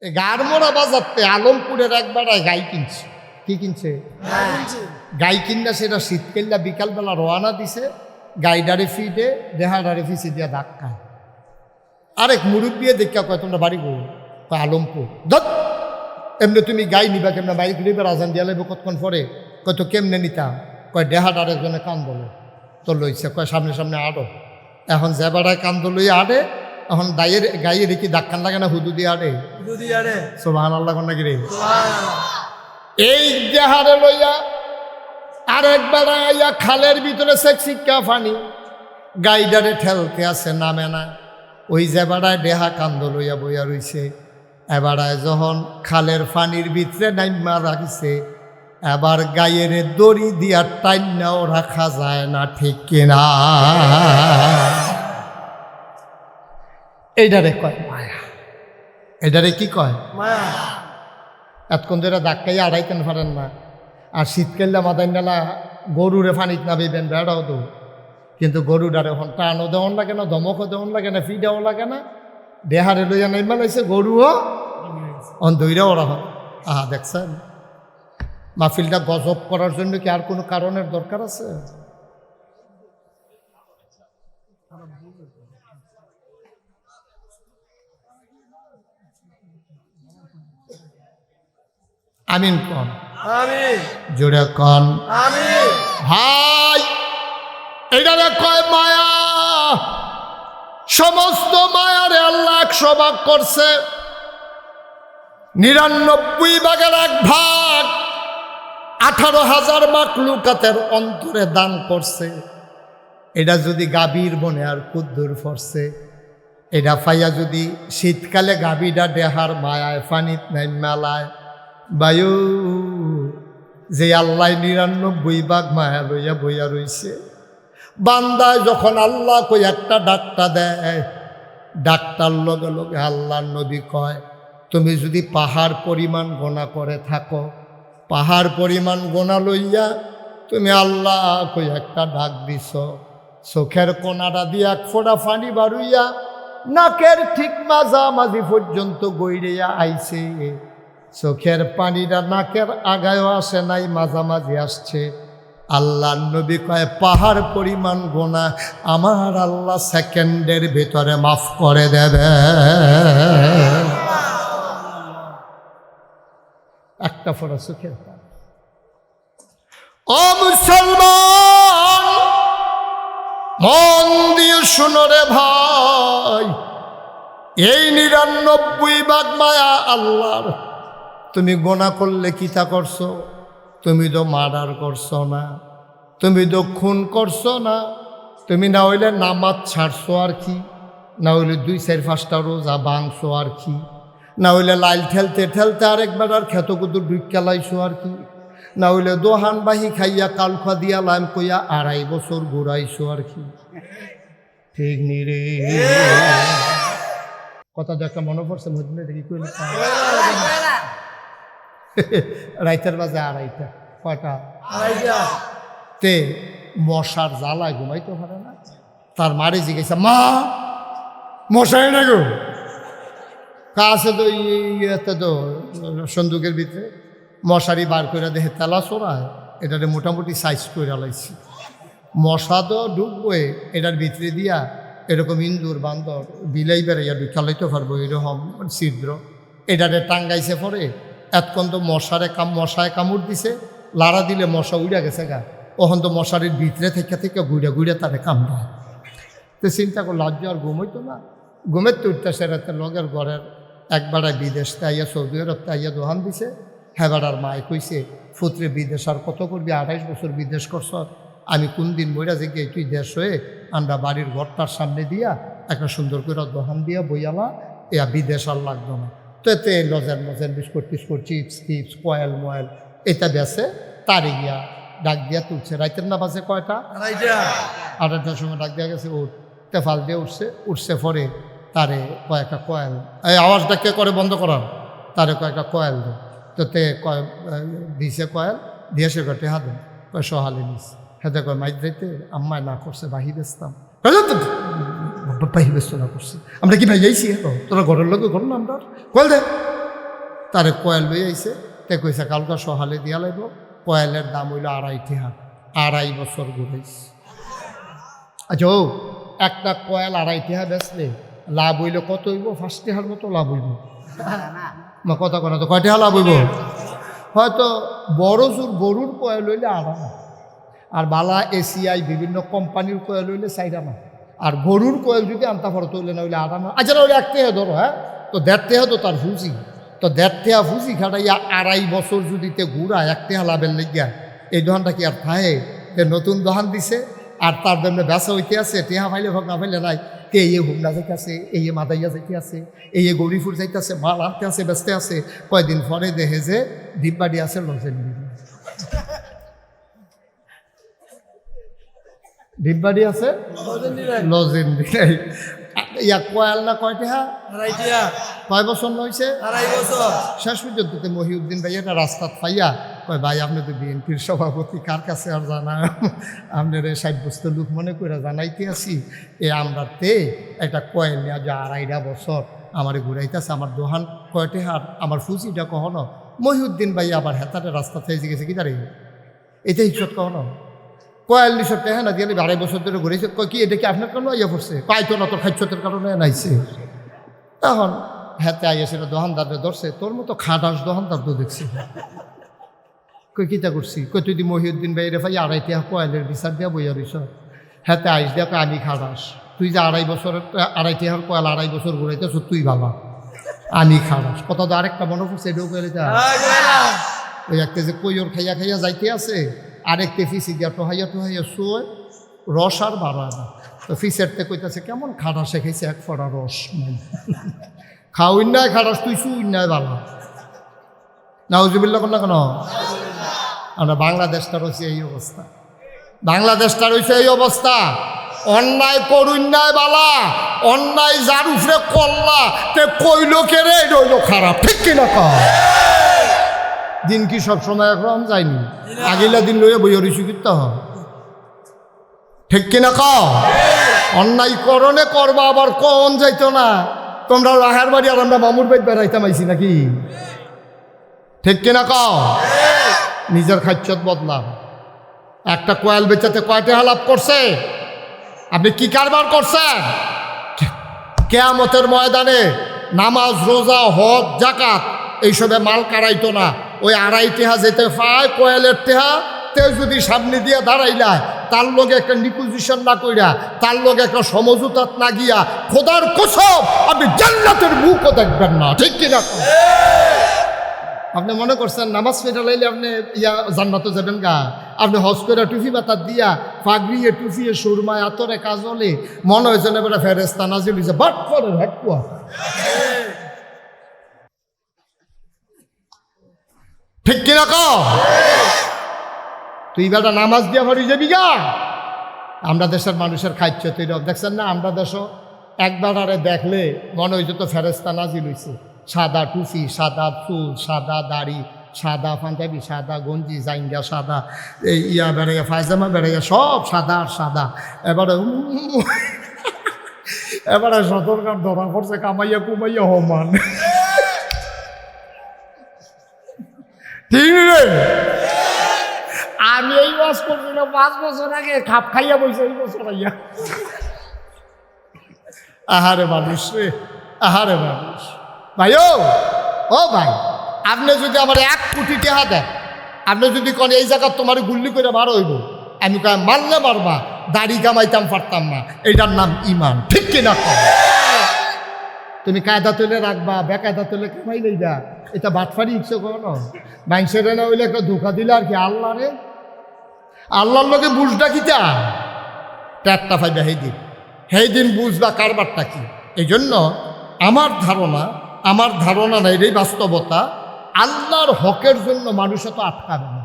এই গাড়মোড়া বাজারতে আলমপুরের একবারায় গাই কিনছে। কি কিনছে? গাই কিনা সেটা শীতকাল্লা বিকালবেলা রওনা দিছে, গাইডারে ফিডে দেহাডারে ফিসে দিয়া ধাক্কায়। আরেক মুরব্বী দেখা কয় তোমরা বাড়ি গো? কয় আলমপুর। ধত এমনি তুমি গাই নিবা কেমনে? বাইরে ঘুরিবে রাজান দিয়া লাগবে কতক্ষণ পরে। কয় তো কেমনে নিতাম? কয় দেহাডার একজনে কান বলো তো লইছে। কয় সামনে সামনে আড়ো। এখন যে বেড়ায় কান্দ লই আড়ে, এখন গাইয়ে দেখি ধাক্কান লাগে না, হুদু দিয়ে আড়ে। সুবহানাল্লাহ নাকি রে? এই দেহারে লইয়া আরেক বেড়াইয়া খালের ভিতরে শিক্ষা ফানি গাইডারে ঠেলতে আছে, নামে না। ওই যে বেড়ায় দেহা কান্দ লইয়া বইয়া রইছে, এবারায় যখন খালের ফানির ভিতরে নাইমা রাখছে, এবার গায়ের দড়ি দিয়া টাইনাও রাখা যায় না, ঠিক কিনা? এইটারে কয় মায়া। এটারে কি কয়? মায়া। এতক্ষণ ধরে ধাক্কাইয়া আড়াইতেন পারেন না। আর শীতকালে মাথায় নালা গরুরে ফানিত না বেবেন বেড়াও তো, কিন্তু গরুটারে এখন টানও দেওয়ান লাগে না, ধমকও দেওয়ান লাগে না, ফিডাও লাগে না। দেহারে লইয়া নাইমা লাইছে, গরুও অন দইরা ওরা হয়। আহা দেখছেন, মাহফিলটা গজব করার জন্য কি আর কোনো কারণের দরকার আছে? আমিন কন, আমিন জোরে কন, আমিন। ভাই এটারে কয় মায়া। সমস্ত মায়ারে আল্লাহ 100 ভাগ করছে, 99 ভাগের 1 ভাগ 18,000 মাখলুকাতের অন্তরে দান করছে। এটা যদি গাভীর বনে আর কুদ্দুর ফরছে, এটা পাইয়া যদি শীতকালে গাভীটা দেহার মায়ায় ফানিত নাই মেলায়, বায়ু যে আল্লাহ 99 ভাগ মায়া লইয়া বইয়া রইছে, বান্দায় যখন আল্লাহ কই একটা ডাকটা দেয়, ডাকটার লগে লগে আল্লাহর নবী কয় তুমি যদি পাহাড় পরিমাণ গোনা করে থাকো, পাহাড় পরিমাণ গোনা লইয়া তুমি আল্লাহ কই একটা ডাক দিছ, চোখের কোনাটা দিয়ে 1 ফোঁটা পানি বাড়ুইয়া নাকের ঠিক মাঝামাঝি পর্যন্ত গইড়িয়া আইছে। চোখের পানিটা নাকের আগায়ও আসে নাই, মাঝামাঝি আসছে। আল্লাহর নবী কয় পাহাড় পরিমাণ গোনা আমার আল্লাহ সেকেন্ডের ভিতরে মাফ করে দেবে। একটা ফোঁটা চোখের পানি। ও মুসলমান, মন দিয়ে শুনো রে ভাই, এই 99 ভাগ মায়া আল্লাহর। তুমি গোনা করলে কিতা করছো? তুমি তো মার্ডার করছো না, তুমি তো খুন করছো না, তুমি না হইলে নামাজ ছাড়ছো আর কি, না হইলে 2-4-5টা রোজা ভাঙছো আর কি, না হইলে লাইল ঠেলতে ঠেলতে আরেকবার আর খেতকুতুর ঢুকিয়া লাইছো আর কি, না হইলে দোহান বাহি খাইয়া কালখা দিয়া লাইম কইয়া 2.5 বছর ঘুরাইছো আর কি। ঠিক নি রে? কথা দেখা মনে পড়ছে মধ্যে দেখি কইল রাইতের বাজে 2:30। কয়টা? 2:30। তে মশার জ্বালায় ঘুমাইতে পারে না। তার মারে জিজ্ঞাসা, মা মশাই না গো? কাছে তো ইয়েতে তো সন্দুকের ভিতরে মশারি বার করে দেখে তেলা চড়ায়, এটাতে মোটামুটি সাইজ করে লাইছি। মশা তো ঢুকবে এটার ভিতরে দিয়া, এরকম ইন্দুর বান্দর বিলাই বেড়াইয়া ঢুকালাইতে পারবো এরকম ছিদ্র, এটাতে টাঙ্গাইছে পরে। এতক্ষণ তো মশায় কামড় দিছে, লাড়া দিলে মশা উড়া গেছে গা, ওখান তো মশারির ভিতরে থেকে থেকে ঘুরে ঘুরে তারে কামড়ায়। তো চিন্তা করলো আজ আর ঘুমাইতো না, ঘুমের তো উঠতেছে রাতে লগের ঘরের একবারে বিদেশ তাইয়া সৌদি আরব তাইয়া দোহান দিছে। হেবাড়ার মায় কইছে ফুতরে বিদেশ আর কত করবি, 28 বছর বিদেশ করছ, আমি কোন দিন বইরা যে তুই দেশ হয়ে আমরা বাড়ির ঘরটার সামনে দিয়া একটা সুন্দর করে দোহান দিয়া বইয়ালা, এ বিদেশ আর লাগতো না। তো এতে লজের বিস্কুট টিস্কুট চিপস টিপস কয়েল ময়েল এটা বেছে তারে গিয়া ডাক দিয়া তুলছে। রাইতের না বাজে কয়টা? 2:30টার সময় ডাক দিয়া গেছে, উঠ। তেফাল দিয়ে উঠছে পরে তারে কয়েকটা কয়েল, এই আওয়াজটা কে করে বন্ধ করার, তারে কয়েকটা কয়েল দে। তো তে দিছে কয়েল দিয়ে সে ঘটে হাতে কয় সহালে নিস। হেতে কয় মাইক দিতে আম্মায় না করছে বাহি বেচতাম, বাহি বেচত না করছে। আমরা কি ভাই যাইছি তোরা ঘরের লোকে ঘর না আমরা কয়েল দে তারে কয়েল লই আইছে, তে কইছে কালকা সহালে দিয়া লাগব। কয়েলের দাম হইল 2.5 টাকা। 2.5 বছর ঘুরাইছে। আচ্ছা ও একটা কয়েল 2.5 টাকা বেচলে লাভ হইলে কত হইব? 5 টাকার মতো লাভ হইব। কথা কথা তো কয় টাকা লাভ হইব? হয়তো বড় জোর গরুর কয়েল হইলে 2.5, আর বালা এসিআই বিভিন্ন কোম্পানির কয়েল হইলে 4 আনা, আর গরুর কয়েল যদি আনতে পারো তৈলে না হইলে 8 আনা। আচ্ছা না হইলে 1 টাকা ধরো, হ্যাঁ তো 1.5 টাকা তো তার ফুজি, তো 1.5 টাকা ফুজি খাটাইয়া 2.5 বছর যদি তে ঘুরা 1 টাকা লাভের লেগিয়া এই দোকানটা কি আর থাহে? নতুন দোকান দিছে আর তার জন্য বেচা হইতে আছে, টেহা পাইলে হোক না পাইলে নাই। কে এই হুমনা যাইতে আছে, এই মাদাইয়া যাইতে আছে, এই গৌরীপুর যাইতে আছে, মাল আনতে আছে, বেচতে আছে। কয়দিন পরে দেখে যে ডিব্বাডি আছে লজেন, ডিব্বাডি আছে লজেন দিলাই। ইয়া কয়াল না কয় টাকা? 2.5 টাকা। কয় বছর নইছে? 2.5 বছর। শেষ পর্যন্ত মহিউদ্দিন ভাই এটা রাস্তাত পাইয়া কয় ভাই আপনি তো বিএনপির সভাপতি, কার কাছে আর জানা, আপনার 60 বছর লোক মনে করে জানাইতে আসি। আমরা তে একটা কয়েল নেওয়া যে 2.5 বছর আমার ঘুরাইতেছে, আমার দোহান কয়টে হার, আমার ফুজিটা কখনো। মহিউদ্দিন ভাই আবার হেতাতে রাস্তা থেকে গেছে কি তারে এটা হিসত কখনো কয়েল নিশত হ্যাঁ না দিয়ে 2.5 বছর ধরে ঘুরেছে। কি এটা কি আপনার কারণে ইয়ে পড়ছে? পাইতো না তোর খাদ্যতের কারণে নাইছে। তখন হেতে আইয়া সেটা দোকানদারে ধরছে, তোর মতো খাটাস দোকানদার তো দেখছি। কই কিতা করছি? কই তুই মহিউদ্দিন ভাই রে ভাই 2.5 টাকা কয়েলের বিচার দিয়া বইয়া রইছ। হেতে আইস দেখ আমি খাটাস, তুই যে 2.5 বছরের 2.5 টাকার কয়েল 2.5 বছর ঘুরাইতেছ তুই বাবা, আমি খাটাস। কথা তো আরেকটা মনে পড়ছে, এটাও কইলে ওই একটা যে কইর খাইয়া খাইয়া যাইতে আছে, আরেকতে ফিসি দিয়া টোহাইয়া টোহাইয়া শোয় রস আর বাড়ায় না। তো ফিসেরতে কইতাছে কেমন খাটা শেখাইছে, 1 ফোঁটা রস নাই। খাওয়াই নাই খাটাস, তুই শুই নাই বাবা। নাউজুবিল্লাহ না কেন? আমরা বাংলাদেশটা রয়েছে এই অবস্থা, বাংলাদেশটা রয়েছে এই অবস্থা। অন্যায় করুন নাই বালা, অন্যায় যার উপরে করলা তে কইল কে রে রইল খারাপ, ঠিক কিনা কও? দিন কি সবসময় একরকম যায়নি, আগিলা দিন লইয়া বইয়া রইছি কিতা হয়, ঠিক কিনা কও? অন্যায় করণে করবা আবার কোন যাইতো না। তোমরা রাহার বাড়ি আর আমরা মামুর বাড়ি বেড়াইতাম আইছি নাকি, ঠিক কিনা কও? নিজের খাদ্যত বদলাম। একটা কয়েল বেচাতে কয়টা লাভ করছে? আপনি কি কারবার করছেন? কিয়ামতের ময়দানে নামাজ রোজা হজ জাকাত এইসবে মাল কারাইতো না। ওই 2.5 টাকা যেতে পায় কয়েলের টাকা, তে যদি সামনে দিয়ে দাঁড়াইলায় তার লগে একটা নিপোজিশন না কইরা, তার লগে একটা সমঝোতাত না গিয়া খোদার কসম আপনি জান্নাতের মুখও দেখবেন না, ঠিক কিনা? আপনি মনে করছেন নামাজ ফেরা লাইলে আপনি জান্নাতে যাবেন গা? আপনি হজ করে টুফি বাতার দিয়া পাগড়িয়ে টুফিয়ে সুরমায় আতরে কাজলে মনে হয়েছে না বেটা ফেরেস্তা নাজিল হয়েছে বাট করে হেটকুয়া, ঠিক কিনা কও? তুই বেটা নামাজ দিয়া ভরি যাবি গা? আমরা দেশের মানুষের খাদ্য তৈরি দেখছেন না? আমরা দেশও একবার আরে দেখলে মনে হয়েছে তো ফেরেস্তা নাজিল হয়েছে। সাদা টুফি, সাদা চুল, সাদা দাড়ি, সাদা পাঞ্জাবি, সাদা গঞ্জি, জাইঙ্গা সাদা, এই বেড়াইয়া ফায়জামা বেড়াইয়া সব সাদা আর সাদা। এবারে সতর্কার ধরা পড়ছে কামাইয়া কুমাইয়া হমান, ঠিক রে? আমি এই বাস করছিলাম 5 বছর আগে, খাপ খাইয়া বইছে এই বছর আইয়া। আহারে মানুষ রে, আহারে মানুষ। ভাই ও ভাই, আপনি যদি আমার 1 কোটি টাকা দেন, আপনি যদি কোন এই জায়গা তোমার গুল্লি করে মারো হইব, আমি কয় মারলে মারবা, দাড়ি কামাইতাম পারতাম না, এইটার নাম ইমান, ঠিক কিনা? তুমি কায়দা তুলে রাখবা, বেকায়দা তুলে কামাই নেই যা, এটা বাটফারি ইচ্ছে করো মানুষের না হইলে একটা ধোকা দিলে আর কি। আল্লাহ রে, আল্লাহর লোকে বুঝটা কি তা ট্যাটটা ফাইবা সেই দিন বুঝবা কারবারটা কি। এই জন্য আমার ধারণা নাই রে, বাস্তবতা আল্লাহর হকের জন্য মানুষ তো আটকাবে না।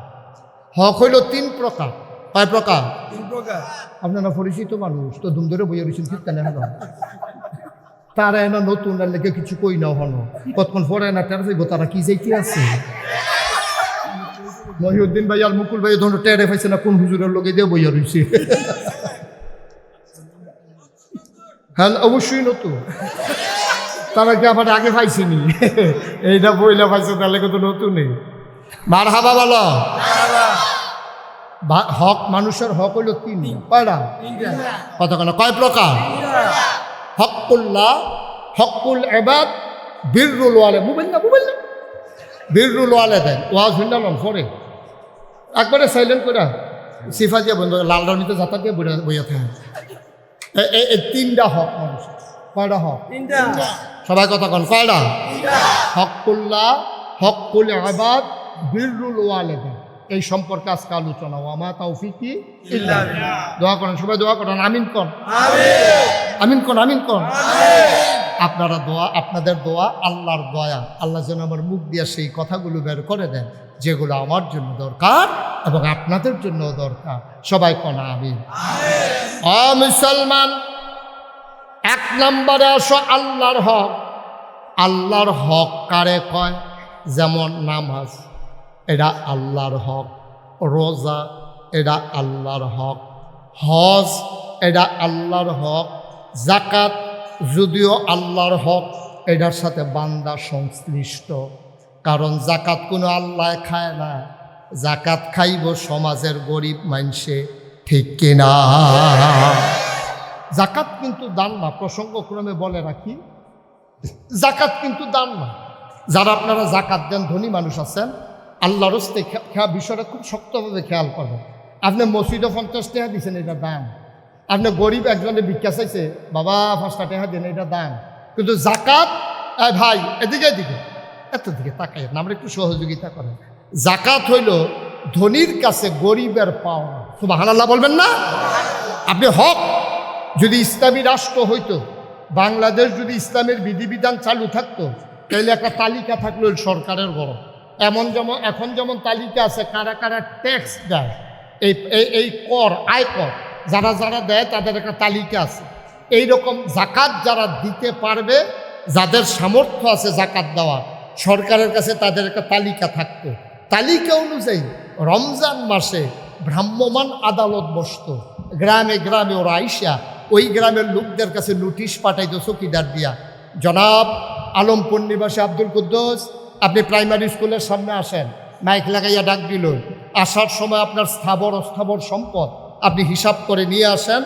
হক হইল 3 প্রকার। কয় প্রকার? 3 প্রকার। আপনারা পরিচিত মানুষ তো ধুম ধরে বইয়া রয়েছেন, ঠিক কেন? তারা এনা নতুন লেগে কিছু কই না হন, কতক্ষণ পরে না টের যাইব তারা কি যাইতে আছে। মহিউদ্দিন ভাই আর মুকুল ভাই ধরুন টেরে পাইছে না কোন হুজুরের লোকে দিয়ে বইয়া রয়েছে। হ্যাঁ অবশ্যই নতুন, তারা কি আবার আগে পাইছিনি? এইটা বইলা পাইছে, তাহলে কত নতুনই। মার হাবা বলো। হক, মানুষের হক হইল তিনটা। কয়টা? কতক্ষণ? কয় প্রকার? হকুল্লাহ, হকুল ইবাদ, বিররুল ওয়ালিদাইন। বুঝবেন না, বুঝবেন না? বিররুল ওয়ালিদাইন ওয়াজ শুনলাম পরে একবারে সাইলেন্ট করে সিফা দিয়ে বন্ধ, লাল রানিতে যাতা দিয়ে বইয়া থাকে। এই তিনটা হক মানুষের। কয়টা হক? সবাই কথা কন, কয়টা? হকুল্লাহ, হকুল ইবাদ, বিররুল ওয়ালিদাইন। এই সম্পর্কে আজকে আলোচনা। ওয়ামা তাওফিকি ইল্লা বিল্লাহ। দোয়া করেন, সবাই দোয়া করেন। আমিন কোন, আমিন কোন, আমিন কোন। আপনারা দোয়া, আপনাদের দোয়া আল্লাহর দয়া। আল্লাহ যেন আমার মুখ দিয়ে সেই কথাগুলো বের করে দেন যেগুলো আমার জন্য দরকার এবং আপনাদের জন্য দরকার। সবাই কোন আমিন। মুসলমান, এক নম্বরে আসো আল্লাহর হক। আল্লাহর হক কারে কয়? যেমন নামাজ, এটা আল্লাহর হক। রোজা, এটা আল্লাহর হক। হজ, এটা আল্লাহর হক। যাকাত যদিও আল্লাহর হক, এটার সাথে বান্দা সংশ্লিষ্ট। কারণ যাকাত কোনো আল্লাহ খায় না, যাকাত খাইব সমাজের গরিব মানুষে, ঠিক কিনা? যাকাত কিন্তু দান না। প্রসঙ্গক্রমে বলে রাখি, যাকাত কিন্তু দান না। যারা আপনারা যাকাত দেন, ধনী মানুষ আছেন, আল্লাহর হস্তে বিষয়টা খুব শক্তভাবে খেয়াল করবেন। আপনি মসজিদে 50 টাকা দিচ্ছেন, এটা দান। আপনি গরিব একজনে ভিক্ষা চাইছে, বাবা 5 টাকা দেন, এটা দান। কিন্তু যাকাত, ভাই এদিকে এদিকে, এত দিকে তাকাই না, আমরা একটু সহযোগিতা করেন। যাকাত হইল ধনীর কাছে গরিবের পাওনা। সুবহানাল্লাহ বলবেন না? আপনি হক, যদি ইসলামী রাষ্ট্র হইতো, বাংলাদেশ যদি ইসলামের বিধিবিধান চালু থাকতো, তাহলে একটা তালিকা থাকলো সরকারের বড়। এখন যেমন তালিকা আছে কারা কারা ট্যাক্স দেয়, এই কর, আয়কর যারা যারা দেয় তাদের একটা তালিকা আছে। এইরকম যাকাত যারা দিতে পারবে, যাদের সামর্থ্য আছে যাকাত দেওয়া, সরকারের কাছে তাদের একটা তালিকা থাকতো। তালিকা অনুযায়ী রমজান মাসে ভ্রাম্যমাণ আদালত বসত। গ্রামে গ্রামে ওরা আইসা ওই গ্রামের লোকদের কাছে নোটিশ পাঠাইতো চৌকিদার দিয়া, জনাব আলমপুর নিবাসী আব্দুল কুদ্দুস, আপনি প্রাইমারি স্কুলের সামনে আসেন। মাইক লাগাইয়া ডাক দিল, আসার সময় আপনার স্থাবর অস্থাবর সম্পদ আপনি হিসাব করে নিয়ে আসেন।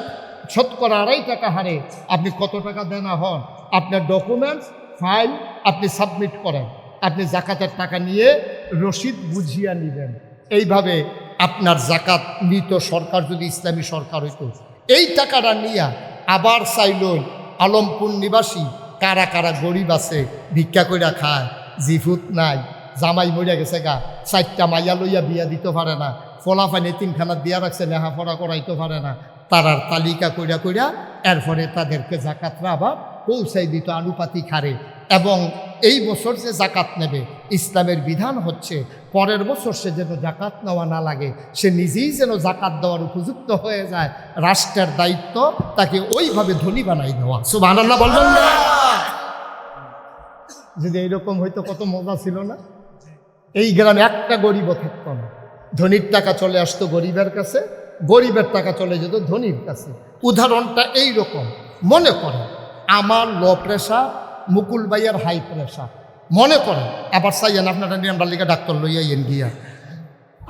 2.5 টাকা হারে আপনি কত টাকা দেনা হন, আপনার ডকুমেন্টস ফাইল আপনি সাবমিট করেন। আপনি জাকাতের টাকা নিয়ে রসিদ বুঝিয়া নেবেন। এইভাবে আপনার জাকাত নিত সরকার, যদি ইসলামী সরকার হইতো। এই টাকাটা নিয়ে আবার চাইল আলমপুর নিবাসী কারা কারা গরিব আছে, ভিক্ষা কইরা খায়, জিফুত নাই, জামাই মরিয়া গেছে গা, 4টা মাইয়া লইয়া বিয়া দিতে পারে না, ফলাফানি 3খানা দিয়া রাখছে, লেখাপড়া করাইতে পারে না, তারার তালিকা কইরা কইরা এরপরে তাদেরকে জাকাতরা আবার পৌঁছাই দিত আনুপাতিক হারে। এবং এই বছর যে জাকাত নেবে, ইসলামের বিধান হচ্ছে পরের বছর সে যেন জাকাত নেওয়া না লাগে, সে নিজেই যেন জাকাত দেওয়ার উপযুক্ত হয়ে যায়। রাষ্ট্রের দায়িত্ব তাকে ওইভাবে ধনী বানাই দেওয়া। সুবহানাল্লাহ বলবেন না? যদি এইরকম হয়তো কত মজা ছিল না? এই গ্রামে একটা গরিবও থাকতো না। ধনীর টাকা চলে আসতো গরিবের কাছে, গরিবের টাকা চলে যেত ধনীর কাছে। উদাহরণটা এই রকম, মনে করেন আমার লো প্রেশার, মুকুল ভাইয়ের হাই প্রেশার, মনে করেন। আবার চাইয়েন আপনারা নিয়মটা লিখে ডাক্তার লইয়া ইয়েন গিয়া।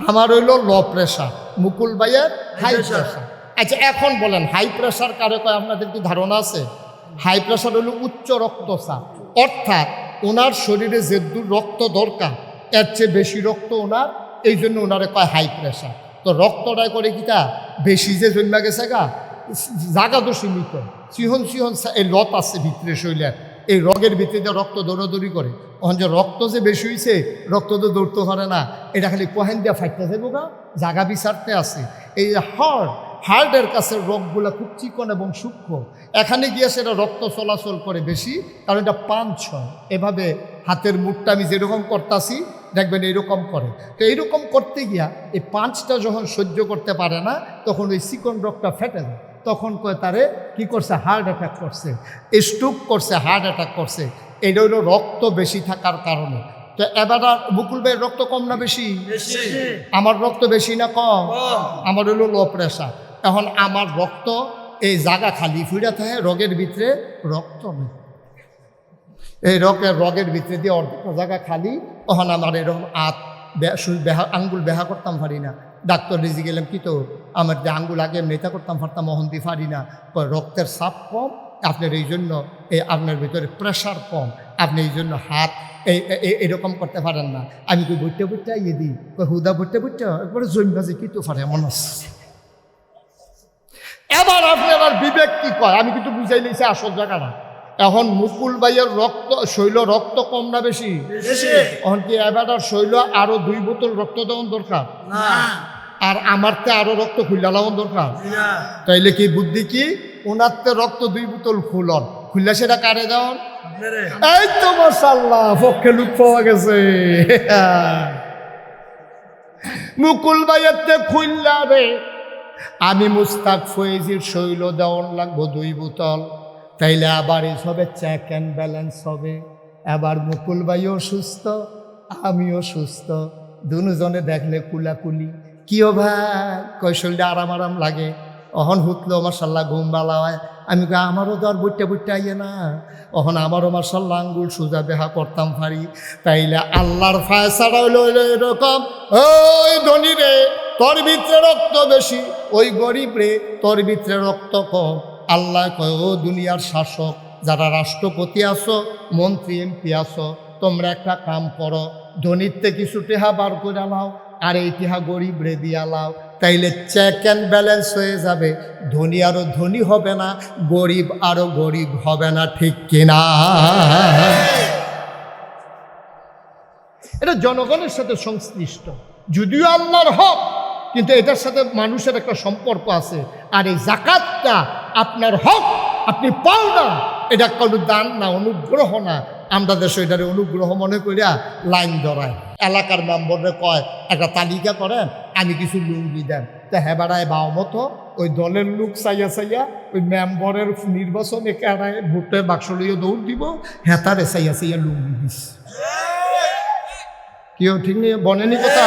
আমার হইল লো প্রেশার, মুকুল ভাইয়ের হাই প্রেশার। আচ্ছা এখন বলেন হাই প্রেশার কারে কয়? আপনাদের কি ধারণা আছে? হাই প্রেশার হলো উচ্চ রক্তচাপ, অর্থাৎ ওনার শরীরে যে রক্ত দরকার এর চেয়ে বেশি রক্ত ওনার, এই জন্য ওনারে কয় হাই প্রেশার। তো রক্তটাই করে কিটা বেশি যে জন্মা গেছে গা, জাগা তো সীমিত, সিহন সিহন এই লত আছে ভিতরে শরীরের, এই রগের ভিতরে রক্ত দৌড়াদৌড়ি করে। তখন যে রক্ত যে বেশি হয়েছে, রক্ত তো দৌড়তে পারে না, এটা খালি কোহেন দিয়া ফাইটতে যাবো গা, জাগা বিচারতে আছে। এই হার্টের কাছে রোগগুলো খুব চিকন এবং সূক্ষ্ম, এখানে গিয়ে সেটা রক্ত চলাচল করে বেশি, কারণ এটা পাঞ্চ হয়। এভাবে হাতের মুঠটা আমি যেরকম করতেছি দেখবেন এইরকম করে। তো এইরকম করতে গিয়া এই পাঞ্চটা যখন সহ্য করতে পারে না, তখন ওই চিকন রোগটা ফেটে যায়। তখন কয় তারে কি করছে, হার্ট অ্যাটাক করছে, স্ট্রোক করছে, হার্ট অ্যাটাক করছে। এটা হলো রক্ত বেশি থাকার কারণে। তো এবার মুকুল ভাইয়ের রক্ত কম না বেশি? আমার রক্ত বেশি না কম? আমার হলো লো প্রেশার। এখন আমার রক্ত এই জায়গা খালি ফুইরা থাকে, রোগের ভিতরে রক্ত নেই। এই রগের ভিতরে দিয়ে অর্ধেক জায়গা খালি, তখন আমার এরকম আঙ্গুল বেহা করতাম পারি না। ডাক্তার রিজি গেলাম, কি তো আমার যে আঙ্গুল আগে নেতা করতাম পারতাম, অহন দিয়ে পারি না। রক্তের চাপ কম, আপনার এই জন্য আপনার ভিতরে প্রেশার কম, আপনি এই জন্য হাত এরকম করতে পারেন না। আমি কই বইতে বইতে ইয়ে দিই, হুদা বইতে বইতে একবারে জমিবাজি কি তো পারে এমন আছে। এবার আপনার বিবেক কি কয়, আমি কিন্তু বুঝাই নিয়েছি আসল জায়গাটা। এখন মুকুল ভাইয়ের শৈল রক্ত কম না বেশি? এখন কি এবার শৈল আরো 2 বোতল রক্ত দেওয়ার দরকার? আর আমার তে আরো রক্ত খুললা লাগান দরকার? তাইলে কি বুদ্ধি কি, ওনার তে রক্ত 2 বোতল খুলন, খুললা সেটা কারে দেওয়ান? এই তো মাশাআল্লাহ, পক্ষে লোক পাওয়া গেছে। মুকুল ভাইয়ের তে খুললা রে, আমি মুস্তাক ফয়েজির শৈল দেওয়ান লাগবো 2 বোতল। তাইলে আবার এসবে চেক অ্যান্ড ব্যালেন্স হবে। এবার মুকুল ভাইও সুস্থ, আমিও সুস্থ, দুজনে দেখলে কুলাকুলি। কিও ভাই, কৈশলটা আরাম আরাম লাগে। অহন হুতলো মাশাল্লাহ ঘুম বালা হয়। আমি আমারও তো আর বইটা বইটা আইয়ে না, অহন আমারও মাশাল্লাহ আঙ্গুল সোজা বেহা করতাম পারি। তাইলে আল্লাহর ফায়সালা হইল এরকম, ওই ধনী রে তোর ভিতরে রক্ত বেশি, ওই গরিব রে তোর ভিতরে রক্ত কম। আল্লাহ কয়, ও দুনিয়ার শাসক, যারা রাষ্ট্রপতি আছো, মন্ত্রী এমপি আছো, তোমরা একটা কাম করো, ধনীতে কিছু টেহা বার করে লাও, আর এই টেহা গরিব রে দিয়া লাও। তাইলে চেক অ্যান্ড ব্যালেন্স হয়ে যাবে। ধনী আরো ধনী হবে না, গরিব আরো গরিব হবে না, ঠিক কিনা? এটা জনগণের সাথে সংশ্লিষ্ট, যদিও আল্লাহর হক, কিন্তু এটার সাথে মানুষের একটা সম্পর্ক আছে। আর এই যাকাতটা আপনার হক, আপনি পাও না, এটা কোনো দান না, অনুগ্রহ না। আমরা দেশে এটারে অনুগ্রহ মনে করিয়া লাইন ধরায়। এলাকার মেম্বরে কয় একটা তালিকা করেন, আমি কিছু লুঙ্গি দেন, তা হেবাড়ায় বাও মতো ওই দলের লোক চাইয়া চাইয়া ওই মেম্বরের নির্বাচনে কেড়ায় ভোটে বাক্স লইয়া দৌড় দিব, হেতারে চাইয়া চাইয়া লুঙ্গি দিস। কেউ ঠিক নেই, বনেনি কথা।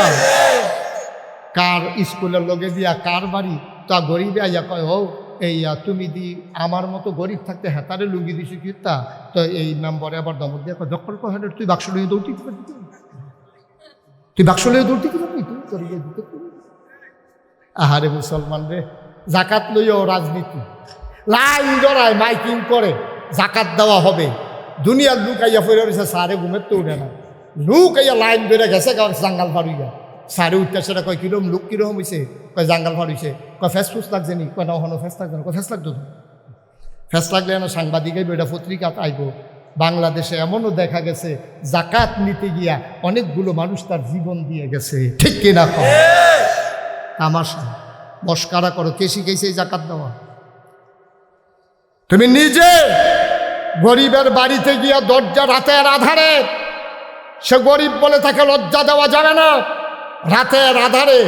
কার স্কুলের লগে দিয়া কার বাড়ি, তা গরিবে আইয়া কয়, ও এই তুমি দি আমার মতো গরিব থাকতে হেতারে লুঙ্গি দিছি কি তা? তো এই মেম্বরে আবার দমক দিয়া কয়, যখন কয় তুই বাক্স লইয়া দৌড়তে কি পারবি, তুই বাক্স লইয়া দৌড়তে কি পারবি, তুই তোর দিতে। আহারে মুসলমান রে, জাকাত লইয়াও রাজনীতি, লাইন জড়ায় মাইকিং করে জাকাত দেওয়া হবে। দুনিয়ার লুক আইয়া ফেরে রয়েছে, সারে ঘুমের তো উঠে না, লুক আইয়া লাইন বেড়ে গেছে জাঙ্গাল ফাড়ুইয়া। সারে উঠতে সেটা কয় কিরম লুক কিরকম হয়েছে, কয় জাঙ্গাল ফাড়ুইছে, কয় ফেস ফুস লাগছে নি, কয় না ওখানে ফেস লাগছে না, কয় ফেস লাগতো তো। ফেস লাগলে না সাংবাদিক এটা পত্রিকাত আইব। বাংলাদেশে এমনও দেখা গেছে জাকাত নিতে গিয়া অনেকগুলো মানুষ তার জীবন দিয়ে গেছে, ঠিক কিনা? তামাশা মস্কারা করো, কে শিখেছে এই জাকাত দেওয়া? তুমি নিজে গরিবের বাড়িতে গিয়া দরজা রাতের আধারে, সে গরিব বলে তাকে লজ্জা দেওয়া যাবে না। রাতের আধারে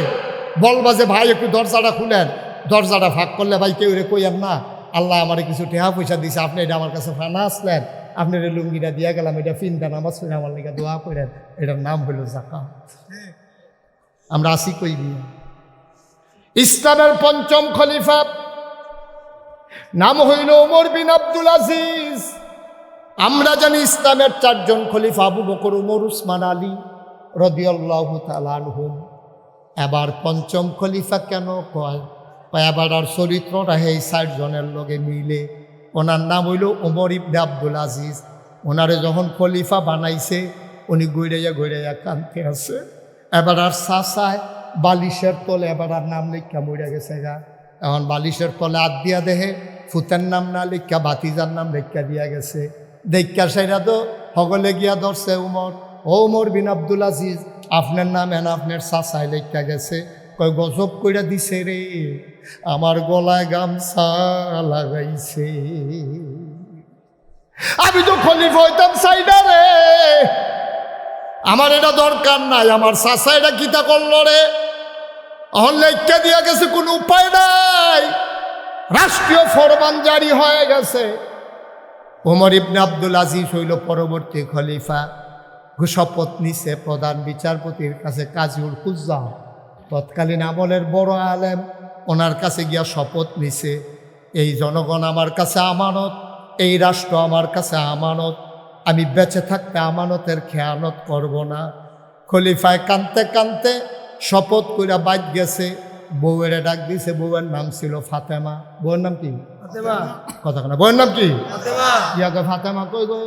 বলবা যে ভাই একটু দরজাটা খুলেন, দরজাটা ফাঁক করলে ভাই কেউ রে কইয়েন না, আল্লাহ আমারে কিছু টেহা পয়সা দিছে, আপনি এটা আমার কাছে ফানা আসলেন, আপনি লুঙ্গিটা দিয়া গেলাম, এটা ফিনটা নামাজ পড়ে আমার লেগে দোয়া করেন, এটার নাম হইল জাকাত। আমরা আসি কই দিয়ে। ইসলামের ৫ম খলিফা নাম হইল ওমর বিন আব্দুল আজিজ। আমরা জানি ইসলামের ৪ জন খলিফা, আবু বকর, উমর, উসমান, আলী রাদিয়াল্লাহু তাআলা আনহুম। এবার ৫ম খলিফা কেন কয়, এবার আর চরিত্রটা এই ৪ জনের লগে মিলে। ওনার নাম হইল ওমর ইবনে আব্দুল আজিজ। ওনারে যখন খলিফা বানাইছে, উনি গৈরাইয়া কানতে আছে। এবার আর চাচায় বালিশের তলে এবার আর নাম লেখা মরে গেছে গা। এখন বালিশের তলে হাত দিয়া দেহে ফুতের নাম না লেখা বাতিজার নাম লেখা দিয়া গেছে। দেখা সেটা তো হগলে গিয়া ধরছে উমর, ও ওমর বিন আব্দুল আজিজ, আপনার নাম এন আপনার চাচায় লেখা গেছে। কয় গজব কইরা দিছে রে, আমার গলায় গামছা লাগাইছে, আমি তো খলিফা হইতাম চাইনা রে, আমার এটা দরকার নাই, আমার চাচা এটা কিতা করলো রে। এখন লেখা দিয়া গেছে, কোনো উপায় নাই, রাষ্ট্রীয় ফরমান জারি হয়ে গেছে। ওমর ইবনে আব্দুল আজিজ হইল পরবর্তী খলিফা। শপথ নিছে প্রধান বিচারপতির কাছে, কাজীউল কুজ্জাম, তৎকালীন আমলের বড় আলেম, ওনার কাছে গিয়া শপথ নিছে, এই জনগণ আমার কাছে আমানত, এই রাষ্ট্র আমার কাছে আমানত, আমি বেঁচে থাকতে আমানতের খেয়ানত করব না। খলিফায় কানতে কানতে শপথ কইরা বাইত গেছে। বউয়ের ডাক দিছে, বউয়ের নাম ছিল ফাতেমা। বউয়ের নাম কি? কথা না, বউয়ের নাম কি? ইয়াকে ফাতেমা। কই গো?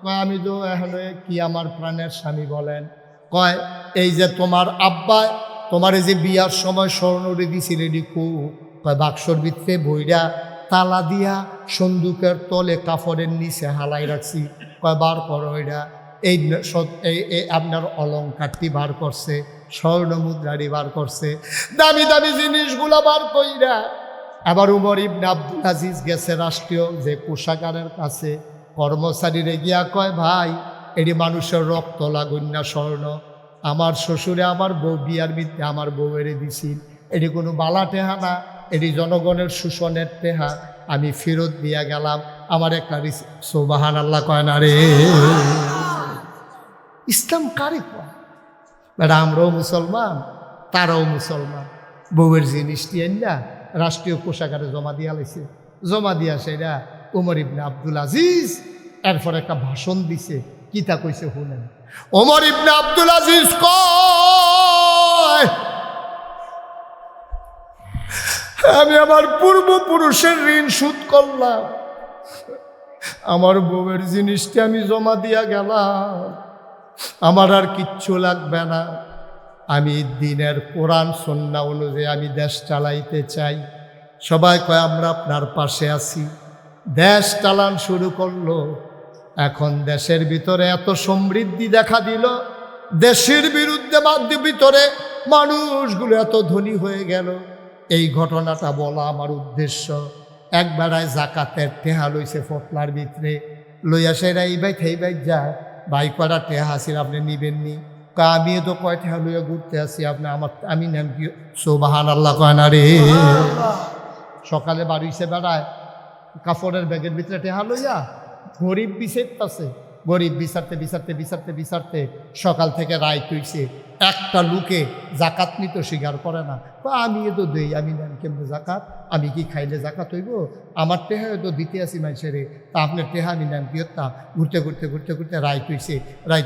কয় আমি তো এখন কি আমার প্রাণের স্বামী বলেন। কয় এই যে তোমার আব্বা তোমার এই যে বিয়ার সময় স্বর্ণরে দিছিল এডি কু? কয় বাক্সর ভিতরে বইরা তালা দিয়া সন্দুকের তলে কাপড়ের নিচে হালাই রাখছি। কয় বার করো এটা। এই আপনার অলঙ্কারটি বার করছে, স্বর্ণ মুদ্রাটি বার করছে, দামি দামি জিনিসগুলা বার কইরা। আবার উমর ইবনে আব্দুল আজিজ গেছে রাষ্ট্রীয় যে কোষাগারের কাছে, কর্মচারীরে গিয়া কয় ভাই এটি মানুষের রক্ত লাগুন না স্বর্ণ, আমার শ্বশুরে আমার বউ বিয়ার মধ্যে আমার বউয়েরে দিছিল, এটি কোনো বালা টেহা না, এটি জনগণের শোষণের টেহা, আমি ফেরত দিয়া গেলাম। আমার একটা সুবহানাল্লাহ কয় না রে। ইসলাম কারে কয়? বেটা আমরাও মুসলমান, তারাও মুসলমান। বউয়ের জিনিসটি না রাষ্ট্রীয় কোষাগারে জমা দিয়া লাইছে। জমা দিয়া সেটা ওমর ইবনে আব্দুল আজিজ এরপর একটা ভাষণ দিছে। কিতা কইছে শুনেন। ওমর ইবনে আব্দুল আজিজ কয় আমি আমার পূর্বপুরুষের ঋণ শোধ করলাম, আমার বউয়ের জিনিসটি আমি জমা দিয়া গেলাম, আমার আর কিচ্ছু লাগবে না। আমি দিনের কোরআন সুন্নাহ অনুযায়ী আমি দেশ চালাইতে চাই। সবাই কয় আমরা আপনার পাশে আছি। দেশ চালান শুরু করলো। এখন দেশের ভিতরে এত সমৃদ্ধি দেখা দিল, দেশের বিরুদ্ধে ভিতরে মানুষগুলো এত ধনী হয়ে গেল। এই ঘটনাটা বলা আমার উদ্দেশ্য। একবেলায় জাকাতের টেহা লইছে ফটলার ভিতরে, লইয়া সেরা এই বাই থেই বাই যা ভাই কটা টেহা আসিল আপনি নিবেননি? আমি তো কয় টেহা লইয়া ঘুরতে আসি, আপনি আমার আমি নেন কি? সুবহানাল্লাহ কয় না রে। সকালে বাড়িছে বেড়ায় কাপড়ের ব্যাগের ভিতরে টেহা লইয়া গরিব বিচারতেছে। গরিব বিচারতে বিচারতে বিচারতে বিচারতে সকাল থেকে রায় তুইছে। একটা লোকে জাকাত নিতে স্বীকার করে না। আমি তো দেই, আমি নেন কেমনি জাকাত? আমি কি খাইলে জাকাত হইব? আমার টেহা তো দিতে আসি মানুষেরে, তা আপনার টেহা আমি নেন কি হত্যা? ঘুরতে ঘুরতে ঘুরতে ঘুরতে রায়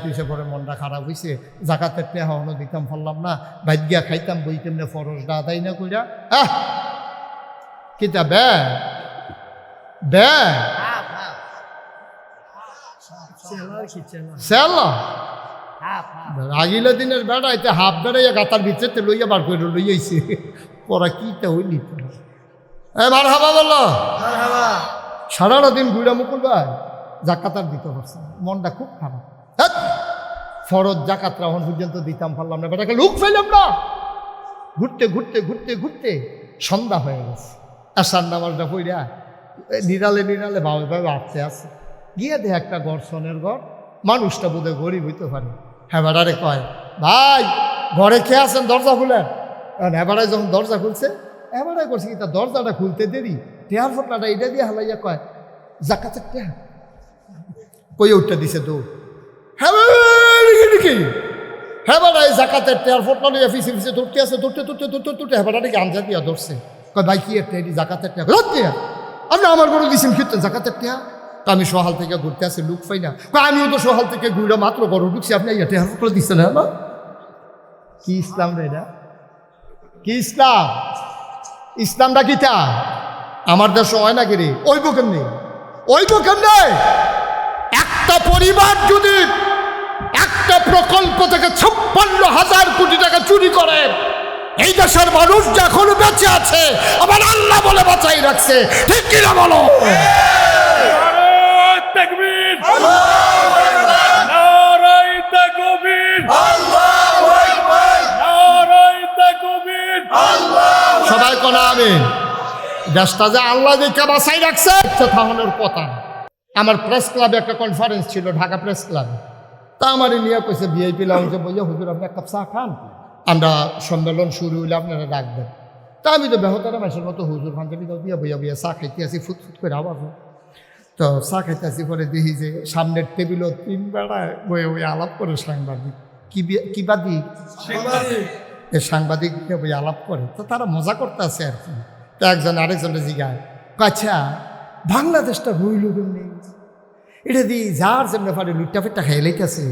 তুইছে পরে মনটা খারাপ হয়েছে। জাকাতের টেহা অন্য দিতাম ফেললাম না, বাইর গিয়া খাইতাম বই কেমনে ফরজটা আদায় না কইরা। কিতা বে বে আগিলা দিনের বেড়াইতে হাফ বেড়াইয়া গাতার ভিতরে লইয়া বার করে লইয়াইছে। পড়া কিটা হইলি মার হাবা বললো সারাটা দিন ঘুরা মুকুল ভাই জাকাতার দিতে পারছে, মনটা খুব খারাপ। ফরজ জাকাতরা এখন পর্যন্ত দিতাম পারলাম না, বেটাকে লুক ফেলাম না। ঘুরতে ঘুরতে ঘুরতে ঘুরতে সন্ধ্যা হয়ে গেছে। আসার নামাজটা পইরা নিরালে নিরালে ভাবে ভাবে আসতে আসে গিয়ে দেখ একটা গর্ষণের ঘর। মানুষটা বোধহয় গরিব হইতে পারে। হেবাডারে কয় ভাই ঘরে খেয়ে আসেন, দরজা খুলেন। হেবাডায় যখন দরজা খুলছে, হেবাডায় করছে কি তার দরজাটা খুলতে দেরি, টেহার ফটলাটা এটা দিয়ে হালাইয়া কয় জাকাতের টেহা কই উঠতে দিছে তো। হেবাডায় জাকাতের টেহার ফটলা লইয়া ফিসে ফিসে ধরতে আছে, ধরতে ধরতে ধরতে ধরতে হেবাডাটাকে আমজা দিয়া ধরছে। কয় ভাই কি একটা এটি জাকাতের টেহা? আপনি আমার গরু দিয়েছেন কীর্তন জাকাতের টেহা? তা আমি সহাল থেকে ঘুরতে আসি, লুক পাই না। আমিও তো সহাল থেকে ঘুরে মাত্র গরু ঢুকছি, আপনি টেহা ফটলা দিচ্ছেন? হ্যাঁ কি ইসলাম রে এটা? কি ইসলাম? ইসলামটা কিটা? আমার দেশ হয় নাকি রে? ওইব কেমনি? ওইব কেমনে? একটা পরিবার যদি একটা প্রকল্প থেকে 56,000 কোটি টাকা চুরি করে, এই দেশের মানুষ যে এখনো বেঁচে আছে আমার আল্লাহ বলে বাঁচাই রাখছে, ঠিক কিনা বলো? সবাই কোনা আমিন। দেশটা যে আল্লাহ দেখে বাঁচাই রাখছে থামানোর কথা। আমার প্রেস ক্লাবে একটা কনফারেন্স ছিল, ঢাকা প্রেস ক্লাবে। তা আমার নিয়ে কইছে ভিআইপি লাউঞ্জে বইয়া হুজুর আপনি এক কাপ চা খান, আমরা সম্মেলন শুরু হইলে আপনারা ডাকবেন। তা আমি তো বেহতারা মাসের মতো হুজুর ফান্ডালি দিয়া বইয়া বইয়া চা খাইতে আসি, ফুটফুট করে আওয়াজ। তো চা খাইতে আসি, পরে দেখি যে সামনের টেবিলও 3 বেড়ায় বইয়া বইয়া আলাপ করে সাংবাদিক। কি বাদিক? এই সাংবাদিক বই আলাপ করে। তো তারা মজা করতে আছে আর কি। তো একজন আরেকজনের জিগায়, আচ্ছা বাংলাদেশটা রইল কেমনি? এটা দিয়ে যার যেমনি পারে লুটটা ফেটটা খাই লাইতেছে।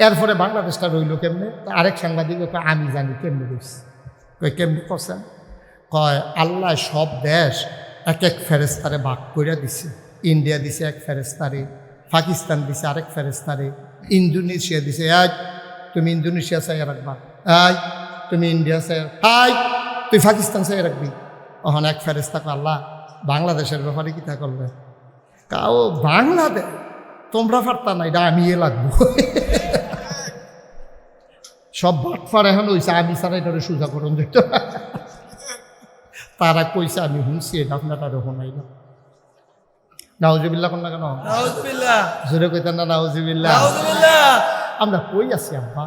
এরপরে বাংলাদেশটা রইল কেমনে? আরেক সাংবাদিক কয় আমি জানি কেমনে রয়েছে। কয় কেমনি করছেন? কয় আল্লাহ সব দেশ এক এক ফেরেস্তারে ভাগ করে দিছে। ইন্ডিয়া দিছে এক ফেরেস্তারে, পাকিস্তান দিছে আরেক ফেরেস্তারে, ইন্দোনেশিয়া দিছে আজ তুমি ইন্দোনেশিয়া চাই রাখবা, আই তুমি ইন্ডিয়া চাই, আই তুই পাকিস্তান চাই রাখবি। ওখানে এক ফেরেস্তা কয় আল্লাহ বাংলাদেশের ব্যাপারে কি তা করবে? কাও বাংলাদেশ তোমরা পারতা না, এটা আমি লাগবো। সব বাটফার এখন হয়েছে, আমি ছাড়া এটা সোজা করুন যেত। তারা কইছে আমি শুনছি, এটা আপনার তারা শোনাই না। নাউজুবিল্লাহ কোন না কেন? জোরে কইতেন না নাউজুবিল্লাহ? আমরা কই আছি আব্বা?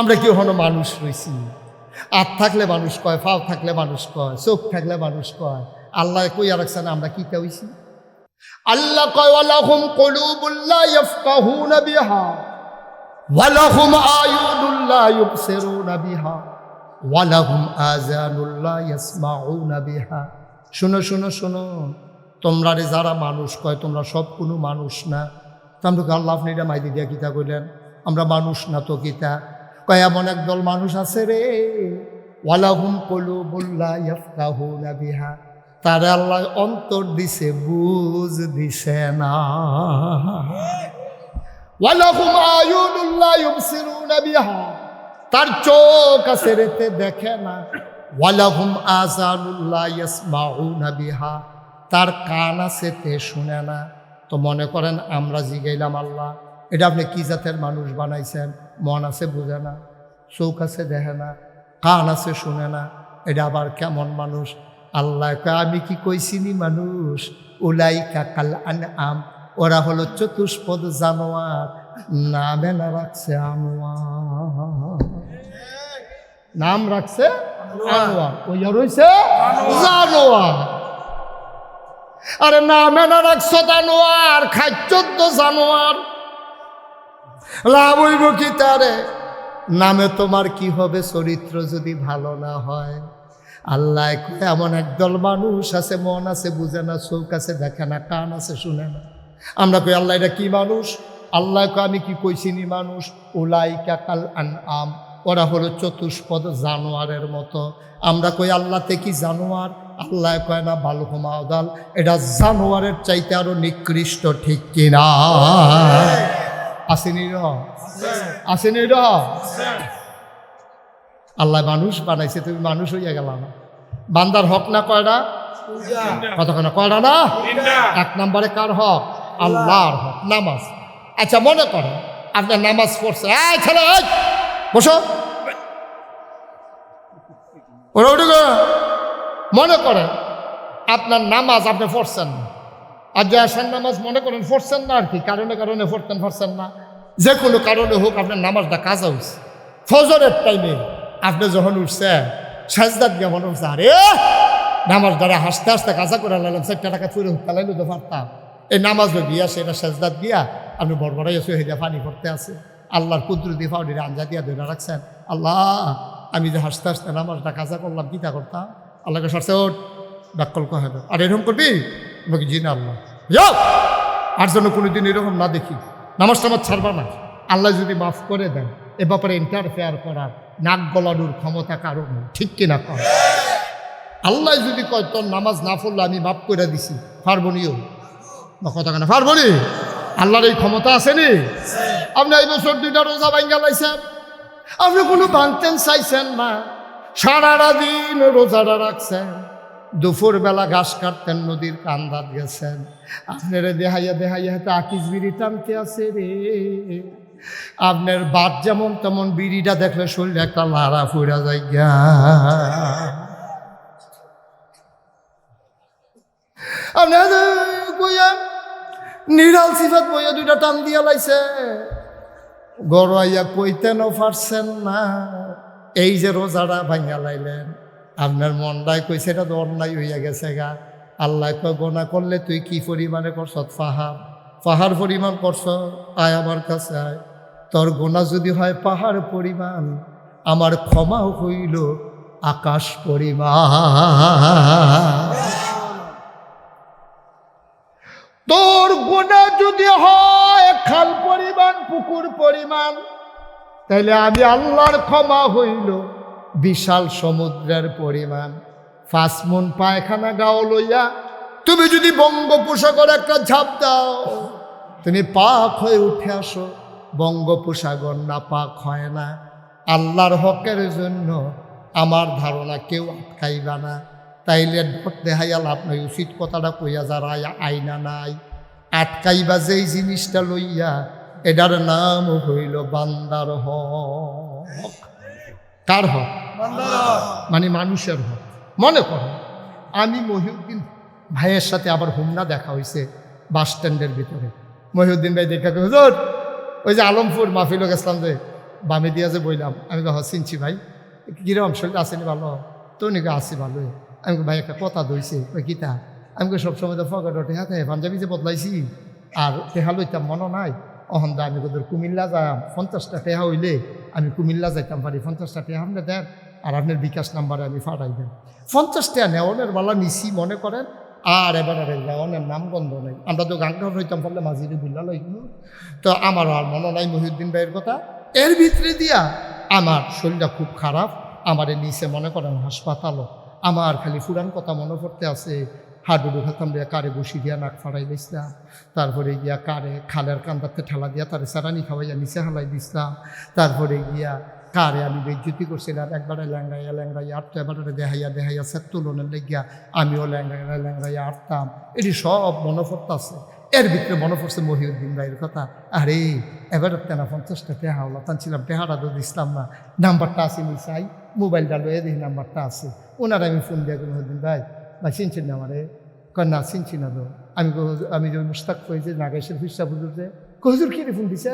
আমরা কি হনো মানুষ রয়েছি? হাত থাকলে মানুষ কয়, পাও থাকলে মানুষ কয়, চোখ থাকলে মানুষ কয়। আল্লাহ কইয়া রাখছে না আমরা কি হইছি? আল্লাহ কয় ওয়ালাহুম কুলুবুল লা ইয়াফকাহুনা বিহা ওয়ালাহুম আয়ুনুল লা ইউবসিরুনা বিহা ওয়ালাহুম আযানুল লা ইয়াসমাউনা বিহা। শোনো শোনো শোনো, তোমরা রে যারা মানুষ কয় তোমরা সব কোনো মানুষ না। তোমরা আল্লাহ আপনি এটা মাইদি দিয়া কিতা কইলেন? আমরা মানুষ না তো কিতা? কয় এমন একদল মানুষ আছে রে, ওয়ালাহুম কুলুবুল লা ইয়াফকাহুনা বিহা, তারা আল্লাহ অন্তর দিছে, বুঝ দিছে না। ওয়ালাহুম আয়ুনুল লা ইউবসিরুনা বিহা, তার চোখ আছে রেতে দেখে না। ওয়ালাহুম আযানুল লা ইয়াসমাউনা বিহা, তার কান আছে তে শুনে না। তো মনে করেন আমরা জিগাইলাম আল্লাহ এটা আপনি কি জাতের মানুষ বানাইছেন? মন আছে বুঝে না, চোখ আছে দেখে না, কান আছে শুনে না, এটা আবার কেমন মানুষ? আল্লাহ আমি কি কইছিনি মানুষ? উলাইকা কাল আনআম, ওরা হলো চতুষ্পদ জানোয়ার, নামে না রাখছে আনোয়ার, নাম রাখছে আনোয়ার, ওই রইছে জানোয়ার। আরে নামে না রাখছ জানোয়ার, খাচ্ছ তো জানোয়ার, লাভ হইব কি তারে? নামে তোমার কি হবে চরিত্র যদি ভালো না হয়? আল্লাহ এমন একদল মানুষ আছে, মন আছে বুঝে না, চোখ আছে দেখে না, কান আছে শুনে না। আমরা কই আল্লাহ এটা কি মানুষ? আল্লাহ আমি কি কইছিনি মানুষ? উলাইকা কাল আনআম, ওরা হলো চতুষ্পদ জানোয়ারের মতো। আমরা কই আল্লাহ তে কি জানোয়ার? আল্লাহ কয় না বালহুম আদাল, এটা জানোয়ারের চাইতে আরো নিকৃষ্ট, ঠিক কিনা? আসেনি র আসেনি র আল্লাহ মানুষ বানাইছে, তুমি মানুষ হইয়া গেল না। বান্দার হক না কয়টা? কতক্ষণ কয়টা না? এক নম্বরে কার হক? আল্লাহর হক, নামাজ। আচ্ছা মনে করেন আপনার নামাজ পড়ছে, এই ছেলে বসো, মনে করেন আপনার নামাজ আপনি পড়ছেন না, আর যে আসার নামাজ মনে করেন পড়ছেন না, আর কি কারণে কারণে পড়ছেন না, যে কোনো কারণে হোক আপনার নামাজটা কাজা হয়েছে। ফজরের টাইমে আপনি যখন উঠছেন সাজদাত গিয়া মনে হচ্ছে আরে নামাজ দ্বারা হাসতে হাসতে কাজা করে লাইলাম, 4 টাকা চুরে হুকালাইলে তো পারতাম। এই নামাজ গিয়া সেটা সাজদাত গিয়া আপনি বড়বড়াই এসে হেদিয়া পানি করতে আছে, আল্লাহর কুদরতি ফাউডিরে আঞ্জা দিয়া ধরে রাখছেন। আল্লাহ আমি যে হাসতে হাসতে নামাজটা কাজা করলাম, কিতা করতাম? আল্লাহকে সরছে ওট ব্যাকল কহে আর এরকম করবি? আমাকে জি না আল্লাহ যাও, আর জন্য কোনোদিন এরকম না দেখি, নামাজ টামাজ ছাড়বা না। আল্লাহ যদি মাফ করে দেন, এ ব্যাপারে ইন্টারফেয়ার করার নাক গলানোর ক্ষমতা কারো নেই, ঠিক কিনা কর? আল্লাহ যদি কয় তোর নামাজ না পড়লে আমি মাফ করে দিছি, পারবনিও বা কথা কেনা পারবনি? আল্লাহর এই ক্ষমতা আসেনি? আপনি এই বছর 2টা রোজা ভাঙ্গা লাইছেন, আপনি কোনো ভাঙতেন চাইছেন না, সারাটা দিন রোজাটা রাখছেন, দুপুর বেলা ঘাস কাটতেন, নদীর কান্দাত গেছেন, আপনারা দেহাইয়া দেহাইয়া হাতে আকিস বিড়ি টানতে আছে রে। আপনার বাদ যেমন তেমন বিড়িটা দেখলে শরীরে একটা লাড়া ফুরা যায় গা। আপনার নিরাল সিফাত বইয়া 2টা টান দিয়া লাইছে, গড়াইয়া কইতেনও পারছেন না। এই যে রোজাটা ভাঙা লাইলেন, আপনার মনটাই কইছে এটা তো অন্যায় হইয়া গেছে গা। আল্লাহ কয় গোনা করলে তুই কি পরিমাণে করছ? পাহাড় পরিমাণ করছ, আয় আমার কাছে আয়। তোর গোনা যদি হয় পাহাড় পরিমাণ, আমার ক্ষমাও হইল আকাশ পরিমাণ। তোর গুনাহ যদি হয় খাল পরিমাণ, পুকুর পরিমাণ, তাইলে আমি আল্লাহর ক্ষমা হইল বিশাল সমুদ্রের পরিমাণ। 5 মণ পায়খানা গাও লইয়া তুমি যদি বঙ্গোপসাগর একটা ঝাঁপ দাও, তুমি পাক হয়ে উঠে আসো। বঙ্গোপসাগর না পাক হয় না। আল্লাহর হকের জন্য আমার ধারণা কেউ আটকাইবা না। তাইলে দেখাইয়া লাভ নাই। উচিত কথাটা কইয়া যারা আইনা নাই আটকাইবা যেই জিনিসটা লইয়া, এটার নাম হইল বান্দার হক। কার হক? মানে মানুষের হক। মনে করো আমি মহিউদ্দিন ভাইয়ের সাথে আবার হুমনা দেখা হয়েছে বাস স্ট্যান্ডের ভিতরে। মহিউদ্দিন ভাই দেখা হুজুর ওই যে আলমপুর মাহফিল ইসলাম যে বামে দিয়া যে বইলাম, আমি চিনছি ভাই, কিরকম শরীর আসেনি ভালো? তো নাকি আসি ভালোই। আমি ভাই একটা কথা দইছে ওই গীতা। আমি সবসময় তো ফগর টেহা থাকে পাঞ্জাবি যে বদলাইছি আর টেহা লইতাম মনে নাই। অহন দা আমি তোদের কুমিল্লা যাম, 50টা টেহা হইলে আমি কুমিল্লা যাইতাম পারি। 50টা টেহা আপনি দেন আর আপনার বিকাশ নাম্বারে আমি ফাটাই দেন। 50 টাকা নেওয়ানের বেলা নিছি মনে করেন। আর এবার নেওয়ানের নাম গন্ধ নেই। আমরা তো গানটা হইতাম পারলে মাঝিরে বুল্লা লইছিল। তো আমারও আর মনে নাই মহিউদ্দিন ভাইয়ের কথা। এর ভিতরে দিয়া আমার শরীরটা খুব খারাপ। আমারে নিচে মনে করেন হাসপাতালও। আমার খালি ফুরান কথা মনে পড়তে আছে। হাডুডু খেলতাম দিয়া কারে বসি দিয়া নাক ফাড়াই দিছিলাম। তারপরে গিয়া কারে খালের কান্দাতে ঠেলা দিয়া তারে সারানি খাওয়াইয়া নিচে হালাই দিছিলাম। তারপরে গিয়া কারে আমি বেজ্জতি করছিলাম। একবারে ল্যাংড়াইয়া ল্যাংড়াইয়া আটতো, এবারে দেখাইয়া সে তুলনের লেগিয়া আমিও ল্যাংড়াইয়া আটতাম। এটি সব মনে পড়তে আছে। এর ভিতরে মনে পড়ছে মহিউদ্দিন ভাইয়ের কথা। আরে এবার তেনা 50টা টেহা হলো টানছিলাম, টেহাটা তো দিছিলাম না। নাম্বারটা আছে নিচাই, মোবাইলটা লয়ে দেখি নাম্বারটা আছে। ওনারা আমি ফোন দিয়া মহিউদ্দিন ভাই চিনছেন না আমারে? না চিনছি না তো। আমি যে মুস্তাক হয়েছে নাগেশের ফিরসা বুঝুর যে হুজুর কি ফোন দিছে?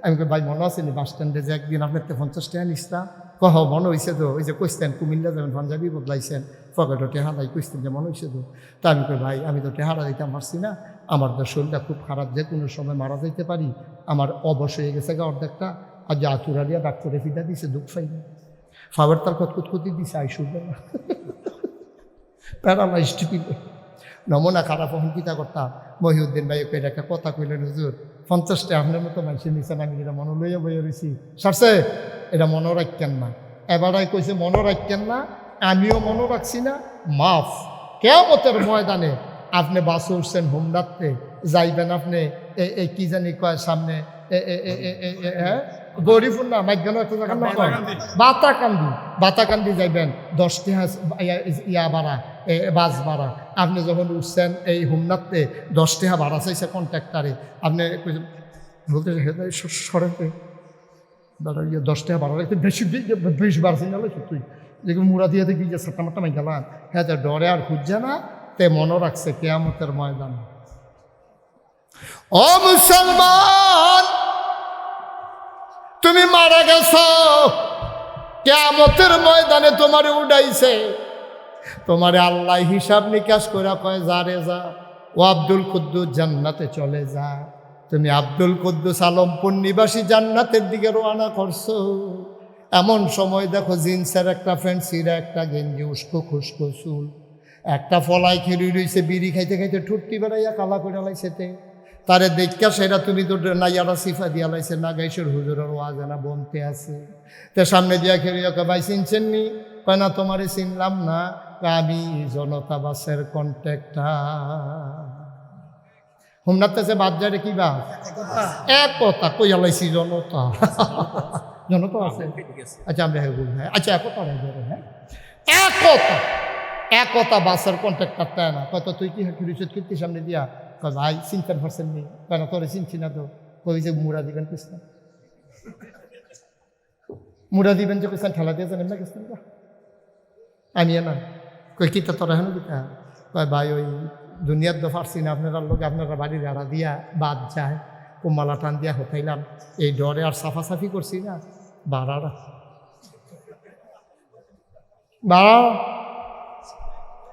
আমি ভাই মনে আছে নি বাস স্ট্যান্ডে যে একদিন আপনার 50 টাকা নিছিলাম? কহ মনে হয়েছে তো। ওই যে কইতেন কুমিল্লা যাবেন পাঞ্জাবি বদলাইছেন, পকেটও টেহালাই কইতেন যে মনে হয়েছে তো। তা আমি ভাই আমি তো টেহারা দিতে পারছি না, আমার তো শরীরটা খুব খারাপ, যে কোনো সময় মারা যাইতে পারি। আমার অবশ হয়ে গেছে গা অর্ধেকটা। আর যে আতুরালিয়া ডাক্তারে ফিদা দিছে দুঃখ পাই না, ফাবার তার কতকুতি দিছে আই শুনবে না, প্যারালাইজড পিলে নমুনা খারাপ। হন কিতা করতাম মহিউদ্দিন ভাই ওকে একটা কথা কইলেন, হুজুর 50টা আপনার মতো মানুষের নিচে আমি যেটা মনে লইয়া বইয়া রয়েছি সারছে, এটা মনে রাখতেন না। এবারাই কইছে মনে রাখতেন না, আমিও মনে রাখছি না, মাফ। কিয়ামতের ময়দানে আপনি বাসে উঠছেন হোমরাত্রে যাইবেন, আপনি এই কি জানি কয় সামনে গরিপুর না মাইগানো একটা জায়গার নাম বাতাকান্দি যাইবেন। 10 টাকা ইয়া ভাড়া, বাস ভাড়া। আপনি যখন উঠছেন এই হোমনাথে 10 টাকা ভাড়া চাইছে কন্ট্রাক্টারে, আপনি বলতে সরেতে দাদা 10 টাকা ভাড়া রাখতে বেশি বাড়ছে না তুই যেগুলো মুড়া দিয়ে দেখবি যে সাতটা মাট্টা মাই গেলাম। হ্যাঁ তো ডরে আর খুঁজছে না, তে মনে রাখছে কিয়ামতের ময়দান। ও মুসলমান, তুমি মারা গেছ, কিয়ামতের ময়দানে তোমারে উঠাইছে। তোমারে আল্লাহ হিসাব নিকাশ করে কয় যা রে যা, ও আব্দুল কুদ্দুস জান্নাতে চলে যা। তুমি আব্দুল কুদ্দুস আলমপুর নিবাসী জান্নাতের দিকে রওনা করছো। এমন সময় দেখো জিন্সের একটা প্যান্ট, সিরা একটা গেঞ্জি, উস্কো খুস্কো চুল, একটা ফলাই খেলি রইছে, বিড়ি খাইতে খাইতে ঠুট্টি বেড়াইয়া কালা করে লাইছেতে। তারে দেখা সেটা তুমি তো নাইয়ারা সিফা দিয়া লাইছে না গাইছের হুজুরের ওয়াজানা বনতে আছে। তো সামনে দিয়া খেলিয়া ভাই চিনছেন নি? কয় না তোমারে চিনলাম না, আমি জনতা বাসের কন্ট্রাক্টর। হোমনাথে বাদ যায় কি বা এক কথা কইয়া লাইছি জনতা জনতা আছে। আচ্ছা আমরা হ্যাঁ আচ্ছা একতা হ্যাঁ একতা বাসের কন্ট্রাক্টর তাই না? কত তুই কি রিসোর্ট কীর্তি সামনে দিয়া কয় ভাই চিনতেন পারছেন নি? কেন তোরে চিনছি না তো। কই যে মুড়া দিবেন কৃষ্ণ, মুড়া দিবেন যে কৃষ্ণ ঠেলা দিয়ে জানেন না কৃষ্ণ আমি না কই কিতা তোরা হেন কিতা কয় ভাই ওই দুনিয়ার তো পারছি না, আপনারা লোক আপনারা বাড়ি রাড়া দিয়া বাদ যায় কুমালা টান দিয়া হতাইলাম, এই ডরে আর সাফাসাফি করছি না বাড়ারা বাড়া।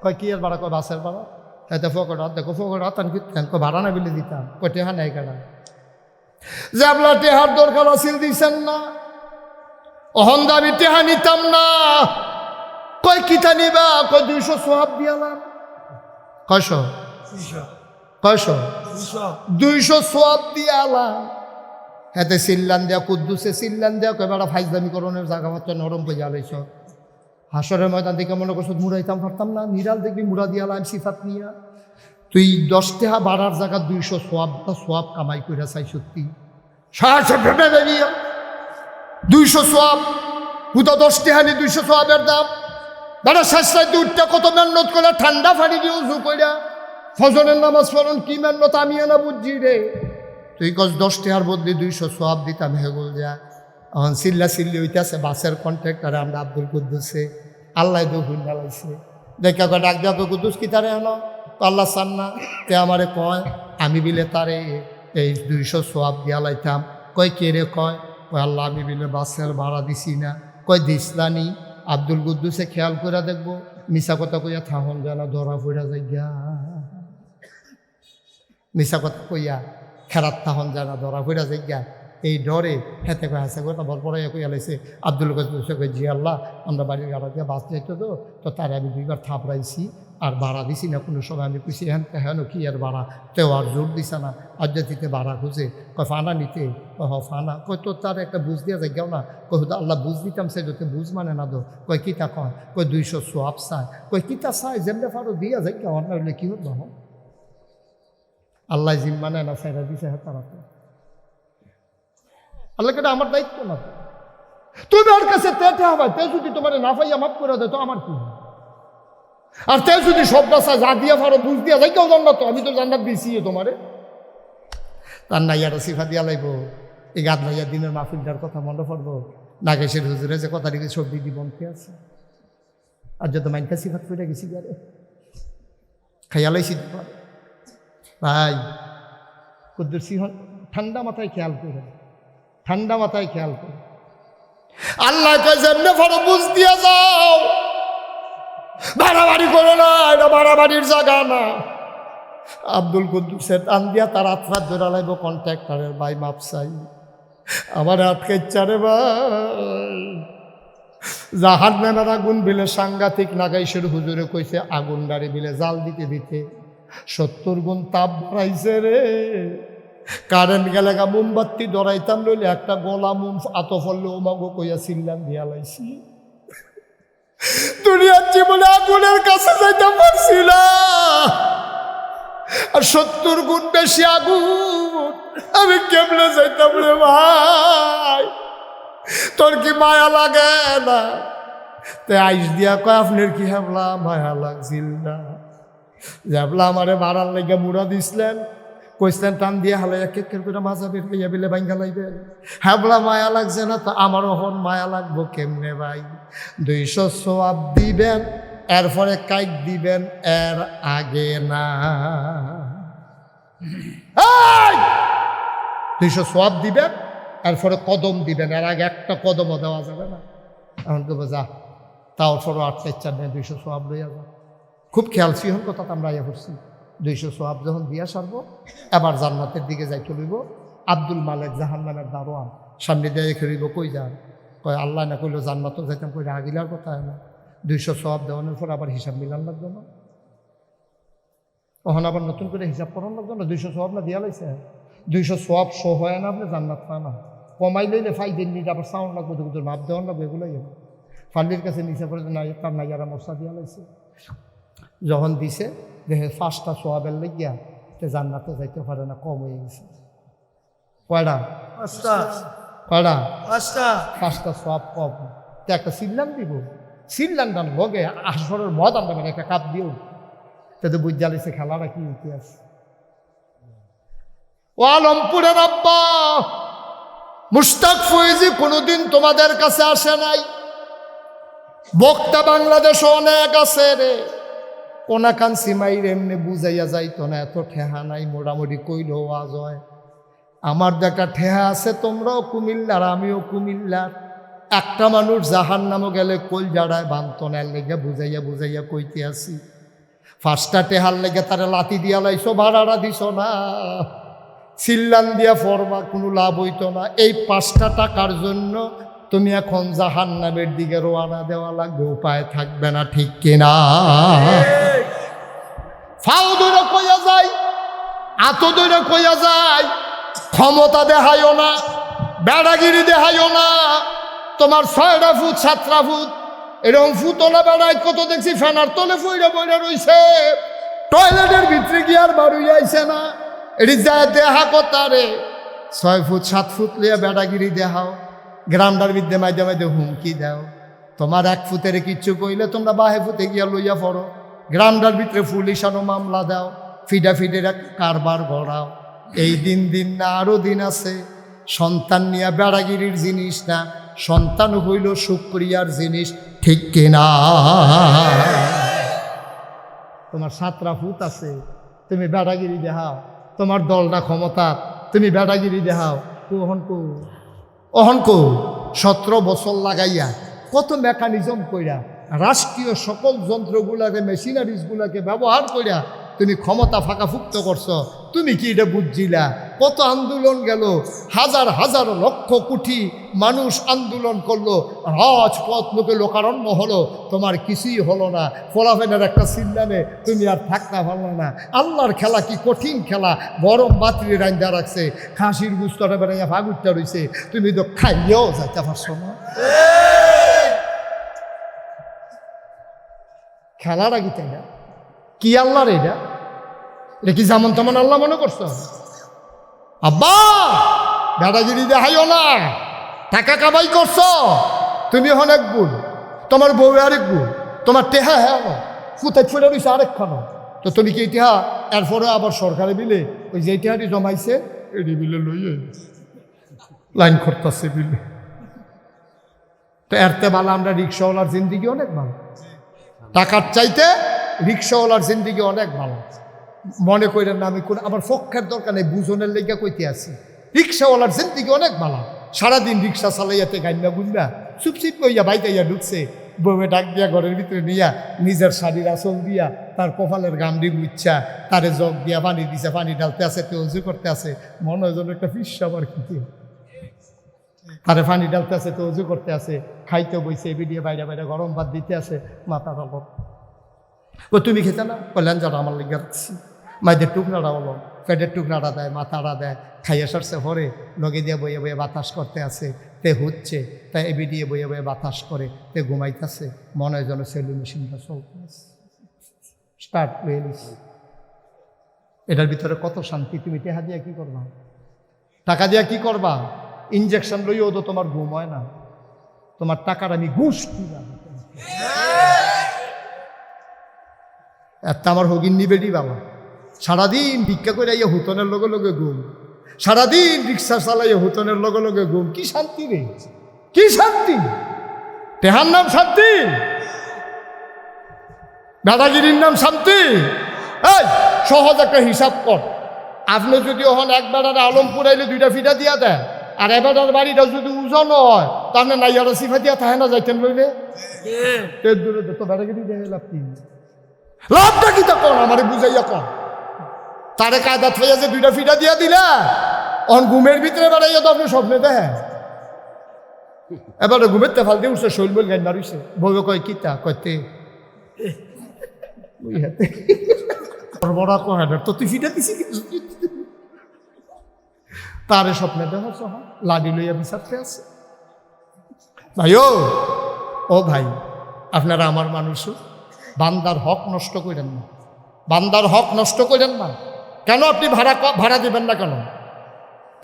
কয় কি আর বাড়া? কয় বাসের বাড়া। এতে ফকড়া দেখো ফকড়া তান ভাড়া না বিলে দিতাম। কয় টেহা নাই কারা যে আপনার টেহার দরকার আসিল দিছেন না, অহন দাবি টেহা নিতাম না। কয় কিতা নিবা? কয় 200 সোহাব দিয়ালাম। কয়শো? 200 সোয়াব দিয়ে আলাম হাতে সিল্লান দেয়া কুদ্দুসে সিল্লান দেয়া কয়বার ফাইজলামি করণের জায়গা পাচ্ছে নরম করে জ্বালাইছ হাসরের ময়দান থেকে মনে করছো মুড়াইতাম পারতাম না নিরাল দেখবি মুড়া দিয়ে আলাম সিফাত নিয়া তুই 10 টাকা বাড়ার জায়গা 200 সোয়াব কামাই করে চাই সত্যি 200 সোয়াব হুতো 10 টাকা নি 200 সোয়াবের দাম বেড়া শেষ রাইতে উঠতে কত মেহনত করে ঠান্ডা পানি দিয়ে উজু কইরা ফজরের নামাজ পড়ন কি মেহনত আমি না বুঝছি রে তুই কস 10 টাকার বদলে 200 সোয়াব দিতাম হেগুল যা এখন চিল্লা চিল্লি হইতেছে বাসের কন্ট্রাক্টরে আমরা আব্দুল কুদ্দুসে আল্লাহ দুহুন ডালাইছে দেখা কয় ডাক দেওয়া কুদ্দুস কি তারে হলো আল্লাহ চান না তে আমারে কয় আমি বিলে তারে এই 200 সোয়াব দিয়া লাইতাম কয় কে রে কয় আল্লাহ আমি বিলে বাসের ভাড়া দিছি না কয় দিসলানি আব্দুল কুদ্দুসে খেয়াল করে দেখবো মিশা কথা কইয়া থাহন জানা ধরা পড়া যাই গা মিশা কথা কইয়া খেরাত থাহন জানা ধরা পড়া যাই গা এই ডরে হেতে কয়ে হাসে কথা বল পড়াইয়া কইয়া লাইছে আব্দুল কুদ্দুসে কই জি আল্লাহ আমরা বাড়ির গাড়া দিয়ে বাস যাইতো তো তারে আমি 2বার থাপড়াইছি আর ভাড়া দিছি না কোনো সময় আমি কইছি হ্যাঁ কি আর ভাড়া তেও আর জোর দিছে না অর্জাতিতে ভাড়া খুঁজে কয় ফানা নিতে কয় ফানা কয় তোর তার একটা বুঝ দিয়া যাই গেও না কয় হুদা আল্লাহ বুঝ দিতাম সে যদি বুঝ মানে না দো কয় কিতা কয় 200 সোয়াব চায় কয় কিতা চায় যেমনি ফারো দিয়া যাই কেউ না হইলে কি হতো আল্লাহ জিম মানে না সাইরা দিছে হ্যাঁ তারা তো আল্লাহ কেটা আমার দায়িত্ব না তুমি ওর কাছে তেটে হবে তে যদি তোমার না পাইয়া মাফ করে দেয় তো আমার কি আর তে যদি সব বাসা যা দিয়া পারো বুঝ দিয়া যাই কেউ জান্নাত তো আমি তো জান্নাত দিছি তোমারে তার নাইয়ারা সিফা দিয়া লাইব এই গাদ নাইয়া দিনের মাহফিলটার কথা মনে পড়বো নাগেশের হুজুরে যে কথা রেখে সব দিদি বনতে আছে আর যত মাইনকা সিফাত করে গেছি গারে খাইয়া লাইছি ভাই কুদ্দুস সিংহ ঠান্ডা মাথায় খেয়াল করে ঠান্ডা মাথায় খেয়াল করে আল্লাহ কয় যেমনে পারো বুঝ দিয়া যাও বাড়াবাড়ি করো না এটা বাড়াবাড়ির জায়গা না আব্দুল কুদ্দুসের টান দিয়া তার আত্মার ধরা লাগবো কন্ট্রাক্টরের ভাই মাপ চাই আমার আটকাইচ্ছা রে ভাই জাহাজ নামের আগুন বিলে সাংঘাতিক নাগাইশের হুজুরে কইছে আগুন ডারে বিলে জাল দিতে দিতে 70 গুণ তাপ বাড়াইছে রে কারেন্ট গেলে গা মোমবাতি ধরাইতাম লইলে একটা গোলা মোম আতো ফললে ওমাগো কইয়া চিল্লান দিয়া লাইছি দুনিয়ার জীবনে আগুনের কাছে যাইতে পারছি না আর 70 গুণ বেশি আগুন আমি কেমনে যাইতাম রে ভাই তোর কি মায়া লাগে না তে আইস দিয়া কয় আপনার কি হাবলা মায়া লাগছিল না যাবলা আমারে ভাড়ার লেগে মুড়া দিছিলেন কইসলেন টান দিয়ে হালাইয়া কেকের করে মাজা বের হইয়া বিলে ভাঙ্গা লাইবেন হ্যাবলা মায়া লাগছে না তো আমারও হন মায়া লাগবো কেমনে ভাই 200 সোয়াব দিবেন এরপরে কাইক দিবেন এর আগে না 200 সোয়াব দিবেন এরপরে কদম দিবেন এর আগে একটা কদমও দেওয়া যাবে না এখন তো যা তাও সরো 8 নেই 200 সোয়াব লইয়া যা খুব খেয়াল সিহন কথা আমরা ইয়া করছি 200 সোয়াব যখন দিয়া সারবো এবার জান্নাতের দিকে যাই চলিব আব্দুল মালিক জাহান্নামের দারোয়ান সামনে দিয়ে খেলিব কই যান কয় আল্লাহ না কইলো জান্নাতও যাইতাম কই আগিলার কথা না 200 সোয়াব দেওয়ানোর পর আবার হিসাব মিলান লাগবে না তখন আবার নতুন করে হিসাব করান লাগবে না 200 সোয়াব না দিয়া লাইছে 200 সোয়াব শো হয় না আপনি জান্নাত পায় না কমাই লইলে ফাইদের নিতে আবার সাউন্ড লাগবে দুটো মাপ দেওয়ান লাগবে এগুলোই ফান্ডির কাছে নিচে পড়ে না তার নাইয়ারা মশলা দিয়া লাইছে যখন দিছে দেখে 5টা সোয়াবের লেগিয়া তে জান্নাতে যাইতে পারে না কম হয়ে গেছে কয়টা 5টা সোয়াব কম তো একটা সিল্লান দিব সিল্লানটার লগে আসরের মদ আমরা মানে একটা কাপ দিও তাতে বুঝা লাইছে খেলাটা কি ইতিহাস ও আলমপুরের আব্বা মুশতাক ফয়েজি কোনোদিন তোমাদের কাছে আসে নাই বক্তা বাংলাদেশে অনেক আছে রে কোনাকান সিমাইর এমনি বুঝাইয়া যাইতো না এত ঠেহা নাই মোটামুটি কইল আওয়াজ হয় আমার দেখা ঠেহা আছে তোমরাও কুমিল্লার আমিও কুমিল্লার একটা মানুষ জাহান নামও গেলে কল জাড়ায় বান্ত নেল লেগে বুঝাইয়া বুঝাইয়া কইতে আসি 5টা টেহার লেগে তারা লাতি দিয়া লাইছো ভাড়াটা দিছ না চিল্লান দিয়া ফরমা কোনো লাভ হইতো না এই 5টা টাকার জন্য তুমি এখন জাহান নামের দিকে রোয়ানা দেওয়া লাগবে উপায় থাকবে না ঠিক কিনা ফাউ দূরে কইয়া যাই হাতও ধরে কইয়া যায় ক্ষমতা দেখাইও না, বেড়াগিরি দেখাইও না। তোমার 6টা ফুট 7টা ফুট এরকম ফুতলা বেড়াই কত দেখছি ফেনার তলে ফইরা বইরা রইছে, টয়লেটের ভিতরে গিয়ে আর বাড়ি আইছে না। এটি যায় দেহা কথারে 6 ফুট 7 ফুট লিয়া বেড়াগিরি দেখাও, গ্রামটার বিদ্যে মাঝে মাঝে হুমকি দাও। তোমার 1 ফুটের কিচ্ছু কইলে তোমরা বাহে ফুটে গিয়া লইয়া পড়ো, গ্রামটার ভিতরে পুলিশানো মামলা দাও, ফিডা ফিডের কারবার গড়াও। এই দিন দিন না আরো দিন আছে, সন্তান নিয়ে বেড়াগিরির জিনিস না, সন্তান হইল শুক্রিয়ার জিনিস, ঠিক কিনা? তোমার 7টা ফুট আছে, তুমি বেড়াগিরি দেখাও, তোমার দলটা ক্ষমতা, তুমি বেড়াগিরি দেখাও। অহন কো 17 বছর লাগাইয়া কত মেকানিজম কইরা রাষ্ট্রীয় সকল যন্ত্রগুলাকে মেশিনারিজগুলাকে ব্যবহার কইরা তুমি ক্ষমতা ফাঁকাফুক্ত করছো। তুমি কি এটা বুঝছিলা? কত আন্দোলন গেল, হাজার হাজার লক্ষ কোটি মানুষ আন্দোলন করলো, রাজপথ লোকে লোকারণ্য হলো, তোমার কিছুই হলো না। ফলাফেনের একটা চিল্লানে তুমি আর থাকতে পারলো না। আল্লাহর খেলা কি কঠিন খেলা, গরম বাতিল রাইন্দা রাখছে, খাসির গুস্তটা বেড়াইয়া ফাগুরটা রইছে, তুমি তো খাইয়েও যাইতে পারছো না। খেলার আগে তাই না কি আল্লাহর এটা কি যেমন তেমন আল্লাহ মনে করছো? আব্বা দাদাগিরি দেখাইও না, টাকা কামাই করছো তুমি অনেক গুণ, তোমার বউ আরেক গুণ, তোমার টেহা হ্যাঁ ফুটাই ফুটে রয়েছে আরেক খানো, তো তুমি কি ইতিহা এরপরে আবার সরকারে বিলে ওই যে ইতিহাটি জমাইছে এটি বিলে লইয়ে লাইন করতেছে বিলে। তো এরতে ভালো আমরা রিক্সাওয়ালার জিন্দিগি অনেক ভালো, টাকার চাইতে রিক্সাওয়ালার জিন্দিগি অনেক ভালো। মনে করেন না আমি আবার পক্ষের দরকার নেই, বুঝনের লেগে কইতে আছি, রিক্সাওয়ালার জিন্দিগি অনেক ভালো। সারাদিন রিক্সা চালাইয়াতে গাইনা গুন্না চুপচিপ কইয়া বাইতাইয়া ঢুকছে, বউয়ে ডাক দিয়া ঘরের ভিতরে নিয়া নিজের শাড়ির আসল দিয়া তার কপালের গামডি মুচ্ছা তারে জগ দিয়া পানি দিছে, পানি ঢালতে আছে, তো উজু করতে আছে, মনে হয় যেন একটা ফিসাবার খেতে, তারে পানি ঢালতে আছে, তো উজু করতে আছে, খাইতে বইছে, বিডিয়ে বাইরে বাইরে গরম ভাত দিতে আছে, মাথা রকম ও তুমি খেতে না বললেন যারা আমার লেগে রাখছি, মাইদের টুকরাটা বলো, পেটের টুকরাটা দেয়, মাথাটা দেয়, খাইয়া সারছে ভরে লগে দিয়ে বইয়ে বইয়ে বাতাস করতে আছে, তে হচ্ছে তাই এবি দিয়ে বইয়ে বইয়ে বাতাস করে, তে ঘুমাইতেছে, মনে হয় যেন সেলু মেশিনটা চলতে আছে, স্টার্ট হয়ে গেছে। এটার ভিতরে কত শান্তি। তুমি টাকা দিয়া কি করবা? টাকা দিয়া কি করবা? ইঞ্জেকশন লইও তো তোমার ঘুম হয় না, তোমার টাকার আমি ঘুষ কিনা একটা আমার হগিন নিবেডি বাবা, সারাদিন ভিক্ষা করে আইয়া হুতনের লগে লগে ঘুম, সারাদিন রিক্সা চালাইয়া হুতনের লগে লগে ঘুম। কি শান্তি রে, কি শান্তি! টেহার নাম শান্তি, দাদাগিরির নাম শান্তি। এই সহজ একটা হিসাব কর, আপনি যদি ওখান এক বেড়ার আলমপুর আইলে 2টা ফিটা দিয়া দেয়, আর এবারের বাড়িটা যদি ওজন হয় তাহলে নাইয়ারা সিফা দিয়া থাকে না যাইতেন লইলে দূরে তো বেড়াগিরি দিয়ে লাভ কি? লাভটা কি তা কর আমারে বুঝাইয়া কর। তারে কায়দা থাইয়া যে 2টা ফিটা দিয়া দিলা, অন ঘুমের ভিতরে বেড়াইয়া তো আপনি স্বপ্নে দেখেন, এবারে ঘুমের তে ফাল দিয়ে উঠছে, শৈল বল গাইন মারিছে, বউকে কয় কিতা কয়তে বড় কয় তো তুই ফিটা দিছি তারে স্বপ্নে দেখা সহ লাডি লইয়া বিচারতে আছে। ভাই ও ভাই, আপনারা আমার মানুষ, বান্দার হক নষ্ট করেন না, বান্দার হক নষ্ট করেন না। কেন আপনি ভাড়া দিবেন না? কেন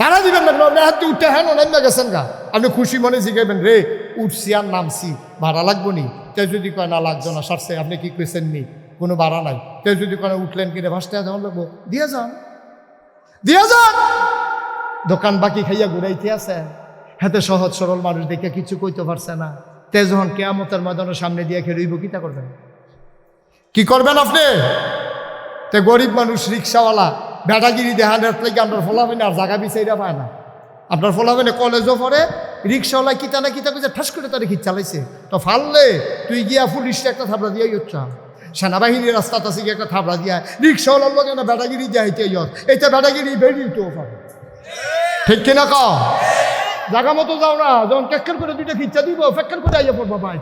ভাড়া দিবেন না? আপনি হাতে উঠে হ্যাঁ নামে গেছেন গা, আপনি খুশি মনে জিগাইবেন রে উঠছি আর নামছি, ভাড়া লাগবো নি? তে যদি কয় না লাগতো না সারছে, আপনি কি কইছেন নি কোনো ভাড়া নাই, তে যদি কয় উঠলেন কিনে ভাসতে যেমন লাগবো, দিয়ে যান, দিয়ে যান। দোকান বাকি খাইয়া ঘুরাইতে আছে, হাতে সহজ সরল মানুষ দেখে কিছু কইতে পারছে না, তে যখন কেয়ামতের ময়দানের সামনে দিয়ে খেয়ে কিতা করবেন? কি করবেন আপনি? তে গরিব মানুষ রিক্সাওয়ালা বেটাগিরি দেখানোর থেকে আপনার ফলাবেন আর জায়গা বিচাইরা পায় না, আপনার ফলাবেন কলেজও পড়ে, রিক্সাওয়ালা কিতা না কিতা কইছে ঠাস করে তারা খিচ চালাইছে, তো ফাললে তুই গিয়া পুলিশটা একটা থাবড়া দিয়াই হচ্ছা, সেনাবাহিনীর রাস্তাত আছে গিয়ে একটা থাবড়া দিয়া, রিক্সাওয়ালার লোক না বেটাগিরি দিয়া হইতে এইটা বেটাগিরি বেরিয়েও পাবে, ঠিক কিনা কও? জায়গা মতো যাও না, যখন কেক্কের করে 2টা খিচ্চা দিব ফেক্কের করে আইয়া পড়বা ভাই।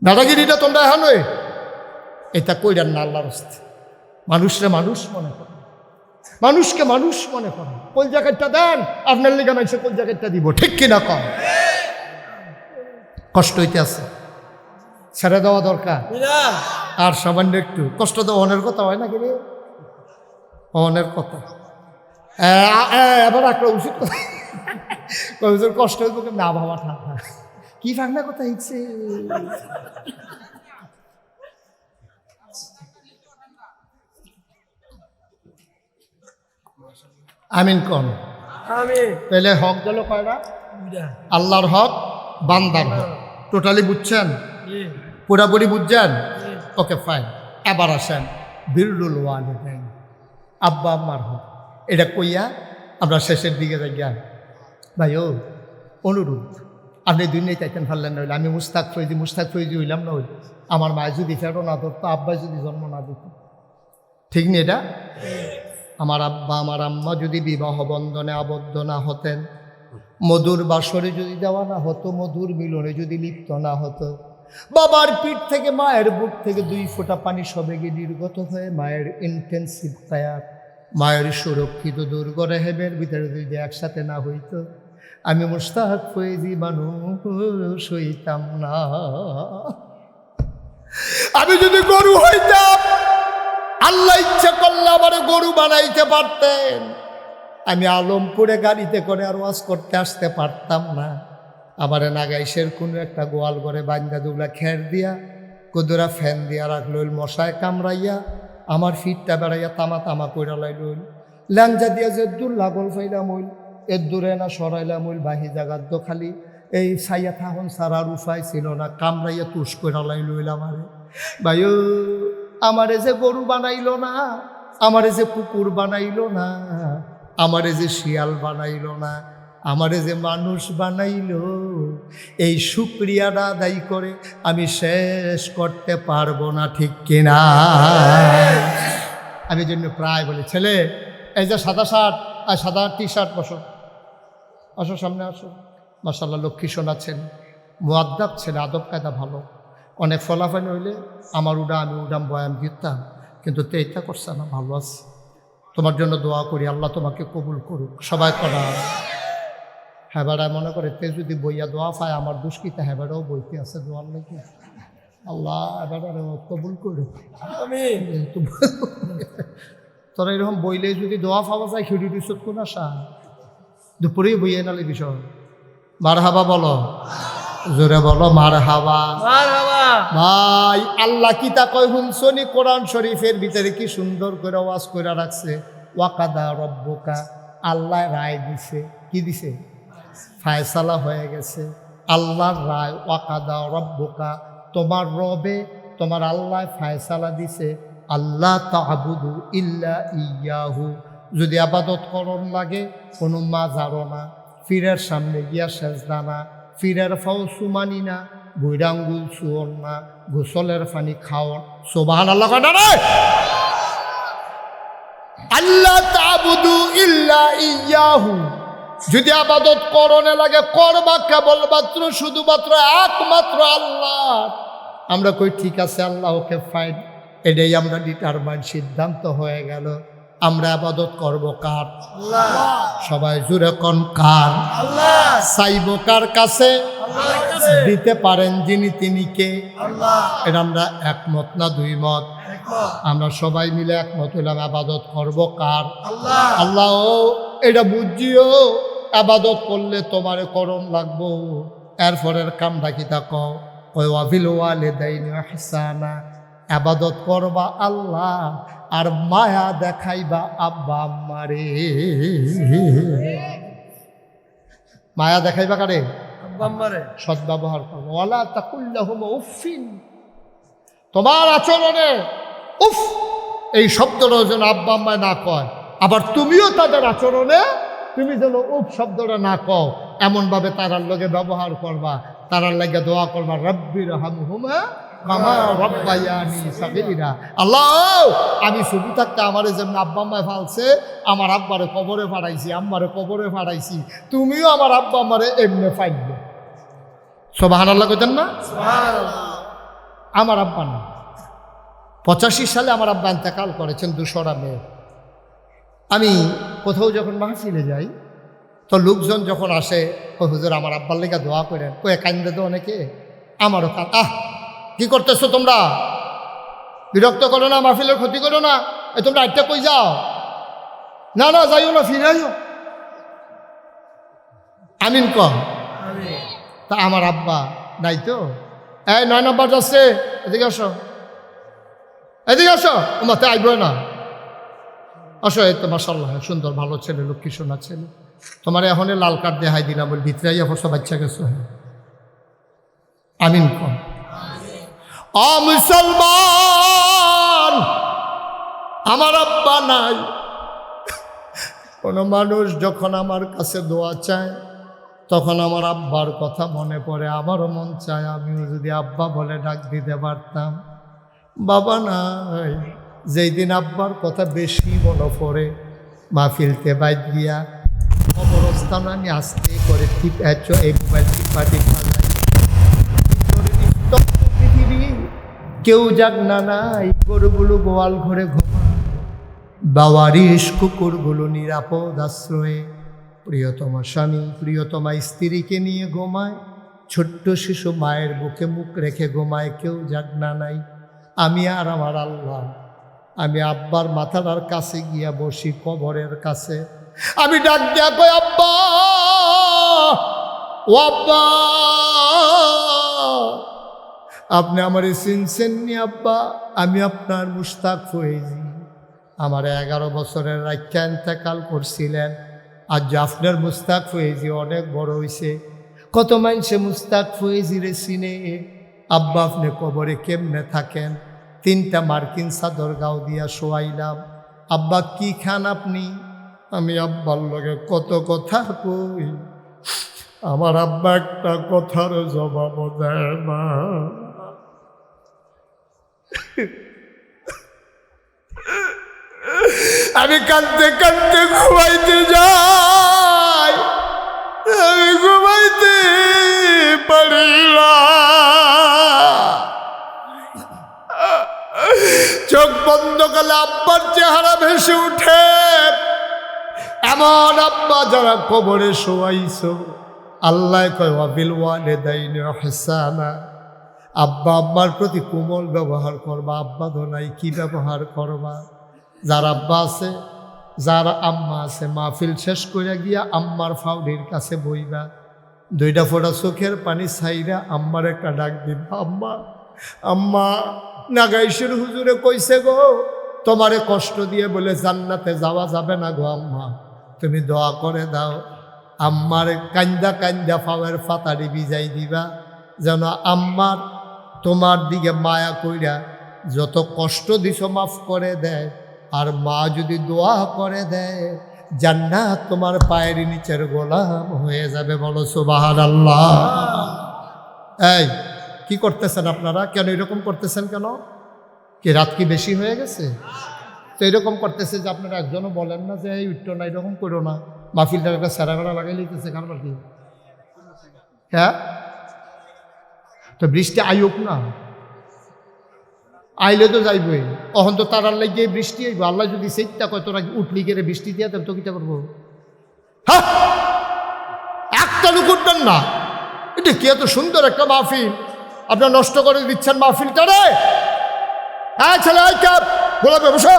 দাদাগিরিটা তোমরা এখন এটা কইরান না আল্লাহর রাস্তায়, মানুষরে মানুষ মনে করে, মানুষকে মানুষ মনে করে। কলজা কাটটা দেন, আপনার লেগে মানুষের কলজা কাটটা দিব, ঠিক কিনা কম? কষ্ট হইতে আছে, ছেড়ে দেওয়া দরকার। আর সামান্য একটু কষ্ট তো অনের কথা হয় না, কি অনের কথা। এবার একটা উচিত কথা, কষ্ট হইব না বাবা, ঠান্ডা কি ঠান্ডা কথা হচ্ছে। আমিন কোন? তাহলে হক গেল কয়টা? আল্লাহর হক, বান্দার হক। টোটালি বুঝছেন? পুরাপুরি বুঝছেন? Okay fine. এবার আসেন বিররুল ওয়ালিদাইন, আব্বা আম্মার হক। এটা কইয়া আমরা শেষের দিকে যাই। ভাই ও অনুরোধ, আপনি দুনিয়ায় চাইতেন পারলেন না হইলে আমি মুস্তাক ফৈজি হইলাম না হইল। আমার মায় যদি ফেরো না ধরতো, আব্বাই যদি জন্ম না দিত, ঠিক নেই এটা? আমার আব্বা আমার আম্মা যদি বিবাহ বন্ধনে আবদ্ধ না হতেন, মধুর বাসরে যদি দেওয়া না হতো, মধুর মিলনে যদি লিপ্ত না হতো, বাবার পিঠ থেকে মায়ের বুক থেকে 2 ফোঁটা পানি সবেগে নির্গত হয়ে মায়ের ইন্টেন্সিভ কেয়ার, মায়ের সুরক্ষিত দুর্গ রেহেবের ভিতরে যদি একসাথে না হইতো, আমি মুস্তাক ফৈজি মানুষ হইতাম না। আমি যদি গরু হইতাম, আল্লাহ ইচ্ছা করলে আমার গরু বানাইতে পারতেন। আমি আলমপুরে গাড়িতে করে আর ওয়াজ করতে আসতে পারতাম না। আমার নাগাইশের কোনো একটা গোয়াল ঘরে বান্দা দুগলা খের দিয়া, কুদুরা ফ্যান দিয়া রাখল, মশায় কামড়াইয়া আমার ফিটটা বেড়াইয়া তামা তামা কইরা লাইল, ল্যাংজা দিয়া যে দূর লাগল ফাইলাম হইল, এর দূরে না সরাইলাম হইল, বাহি জাগার তো খালি এই সাইয়া থাকুন সারার উপায় ছিল না, কামড়াইয়া তুষ কইরা লাইল আমারে। ভাই আমারে যে গরু বানাইল না, আমারে যে কুকুর বানাইল না, আমারে যে শিয়াল বানাইল না, আমারে যে মানুষ বানাইল, এই শুকরিয়াটা আদায় করে আমি শেষ করতে পারবো না, ঠিক কিনা? আমি জন্য প্রায় বলি, ছেলে এই যে সাদা শার্ট আর সাদা টি-শার্ট, বসো আসো সামনে আসো। মাশাআল্লাহ লক্ষ্মী সোনা ছেলে, মুআদ্দাব ছেলে, আদব কায়দা ভালো। অনেক ফলাফল হইলে আমার আমি উডাম বয়াম দিতাম, কিন্তু তেইটা করছে না, ভালো আছে। তোমার জন্য দোয়া করি, আল্লাহ তোমাকে কবুল করুক। সবাই করা হ্যাঁ মনে করে তে যদি বইয়া দোয়া পায় আমার দুষ্কৃতা হ্যাঁ বইতে আছে দোয়ার লেগে, আল্লাহ এবার কবুল করুক। তোরা এরকম বইলে যদি দোয়া পাওয়া যায়, খিড়ি দিছত কোন আশা, দুপুরেই বইয়ে নালে বিষয়। মার হাবা বলো, জোরে বলো মার হাবা। ভাই আল্লাহ কি তা কয় শুনছনি? কোরআন শরীফের ভিতরে কি সুন্দর করে ওয়াজ করে রাখছে, ওয়াকাদা রব্বুকা, আল্লাহ রায় দিছে। কি দিছে? ফায়সালা হয়ে গেছে, আল্লাহর রায়। ওয়াকাদা রব্বুকা, তোমার রবে, তোমার আল্লাহ ফায়সালা দিছে, আল্লাহ তা'বুদু ইল্লা ইয়াহু, যদি আবাদত করন লাগে কোনো মাজারও না, ফিরের সামনে গিয়া সেজদা না, ফিরের ফাও সুমানি না, বৈরাঙ্গুল সুয়ন না, গোসলের পানি খাওয়ান। সুবহানাল্লাহ কয় না রে? আল্লাহ তা'বুদু ইল্লা ইয়াহু, যদি আবাদত করনে লাগে করবা কেবলমাত্র শুধুমাত্র একমাত্র আল্লাহ। আমরা কই ঠিক আছে, আল্লাহ ওকে ফাইন, এটাই আমরা ডিটারমাইন, সিদ্ধান্ত হয়ে গেল। আমরা আবাদত করব কার? আল্লাহ। সবাই জুড়ে কোন কার? আল্লাহ। চাইব কার কাছে? আল্লাহর কাছে। দিতে পারেন যিনি, তিনি কে? আল্লাহ। এটা আমরা একমত না দুই মত? আমরা সবাই মিলে একমত হইলাম, আবাদত করব কার? আল্লাহ। আল্লাহ এটা বুঝিও, আবাদত করলে তোমারে করণ লাগবো। এরপরের কামটা কি তা কও? ওই ওয়াবিল ওয়ালিদাইনি ইহসানা, আবাদত করবা আল্লাহ আর মায়া দেখাইবা আব্বা আম্মারে। মায়া দেখাইবা কারে? আব্বা আম্মারে। সদ্ব্যবহার করবো। ওয়ালা তাকুল্লাহুম উফিন, তোমার আচরণে উফ এই শব্দটা যেন আব্বা আম্মায় না কয়, আবার তুমিও তাদের আচরণে তুমি যেন উফ শব্দটা না কও, এমনভাবে তারার লগে ব্যবহার করবা, তারার লাগে দোয়া করবা, রব্বির হামহুমা কামা রব্বায়ানি সাগীরা। আল্লাহ আমি শুধু থাকতে আমারে যেমন আব্বা আম্মায় ফালছে, আমার আব্বারে কবরে ফাড়াইছি, আম্মারে কবরে ফাড়াইছি, তুমিও আমার আব্বা আম্মারে এমনি ফাইলবে। সুবহানাল্লাহ কইতেন না? সুবহানাল্লাহ। আমার আব্বা না, 85 সালে আমার আব্বা ইন্তেকাল করেছেন, 200টা মেয়ে। আমি কোথাও যখন মাহফিলে যাই তো লোকজন যখন আসে, কই হুজুর আমার আব্বার লেগে দোয়া করেন, কয়ে কান্দে তো অনেকে, আমারও কি করতেছো তোমরা? বিরক্ত করো না, মাহফিলের ক্ষতি করো না, তোমরা আটটা কই যাও? না না যাইও না, ফিরাইও। আমিন কম। তা আমার আব্বা নাই তো, 9 নম্বর যাচ্ছে, এদিকে আসো, এদিকে আসো, তোমাতে আইব না, আসো। এই তো মাশাআল্লাহ সুন্দর ভালো ছেলে, লক্ষ্মী সোনা ছেলে, তোমার এখন লাল কার্ড দেখাই দিলাম, ওই ভিতরে সব বাচ্চা গেছো। আমিন কম। মুসলমান, আমার আব্বা নাই। কোনো মানুষ যখন আমার কাছে দোয়া চায় তখন আমার আব্বার কথা মনে পড়ে, আমারও মন চায় আমিও যদি আব্বা বলে ডাক দিতে পারতাম। বাবা নাই। যেই দিন আব্বার কথা বেশি মনে পড়ে, মাহফিলতে বাইর গিয়া কবরস্থান আমি আস্তে করে এই মোবাইল পৃথিবী কেউ যাক না নাই, গরুগুলো গোয়াল ঘরে ঘুমায়, বাওয়ারিশ কুকুরগুলো নিরাপদ আশ্রয়ে, প্রিয়তমা স্বামী প্রিয়তমা স্ত্রীকে নিয়ে ঘুমায়, ছোট্ট শিশু মায়ের বুকে মুখ রেখে ঘুমায়, কেউ যাক না নাই। আমি আর আমার আল্লাহ, আমি আব্বার মাথাটার কাছে গিয়া বসি, কবরের কাছে। আমি ডাক দিয়া কই, আব্বা ও আব্বা, আপনি আমার চিনছেন নি আব্বা? আমি আপনার মুশতাক ফয়েজি। আমার 11 বছরের রাখা ইন্তেকাল করছিলেন, আর আপনার মুশতাক ফয়েজি অনেক বড় হয়েছে, কত মানুষে মুশতাক ফয়েজিরে চিনে। আব্বা আপনি কবরে কেমনে থাকেন? 3টা মার্কিন চাদর গাও দিয়া শোয়াইলাম। আব্বা কি খান আপনি? আমি আব্বার লগে কত কথা কই, আমার আব্বা একটা কথার জবাব দেয় না। আমি কাঁদতে কাঁদতে ঘুমাইতে যাই, আমি ঘুমাইতে পারি না। চোখ বন্ধ করলে আব্বার চেহারা ভেসে উঠে। এমন আব্বা যারা কবরে শোয়াইছো, আল্লাহ কয় ওয়াবিল ওয়ালিদাইনি ইহসানা, আব্বা আম্মার প্রতি কোমল ব্যবহার করবা। আব্বা তো নাই, কি ব্যবহার করবা? যার আব্বা আছে, যার আম্মা আছে, মাহফিল শেষ করে গিয়া আম্মার ফাউডির কাছে বইবা, 2টা ফোঁটা চোখের পানি ছাইরা আম্মার একটা ডাক দিবা, আম্মা আম্মা নাগাইশের হুজুরে কইছে গো, তোমারে কষ্ট দিয়ে বলে জান্নাতে যাওয়া যাবে না গো আম্মা, তুমি দোয়া করে দাও। আম্মার কান্দা কান্দা ফাওয়ের ফাতারি বিজাই দিবা, যেন আম্মার তোমার দিকে মায়া কইরা যত কষ্ট দিছ মাফ করে দেয়। আর মা যদি দোয়া করে দেয়, জান্নাত তোমার পায়ের নিচের গোলাম হয়ে যাবে। বলো সুবহানাল্লাহ। এই কি করতেছেন আপনারা? কেন এরকম করতেছেন? কেন কি রাত কি বেশি হয়ে গেছে? তো এরকম করতেছে যে আপনারা একজনও বলেন না যে এই উঠতো না, এরকম করো না, মাহফিলটার একটা স্যারাবেড়া লাগাই লিখতেছে কারবার কি? হ্যাঁ, তো বৃষ্টি আইক না, আইলে তো যাইবই, অহন তো তারার লাগিয়ে বৃষ্টি আইব। আল্লাহ যদি সেইটা কয় তোরা উঠলি গেলে বৃষ্টি দিয়ে তো কিটা করবো? হ্যাঁ, একটা লোক উঠবেন না। এটা কি এত সুন্দর একটা মাহফিল, আপনার নষ্ট করে দিচ্ছেন মাহফিলটা রে। হ্যাঁ ছেলে, গোলাপে বসো,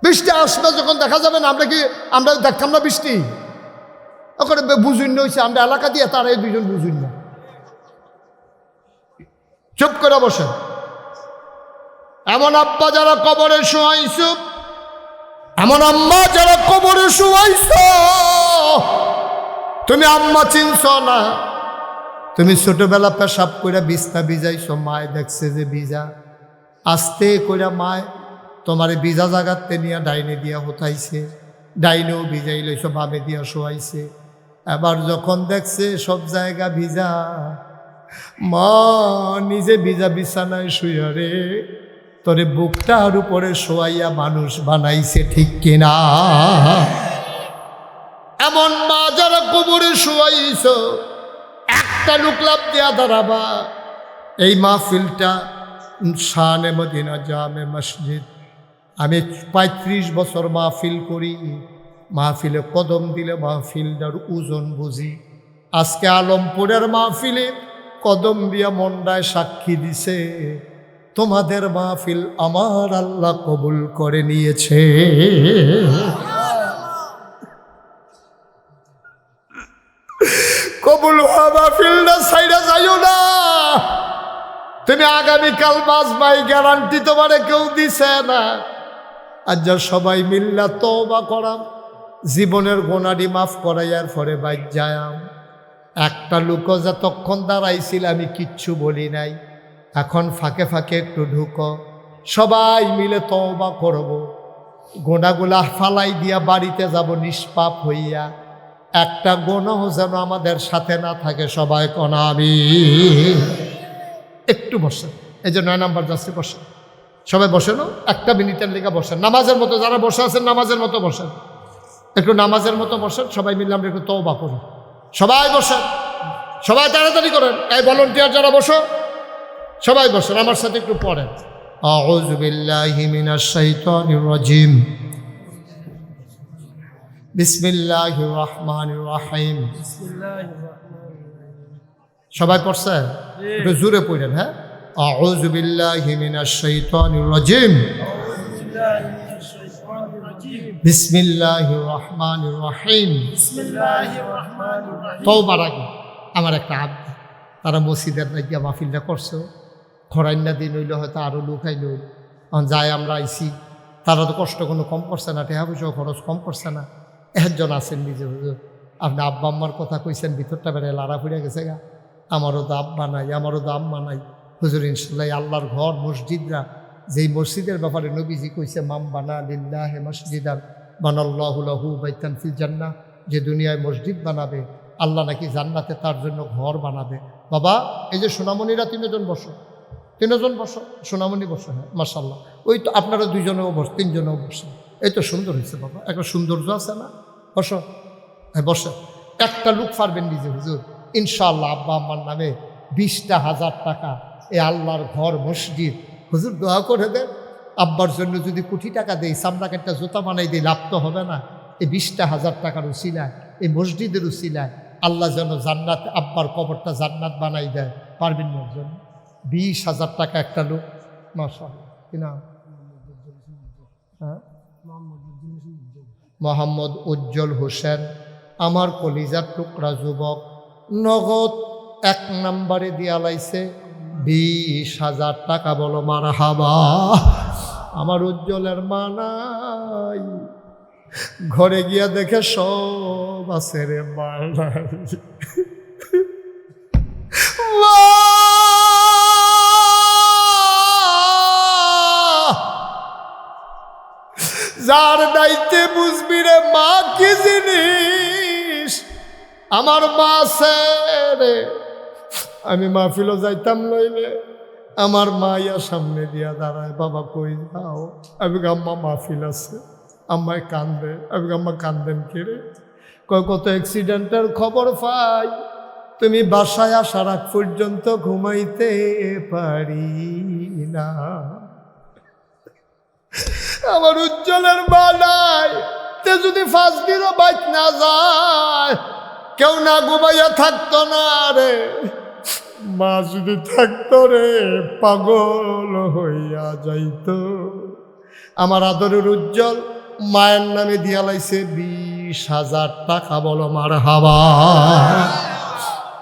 বৃষ্টি আসবে যখন দেখা যাবে না, আমরা দেখতাম না বৃষ্টি? ওখানে বুঝুন হয়েছে, আমরা এলাকা দিয়ে তারা এই 2জন বুঝুন না, চুপ করে বসে। এমন আব্বা যারা কবরে শোয়াইছ, এমন আম্মা যারা কবরে শোয়াইছ, তুমি আম্মা চিনছ না। তুমি ছোটবেলা পেশাব করে বিছনা ভিজাইছ, মায় দেখছে যে ভিজা, আস্তে করে মায় তোমার ভিজা জায়গাতে নিয়ে ডাইনে দিয়া হতাইছে, ডাইনেও ভিজাই লইছ, বামে দিয়া শোয়াইছে। এবার যখন দেখছে সব জায়গা ভিজা, মা নিজে ভিজা বিছানায় শুয়ে রে তোরে বুকটার উপরে শোয়াইয়া মানুষ বানাইছে, ঠিক কিনা? এমন মা যারা কবরে শোয়াইছ, একটা লোক লাভ দেয়া দাঁড়াবা। এই মাহফিলটা শানে মদিনা জামে মসজিদ। আমি ৩৫ বছর মাহফিল করি, মাহফিলে কদম দিলে মাহফিলটার ওজন বুঝি। আজকে আলমপুরের মাহফিলে কদম দিয়া মন্ডায় সাক্ষী দিছে, তোমাদের মাহফিল আমার আল্লাহ কবুল করে নিয়েছে। কবুল হওয়া মাহফিলটা সাইডা যাইও না। তুমি আগামীকাল বাঁচবাই, গ্যারান্টি তোমারে কেউ দিছে না। আজ যা সবাই মিল্লা তওবা করাম, জীবনের গোনাডি মাফ করাইয়ার পরে বাইর যায়াম। একটা লোক যতক্ষণ দাঁড়াইছিল আমি কিচ্ছু বলি নাই, এখন ফাঁকে ফাঁকে একটু ঢুকো, সবাই মিলে তওবা করব, গোনাগুলা ফালাই দিয়া বাড়িতে যাব নিষ্পাপ হইয়া। একটা গোনাহ যেন আমাদের সাথে না থাকে, সবাই কোনা আমি। একটু বসেন, এই যে 9 নম্বর যাচ্ছে, বসেন সবাই, বসেন, একটা মিনিটের লেগে বসেন, নামাজের মতো যারা বসে আছেন নামাজের মতো বসেন, একটু নামাজের মতো বসেন, সবাই মিলে আমরা একটু তওবা করি। সবাই বসেন, সবাই তাড়াতাড়ি করেন। এই ভলান্টিয়ার যারা বসো সবাই বসেন, আমার সাথে একটু পড়েন। আউযু বিল্লাহি মিনাশ শাইতানির রাজিম, বিসমিল্লাহির রহমানির রহিম। সবাই পড়ছে? একটু জোরে পড়েন। হ্যাঁ, আউযু বিল্লাহি মিনাশ শাইতানির রাজিম, বিসমিল্লাহির রহমানির রহিম। তওবার আগে আমার একটা আবদার, তারা মসজিদের না গিয়া মাহফিলটা করছো, খরাইন্না দিন হইলে হয়তো আরও লোক আইল, যায় আমরা আইসি, তারা তো কষ্ট কোনো কম করছে না, টাকা পয়সা খরচ কম করছে না। একজন আছেন নিজে, হুজুর আপনি আব্বা আম্মার কথা কইছেন, ভিতরটা বেড়ে লাড়া ফুড়ে গেছে গা, আমারও তো আব্বা নাই, আমারও তো আম্মা নাই। হুজুর ইনশাল্লাহ আল্লাহর ঘর মসজিদরা, যেই মসজিদের ব্যাপারে নবীজি কইছে মাম বানা লিল্লাহি মসজিদান বানাল্লাহু লাহু বাইতান ফিল জান্নাহ, যে দুনিয়ায় মসজিদ বানাবে আল্লাহ নাকি জান্নাতে তার জন্য ঘর বানাবে। বাবা এই যে সোনামণিরা 3 জন বসো, 3 জন বসো, সোনামণি বসো। হ্যাঁ মাশাআল্লাহ, ওই তো আপনারা 2 জনেও বসো, 3 জনেও বসো, এই তো সুন্দর হয়েছে বাবা, একটা সৌন্দর্য আছে না, বসো। হ্যাঁ বসো। একটা লোক পারবেন নিজে, হুজুর ইনশাআল্লাহ আব্বা আম্মার নামে 20,000 টাকা এই আল্লাহর ঘর মসজিদ, হুজুর দোয়া করে দেন। আব্বার জন্য যদি কোটি টাকা দেই, চামড়া একটা জুতা বানাই দিই, লাভ তো হবে না? এই 20,000 টাকার উসিলায়, এই মসজিদের উসিলায় আল্লাহ যেন জান্নাত, আব্বার কবরটা জান্নাত বানাই দেয়, পারবেন না? জন্য 20,000 টাকা একটা লোক, মাশাআল্লাহ। কি নাম? হ্যাঁ, মোহাম্মদ উজ্জ্বল হোসেন, আমার কলিজার টুকরা যুবক, নগদ 1 নম্বরে দিয়া লাইছে 20,000 টাকা। বলো মারহাবা। আমার উজ্জ্বলের মা নাই, ঘরে গিয়া দেখে সব আছে রে মা নাই। যার দায়িত্বে বুঝবি রে মা কি জিনিস। আমার মা আছে রে, আমি মাহফিলও যাইতাম লইলে আমার মা ইয়া সামনে দিয়া দাঁড়ায়, বাবা কই যাও? আমি আম্মা মাহফিল আছে। আম্মায় কান্দে, আমি আম্মা কান্দেন কেড়ে, কত অ্যাক্সিডেন্টের খবর পাই, তুমি বাসায় আসার আগ পর্যন্ত ঘুমাইতে পারি না। আমার উজ্জ্বলের মা নাই, তে যদি 5 দিনও বাইক না যায়, কেউ না ঘুমাইয়া থাকতো না রে। মা যদি থাকতো রে, পাগল হইয়া যাইতো। আমার আদরের উজ্জ্বল মায়ের নামে দিয়া লাইছে 20,000 টাকা। বলো মারহাবা।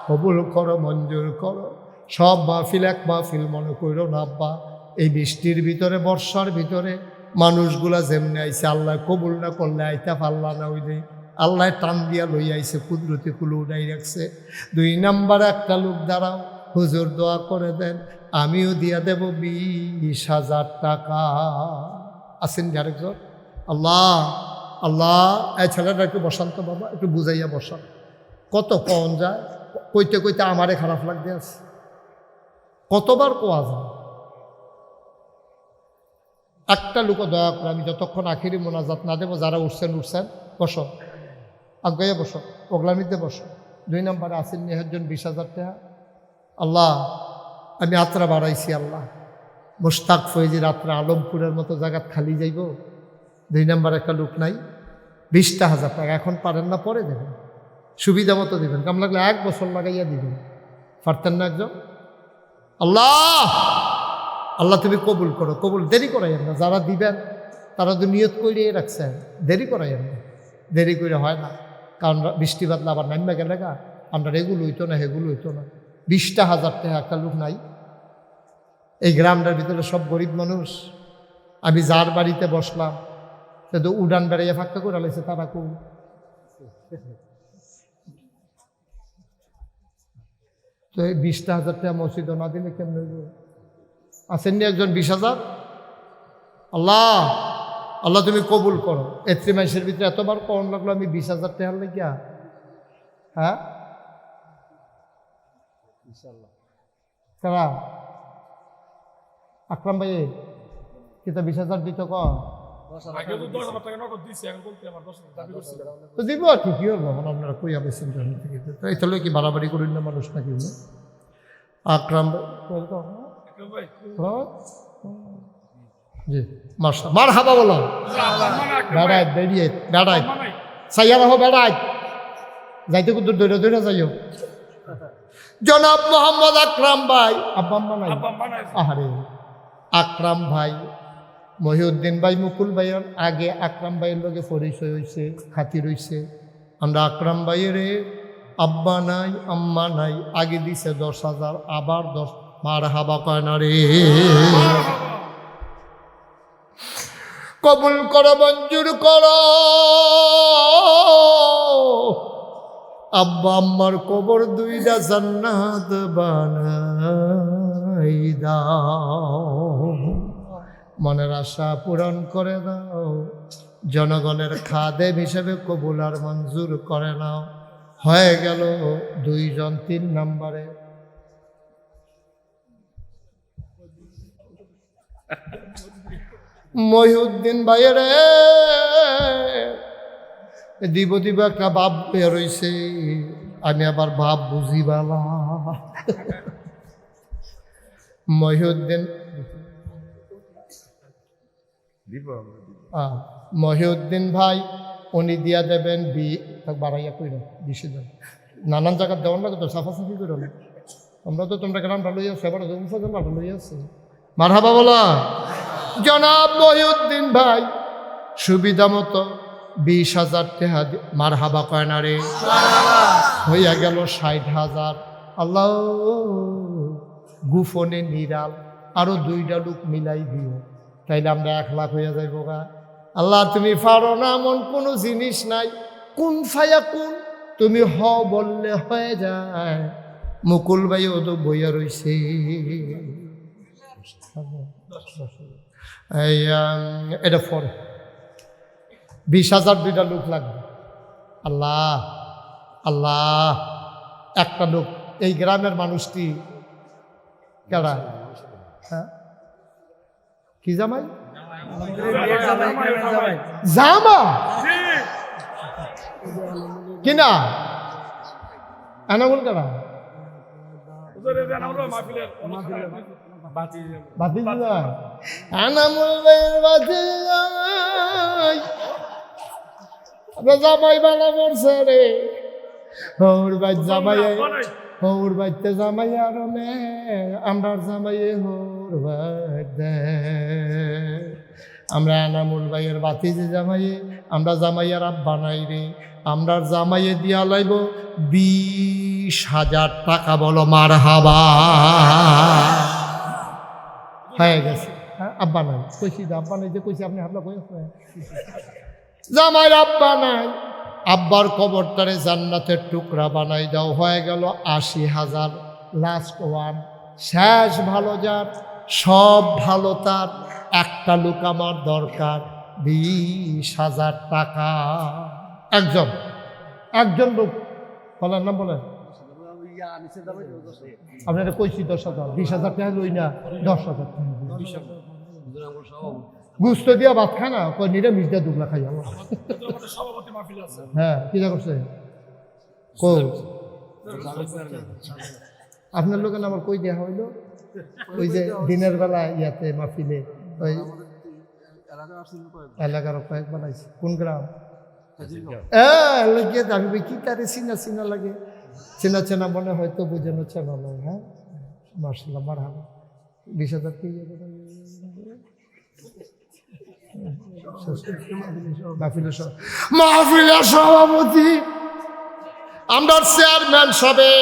কবুল করো, মঞ্জুর করো। সব মাহফিল এক মাহফিল মনে করো না আব্বা। এই বৃষ্টির ভিতরে, বর্ষার ভিতরে মানুষগুলা যেমনি আইছে, আল্লাহ কবুল না করলে আইতা পারলা না, ওই আল্লাহ টান দিয়া লই আইছে, কুদরতি কুলো উঠাই রাখছে। 2 নম্বরে একটা লোক দাঁড়াও, হুজুর দোয়া করে দেন, আমিও দিয়া দেব 20,000 টাকা। আসেন আরেকজন। আল্লাহ আল্লাহ, এই ছেলেটা একটু বসান্ত বাবা, একটু বুঝাইয়া বসান। কত কন যায়, কইতে কইতে আমারে খারাপ লাগতে আছে, কতবার কোয়া যায়। একটা লোক দয়া করে, আমি যতক্ষণ আখিরি মোনাজাত না দেবো, যারা উঠছেন বসো, আগাইয়া বসো, ওগলামিতে বসো। 2 নম্বরে আসেন মেহেরজন 20,000 টাকা। আল্লাহ আমি আত্রা বাড়াইছি, আল্লাহ মোশতাক ফৈজি রাত্রে আলমপুরের মতো জায়গা খালি যাইব, 2 নম্বর একটা লোক নাই, 20,000 টাকা এখন পারেন না, পরে দেবেন, সুবিধা মতো দেবেন, কাম লাগলে 1 বছর লাগাইয়া দিবেন, পারতেন না একজন? আল্লাহ আল্লাহ তুমি কবুল করো, কবুল দেরি করাইয়েন না, যারা দিবেন তারা তো নিয়ত করিয়ে রাখছেন, দেরি করাইয়েন না, দেরি করে হয় না, কারণ বৃষ্টি বাদলা আবার নামবে গেলে গা, আমরা এগুলো হইতো না হেগুলো হইতো না। 20,000 টাকা একটা লোক নাই এই গ্রামটার ভিতরে, সব গরিব মানুষ। আমি যার বাড়িতে বসলাম সে তো উড়ান বেড়াইয়া ফাঁকা করে লাইছে, তারা খুব তো এই 20,000 টাকা মসজিদও না দিলে কেমন হইব? আসেননি একজন 20,000? আল্লাহ আল্লাহ তুমি কবুল করো। এত্রি মাসের ভিতরে এতবার কম লাগলো, আমি 20,000 টাকা লাগিয়া, হ্যাঁ কারা আকরাম ভাই কিতা 20,000 দিত কম তো দিব আর কি হবো, আপনারা কই আবেছেন এই তাহলে কি বাড়াবাড়ি করেন না মানুষ নাকি? আকরাম ভাই জি মার্শা মার হাবা বলো, বেড়াই বেরিয়ে বেড়াই সাইয়া রাখো, বেড়াই যাইতে কুদুর দৈরা দৈরা যাইও। জনাব মোহাম্মদ আকরাম ভাই, আব্বা আম্মা নাই, আহারে আকরাম ভাই, মহিউদ্দিন ভাই, মুকুল ভাইয়ের আগে আকরাম ভাইয়ের লগে পরিচয় হয়েছে, খাতির হয়েছে। আমরা আকরাম ভাইয়ের আব্বা নাই আম্মা নাই, আগে দিছে 10,000, আবার 10, মার হাবা কয় না রে, কবুল করো, মঞ্জুর করো। আব্বা আম্মার কবর 2টা জান্নাত বানাই দাও, মনের আশা পূরণ করে দাও, জনগণের খাদেম হিসেবে কবুল আর মঞ্জুর করে নাও। হয়ে গেল 2 জন 3 নম্বরে। মহিউদ্দিন ভাইয়ের দিব দিব একটা ভাব বের হইছে, আমি আবার ভাব বুঝি বালা। মহিউদ্দিন মহিউদ্দিন ভাই উনি দিয়া দেবেন বাড়াইয়া কই না 20,000, নানান জায়গার দেওয়ার লাগে তো, সাফাসাফি করে না, আমরা তো তোমরা গ্রামটা লইয়া সেবার ভালো লইয়াছে, মারহাবা বলা। জনাব মহিউদ্দিন ভাই সুবিধা মতো 20,000 টাকা মারহাবা কয় না রে, হইয়া গেল 60,000। আল্লাহ গুফনে নিরাল আরো 2টা লোক মিলাই দিও, তাইলে আমরা 1 লাখ হইয়া যাইব গা। আল্লাহ তুমি পারো না এমন কোনো জিনিস নাই, কোন ফায়া কোন, তুমি হ বললে হয়ে যায়। মুকুল ভাই ও তো বইয়া রইছে, এটা পরে 20,000 2টা লোক লাগবে। আল্লাহ আল্লাহ একটা লোক, এই গ্রামের মানুষটি কেডা? হ্যাঁ কি জামাই? জামা কিনা এনামুল কেডা? জামাই বালা পড়ছে রে, হৌর বাই জামাই, হৌর বাইতে জামাই আর আমরা জামাই হৌর বাই, আমরা এনামুল ভাইয়ের বাতি যে জামাইয়ে, আমরা জামাইয়ার আব্বা নাই রে, আমরা জামাইয়ে দিয়া লাইব 20,000 টাকা। বলো মারহাবা। হয়ে গেছে, হ্যাঁ আব্বা নাই কইছি, আব্বা নাই যে কইছি আপনি হাবলা কই আছে, জামাইয়ের আব্বা নাই, আব্বার কবরটারে জান্নাতের টুকরা বানাই দাও। হয়ে গেল 80,000, লাস্ট ওয়ান, শেষ ভালো যার, সব ভালো তার, একটা লোক আমার দরকার, 20,000 টাকা। একজন লোক বলেন না, বলেন আপনারা কইছি 10,000, 20,000 টাকা লই না, 10,000 টাকা গুস্ত দিয়া ভাত খায় না, কই নিরামিষ দিয়া দুগলা খাই। হ্যাঁ কি যা করছে আপনার লোকের আমার কই দেওয়া হইলো ওই যে দিনের বেলা ইয়াতে মাহফিলে ওই এলাকার কয়েক বানাইছে কোন গ্রাম লাগিয়ে থাকবে কি তারে চিনা চিনা লাগে চেনা চেনা মনে হয়তো বুঝানো চেনা নয়। হ্যাঁ মার্শাল্লাহ মারহাবা 20,000 কি মাহফিলের সভাপতি আমরা চেয়ারম্যান সবে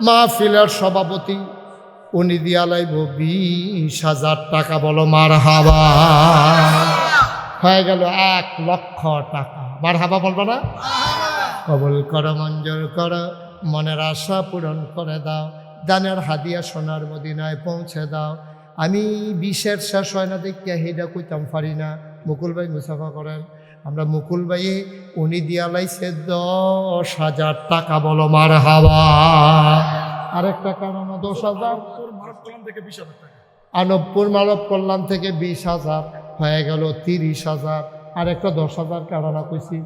মাহফিলের সভাপতি উনি দিয়া লাইব 20,000 টাকা। বলো মারহাবা। হয়ে গেল 1 লক্ষ টাকা। মারহাবা বলবো না? কবুল করো, মঞ্জুর করো, মনের আশা পূরণ করে দাও, দানের হাদিয়া সোনার মদিনায় পৌঁছে দাও। আমি 20-এর শেষ হয় না দেখিয়া হেডা কইতাম পারি না। মুকুল ভাই মুসাফা করেন। আমরা মুকুল ভাই উনি দিয়া লাইছে 10,000 টাকা। বলো মারহাবা। আরেকটা কারণ 10,000 আনবপুর মানব কল্যাণ থেকে 20,000 হয়ে গেল 30,000। আরেকটা 10,000 কারণা কইছি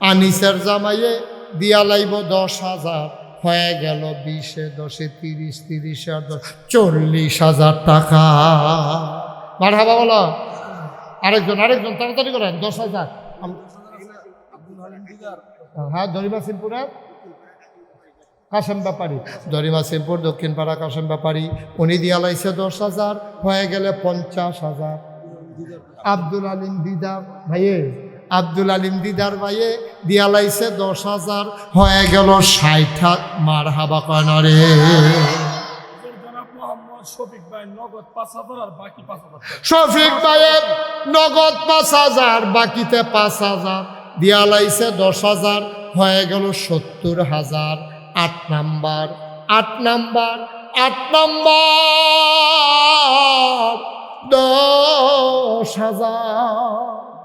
আনিসের জামাইয়ে দিয়া লাইব 10,000 হয়ে গেল 20-এ 10-এ 30, 30 আর 10 40,000 টাকা। মারহাবা বলো। আরেকজন তাড়াতাড়ি করেন। 10,000। হ্যাঁ দরিমা সিমপুরের কাশেম ব্যাপারী, দরিমা সিমপুর দক্ষিণ পাড়া কাশেম ব্যাপারী উনি দিয়া লাইছে 10,000 হয়ে গেলে 50,000। আব্দুল আলিম দিদার ভাইয়ে ভাইয়ে দিয়া লাইছে 10,000 হয়ে গেল 60। মারহাবা কনরে। শফিক ভাইয়ের নগদ 5,000 বাকিতে 5,000 দিয়া লাইছে 10,000 হয়ে গেল 70,000। 8 নাম্বার 10,000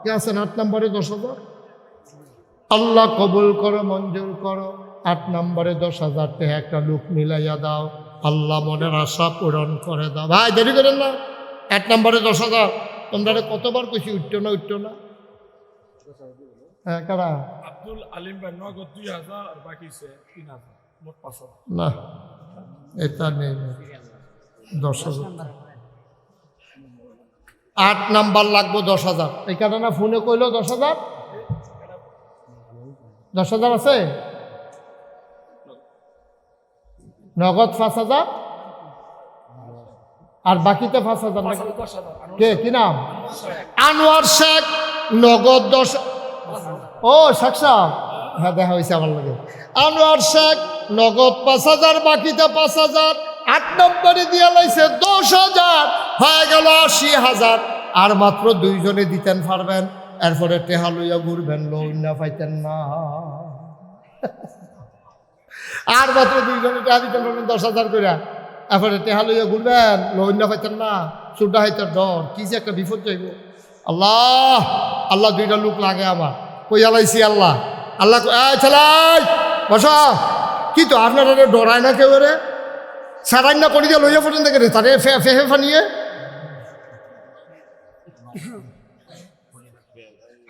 কে আছেন? 8 নম্বরে 10,000। আল্লাহ কবুল করো, মঞ্জুর করো। 8 নম্বরে 10,000 টাকা একটা লোক মিলাইয়া দাও। আল্লাহ মনের আশা পূরণ করে দাও। ভাই দেরি করেন না। 8 নম্বরে 10,000। তোমরা কতবার কইছি উঠতো না। হ্যাঁ কারা? আব্দুল আলিম ভাই নগদ 2,000 আর বাকি 3,000 মোট 5,000। না এটা নেই। 10,000 8 নাম্বার লাগবো 10,000। এই কারণে ফোনে কইলো 10,000 আছে নগদ 5,000 আর বাকিতে 5,000। কে কি নাম? আনোয়ার শেখ। নগদ 10। ও শেখ সাহেব, হ্যাঁ দেখা হয়েছে আমার লাগে। আনোয়ার শেখ নগদ 5,000 বাকিতে 5,000। 8 নম্বরে দিয়া লাইছে 10,000 হয়ে গেল 80,000। আর মাত্র 2 জনে দিতেন পারবেন। এরপরে টেহা লইয়া ঘুরবেন, লোন না পাইতেন না। আর মাত্র 2 জনে টেহা দিতেন পারবেন 10,000 করে। এরপরে টেহা লইয়া ঘুরবেন, লোন না পাইতেন না। চুড্ডা হাইতে ডর, কি যে একটা বিপদ যাইব। আল্লাহ 2টা লোক লাগে আমার। কইয়া লাইছি আল্লাহ চালাই বসা। কি তো আপনারা ডরায় না কেউ রে? সারাই না করি দিয়ে লইয়া পর্যন্ত দেখে তারে ফেহে ফানিয়ে।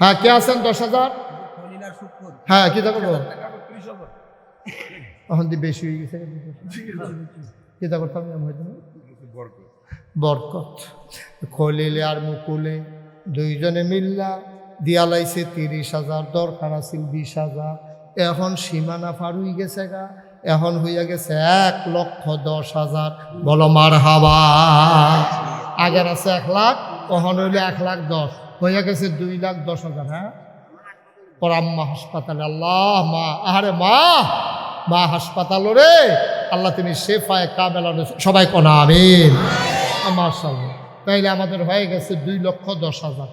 হ্যাঁ কে আছেন? 10,000। হ্যাঁ কি তা করবো এখন বেশি হয়ে গেছে। কি তা করতাম? বরকত খলিলে আর মুকুলে 2 জনে মিল্লা দিয়া লাইছে 30,000। দরকার আছিল 20,000। এখন সীমানা পার হয়ে গেছে গা। এখন হইয়া গেছে 1,10,000। বলো মারহাবা। আগের আছে 1 লাখ, এখন হইলে 1,10,000 হইয়া গেছে 2,10,000। হ্যাঁ পর আম্মা হাসপাতালে। আল্লাহ মা, আরে মা হাসপাতাল রে আল্লাহ তুমি শেফায়ে কামেলা। সবাই কোনা আমিন। মাশাআল্লাহ। তাইলে আমাদের হয়ে গেছে 2,10,000।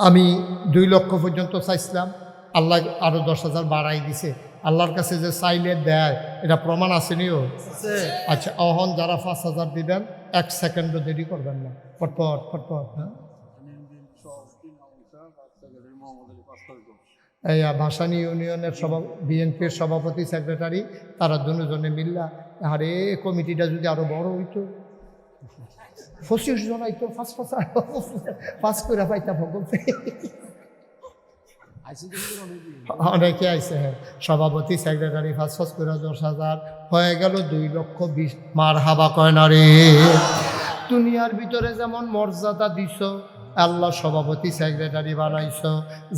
আমি 2 লক্ষ পর্যন্ত চাইছিলাম, আল্লাহ আরো 10,000 বাড়াই দিছে। আল্লাহর কাছে যে চাইলে দেয় এটা প্রমাণ আসেনিও। আচ্ছা অহন যারা 5,000 দিবেন 1 সেকেন্ডও দেরি করবেন না। পটপট। হ্যাঁ এই ভাসানী ইউনিয়নের বিএনপির সভাপতি সেক্রেটারি তারা 2 জনে মিল্লা আরে কমিটিটা যদি আরো বড় হইতো 25 জন আইতো 5 করে পাইতা ভগব। অনেকে আইছে, হ্যাঁ। সভাপতি সেক্রেটারি 5 করে 10,000 হয়ে গেল 2,20,000। মার হাবা কয় না রে। দুনিয়ার ভিতরে যেমন মর্যাদা দিছ, আল্লাহ সভাপতি সেক্রেটারি বানাইছ,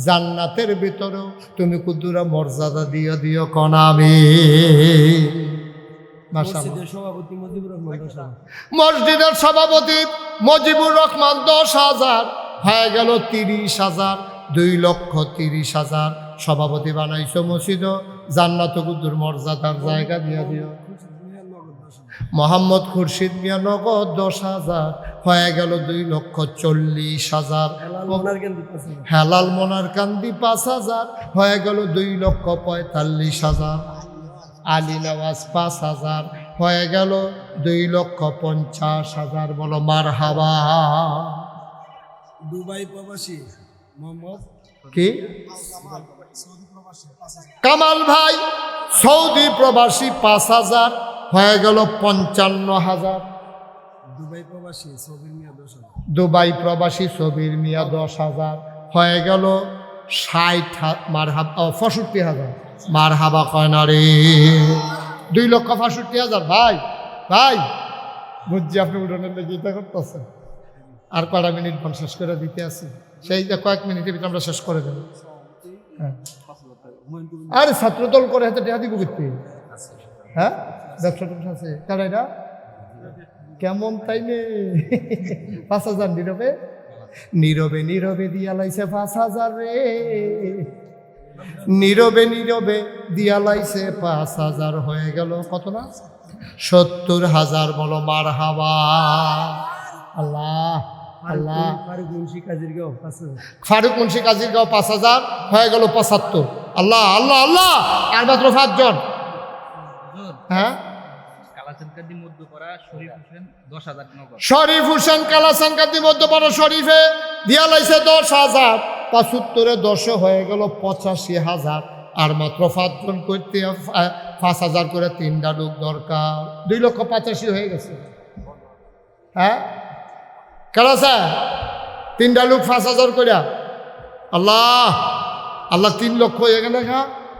জান্নাতের ভিতরেও তুমি কুদুরা মর্যাদা দিও কনাবে। মসজিদের সভাপতি মুজিবুর রহমান 10,000। মসজিদের সভাপতি মুজিবুর রহমান 10,000 হয়ে গেল 30,000। 2,30,000 সভাপতি বানাইছো মসজিদ, জান্নাত কুদুর মর্যাদার জায়গা দিয়া দিও। মোহাম্মদ খুরশিদ মিয়া নগদ 10,000 হয়ে গেল 2,40,000। হেলাল মোনার কান্দি 5,000 হয়ে গেল 2,45,000। আলী নওয়াজ 5,000 হয়ে গেল 2,50,000। বলো মার হাবা। দুবাই প্রবাসী মোহাম্মদ কি কামাল ভাই সৌদি প্রবাসী 5,000 হয়ে গেল 55,000। দুবাই প্রবাসী সবির মিয়া 10,000। দুবাই প্রবাসী সবির মিয়া 10,000 হয়ে গেল 60,000। মার হাবা 65,000। মার হাবা কয় না রে। 2,65,000। ভাই ভাই বুঝছি আপনি উঠোনের লেগে এটা করতেছেন। আর কয়টা মিনিট শেষ করে দিতে আছি, সেই যে কয়েক মিনিটের ভিতরে আমরা শেষ করে দেবো। হ্যাঁ, আরে ছাত্রদল করে হাতে টেহা দিব করতে। হ্যাঁ, ব্যবসা টবসা আছে কারা এটা কেমন তাই নে। 5,000 নীরবে নীরবে নীরবে দিয়া লাইছে 5,000 রে। নীরবে নীরবে দিয়া লাইছে 5,000 হয়ে গেল কত না 70,000। বলো মার হাবা। আল্লাহ আল্লাহ। ফারুক মুন্সি কাজিরগাঁও 5,000। ফারুক মুন্সি কাজিরগাঁও 5,000 হয়ে গেল 75। আল্লাহ আল্লাহ আল্লাহ। আর মাত্র 5 জন। হ্যাঁ, কালাচানকান্দি মধ্যপাড়া শরীফ হোসেন 10,000 নগদ। শরীফ হোসেন কালাচানকান্দি মধ্যপাড়া শরীফে দিয়া লাইছে 10,000। 75 10 হয়ে গেল 85,000। আর মাত্র 5 জন করতে 5,000 করে 3টা লোক দরকার। 2,85,000 হয়ে গেছে। হ্যাঁ, কেন স্যার 3টা লোক 5,000 করিয়া। আল্লাহ আল্লাহ 3 লক্ষ হয়ে গেলে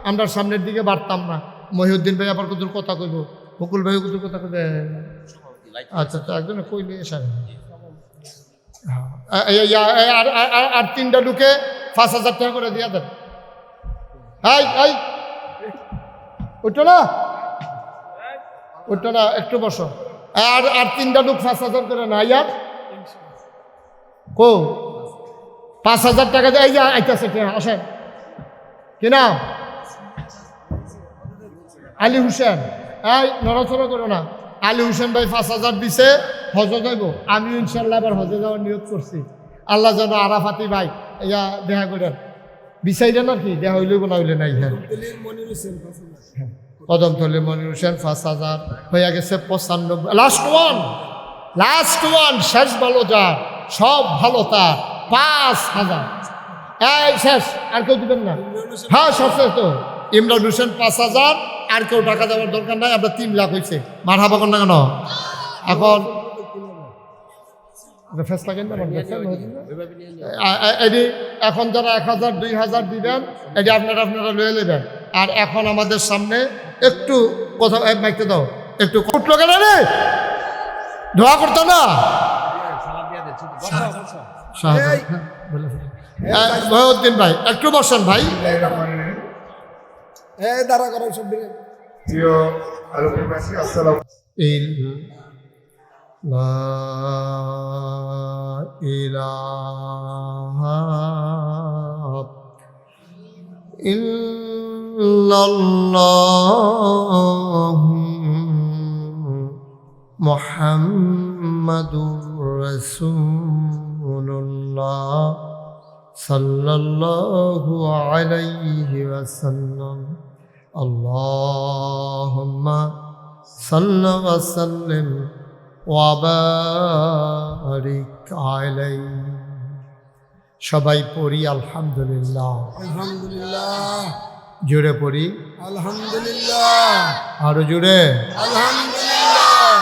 আমরা সামনের দিকে বাড়তাম না। মহিউদ্দিন ভাই আবার কত কথা কইব, বকুল ভাই কত কথা কইবে। আচ্ছা তো একজনে কইলে এসে আর 3টা লোকে 5,000 টাকা করে দিয়া দেন। এই ওইটা না ওইটা না, একটু বসো। আর 3টা লোক 5,000 করে না। ইয়ার কো 5,000 টাকা দিয়ে এই যে আইতাছে কে আসেন, কি নাম? আলী হোসেন। এই নড়াচড়া করো না। আলী হোসেন ভাই 5,000 দিছে, হজে যাইব। আমি ইনশাল্লাহ আবার হজে যাওয়ার নিয়োগ করছি। আল্লাহ যেন আরাফাতি ভাই ইয়া দেখা করেন বিচাইলেন আর কি, দেখা হইলে না হইলে নাই। হ্যাঁ, কদমতলী মনির হোসেন 5,000 হয়ে গেছে 95। লাস্ট ওয়ান শেষ ভালো যা সব ভালো তা 5,000। এই শেষ, আর কেউ দিবেন না? হ্যাঁ সবশেষ তো। ইমরান হোসেন 5,000। আর কেউ টাকা দেওয়ার দরকার নাই, আমরা 3 লাখ হয়েছে। মার হাবা কর না কেন? এখন এখন যারা 1,000 2,000 দিবেন এটি আপনারা লয়ে নেবেন। আর এখন আমাদের সামনে একটু কথা মাইকতে দাও, একটু উঠলো কেন রে? ধোয়া করতো না মহিউদ্দিন ভাই, একটু বসেন ভাই। দাঁড়া করার সব ইলাহা ইল্লাল্লাহু মুহাম্মাদুর রাসূলুল্লাহ সাল্লাল্লাহু আলাইহি ওয়াসাল্লাম। আল্লাহুম্মা সাল্লি ওয়া সাল্লিম ওয়া বারিক আলাইহি। সবাই পড়ি আলহামদুলিল্লাহ। আলহামদুলিল্লাহ। জোরে পড়ি আলহামদুলিল্লাহ। আরো জোরে আলহামদুলিল্লাহ।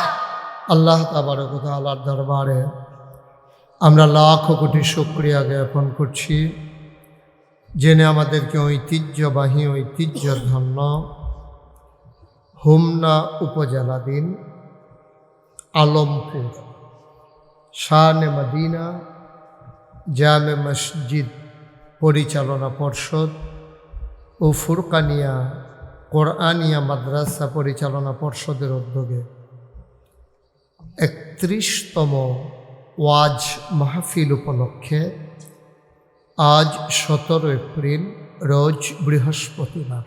আল্লাহ তাবারক ওয়া তাআলার দরবারে আমরা লাখ কোটি শুকরিয়া জ্ঞাপন করছি জেনে আমাদেরকে ঐতিহ্যবাহী ঐতিহ্যধন্য হোমনা উপজেলাধীন আলমপুর শানে মদিনা জামে মসজিদ পরিচালনা পর্ষদ ও ফুরকানিয়া কোরআনিয়া মাদ্রাসা পরিচালনা পর্ষদের উদ্যোগে 31তম ওয়াজ মাহফিল উপলক্ষে আজ 17 এপ্রিল রোজ বৃহস্পতিবার